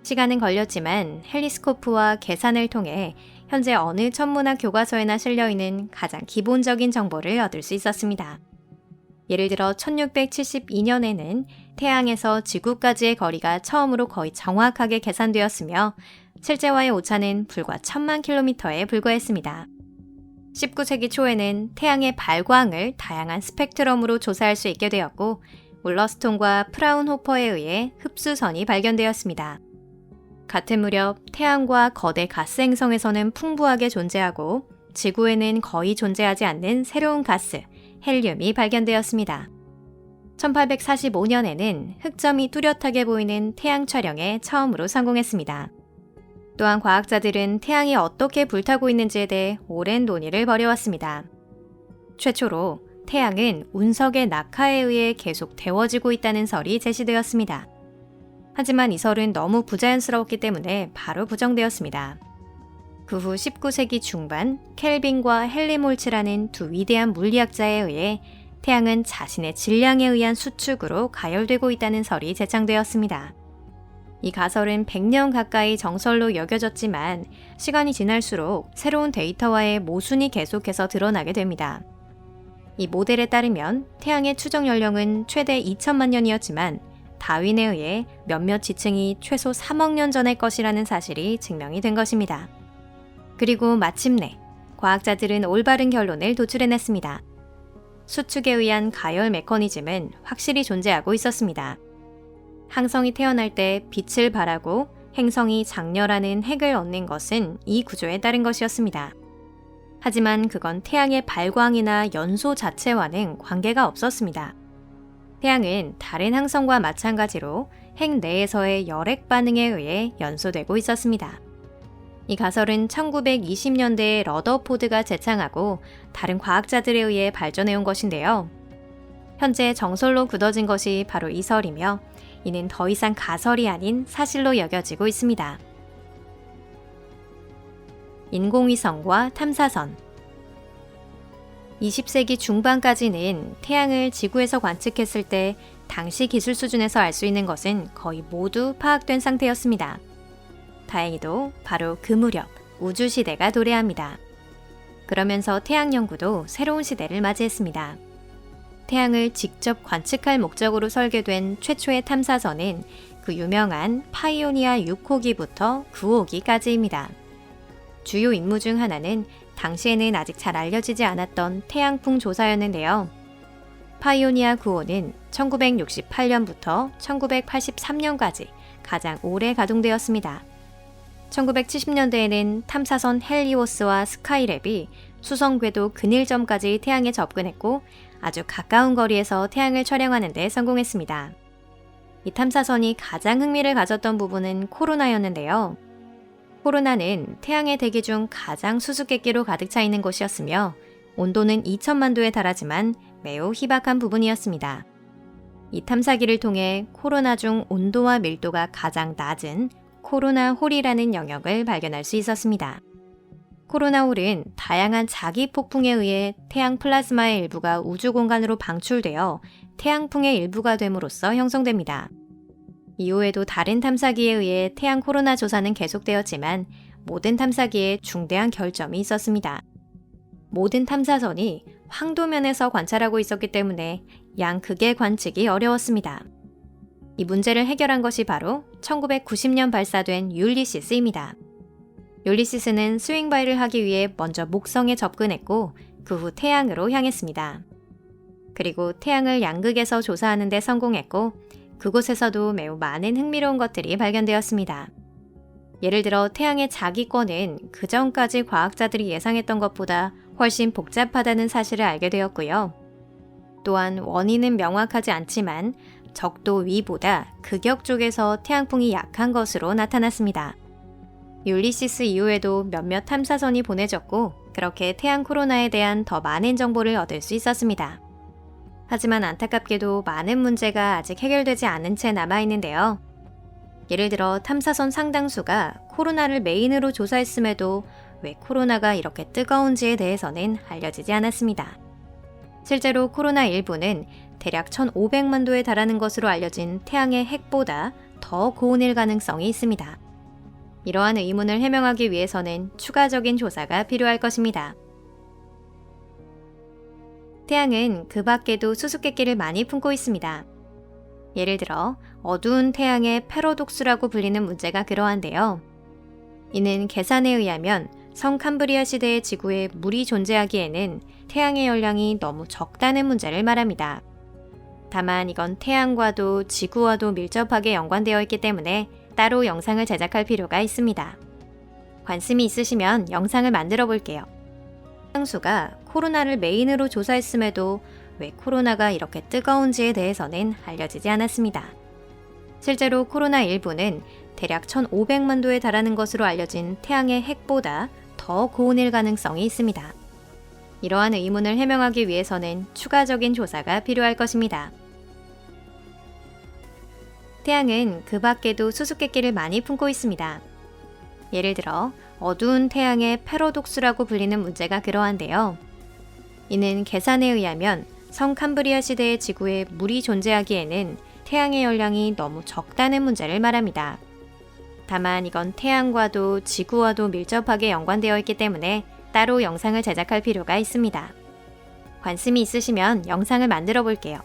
시간은 걸렸지만 헬리스코프와 계산을 통해 현재 어느 천문학 교과서에나 실려있는 가장 기본적인 정보를 얻을 수 있었습니다. 예를 들어 1672년에는 태양에서 지구까지의 거리가 처음으로 거의 정확하게 계산되었으며 실제와의 오차는 불과 1000만 킬로미터에 불과했습니다. 19세기 초에는 태양의 발광을 다양한 스펙트럼으로 조사할 수 있게 되었고 울러스톤과 프라운호퍼에 의해 흡수선이 발견되었습니다. 같은 무렵 태양과 거대 가스 행성에서는 풍부하게 존재하고 지구에는 거의 존재하지 않는 새로운 가스, 헬륨이 발견되었습니다. 1845년에는 흑점이 뚜렷하게 보이는 태양 촬영에 처음으로 성공했습니다. 또한 과학자들은 태양이 어떻게 불타고 있는지에 대해 오랜 논의를 벌여왔습니다. 최초로 태양은 운석의 낙하에 의해 계속 데워지고 있다는 설이 제시되었습니다. 하지만 이 설은 너무 부자연스러웠기 때문에 바로 부정되었습니다. 그 후 19세기 중반 켈빈과 헬리몰츠라는 두 위대한 물리학자에 의해 태양은 자신의 질량에 의한 수축으로 가열되고 있다는 설이 제창되었습니다. 이 가설은 100년 가까이 정설로 여겨졌지만 시간이 지날수록 새로운 데이터와의 모순이 계속해서 드러나게 됩니다. 이 모델에 따르면 태양의 추정 연령은 최대 2천만 년이었지만 다윈에 의해 몇몇 지층이 최소 3억 년 전의 것이라는 사실이 증명이 된 것입니다. 그리고 마침내 과학자들은 올바른 결론을 도출해냈습니다. 수축에 의한 가열 메커니즘은 확실히 존재하고 있었습니다. 항성이 태어날 때 빛을 발하고 행성이 장렬하는 핵을 얻는 것은 이 구조에 따른 것이었습니다. 하지만 그건 태양의 발광이나 연소 자체와는 관계가 없었습니다. 태양은 다른 항성과 마찬가지로 핵 내에서의 열핵 반응에 의해 연소되고 있었습니다. 이 가설은 1920년대에 러더포드가 제창하고 다른 과학자들에 의해 발전해온 것인데요. 현재 정설로 굳어진 것이 바로 이 설이며 이는 더 이상 가설이 아닌 사실로 여겨지고 있습니다. 인공위성과 탐사선 20세기 중반까지는 태양을 지구에서 관측했을 때 당시 기술 수준에서 알 수 있는 것은 거의 모두 파악된 상태였습니다. 다행히도 바로 그 무렵 우주시대가 도래합니다. 그러면서 태양 연구도 새로운 시대를 맞이했습니다. 태양을 직접 관측할 목적으로 설계된 최초의 탐사선은 그 유명한 파이오니아 6호기부터 9호기까지입니다. 주요 임무 중 하나는 당시에는 아직 잘 알려지지 않았던 태양풍 조사였는데요. 파이오니아 9호는 1968년부터 1983년까지 가장 오래 가동되었습니다. 1970년대에는 탐사선 헬리오스와 스카이랩이 수성 궤도 근일점까지 태양에 접근했고 아주 가까운 거리에서 태양을 촬영하는 데 성공했습니다. 이 탐사선이 가장 흥미를 가졌던 부분은 코로나였는데요. 코로나는 태양의 대기 중 가장 수수께끼로 가득 차 있는 곳이었으며 온도는 2천만 도에 달하지만 매우 희박한 부분이었습니다. 이 탐사기를 통해 코로나 중 온도와 밀도가 가장 낮은 코로나 홀이라는 영역을 발견할 수 있었습니다. 코로나 홀은 다양한 자기 폭풍에 의해 태양 플라즈마의 일부가 우주 공간으로 방출되어 태양풍의 일부가 됨으로써 형성됩니다. 이후에도 다른 탐사기에 의해 태양 코로나 조사는 계속되었지만 모든 탐사기에 중대한 결점이 있었습니다. 모든 탐사선이 황도면에서 관찰하고 있었기 때문에 양극의 관측이 어려웠습니다. 이 문제를 해결한 것이 바로 1990년 발사된 율리시스입니다. 율리시스는 스윙바이를 하기 위해 먼저 목성에 접근했고 그 후 태양으로 향했습니다. 그리고 태양을 양극에서 조사하는 데 성공했고 그곳에서도 매우 많은 흥미로운 것들이 발견되었습니다. 예를 들어 태양의 자기권은 그전까지 과학자들이 예상했던 것보다 훨씬 복잡하다는 사실을 알게 되었고요. 또한 원인은 명확하지 않지만 적도 위보다 극역 쪽에서 태양풍이 약한 것으로 나타났습니다. 율리시스 이후에도 몇몇 탐사선이 보내졌고 그렇게 태양 코로나에 대한 더 많은 정보를 얻을 수 있었습니다. 하지만 안타깝게도 많은 문제가 아직 해결되지 않은 채 남아있는데요. 예를 들어 탐사선 상당수가 코로나를 메인으로 조사했음에도 왜 코로나가 이렇게 뜨거운지에 대해서는 알려지지 않았습니다. 실제로 코로나19는 대략 1500만 도에 달하는 것으로 알려진 태양의 핵보다 더 고온일 가능성이 있습니다. 이러한 의문을 해명하기 위해서는 추가적인 조사가 필요할 것입니다. 태양은 그 밖에도 수수께끼를 많이 품고 있습니다. 예를 들어 어두운 태양의 패러독스라고 불리는 문제가 그러한데요. 이는 계산에 의하면 성 캄브리아 시대의 지구에 물이 존재하기에는 태양의 열량이 너무 적다는 문제를 말합니다. 다만 이건 태양과도 지구와도 밀접하게 연관되어 있기 때문에 따로 영상을 제작할 필요가 있습니다. 관심이 있으시면 영상을 만들어 볼게요. 상수가 코로나를 메인으로 조사했음에도 왜 코로나가 이렇게 뜨거운지에 대해서는 알려지지 않았습니다. 실제로 코로나19는 대략 1500만 도에 달하는 것으로 알려진 태양의 핵보다 더 고온일 가능성이 있습니다. 이러한 의문을 해명하기 위해서는 추가적인 조사가 필요할 것입니다. 태양은 그 밖에도 수수께끼를 많이 품고 있습니다. 예를 들어 어두운 태양의 패러독스라고 불리는 문제가 그러한데요. 이는 계산에 의하면 성 캄브리아 시대의 지구에 물이 존재하기에는 태양의 열량이 너무 적다는 문제를 말합니다. 다만 이건 태양과도 지구와도 밀접하게 연관되어 있기 때문에 따로 영상을 제작할 필요가 있습니다. 관심이 있으시면 영상을 만들어 볼게요.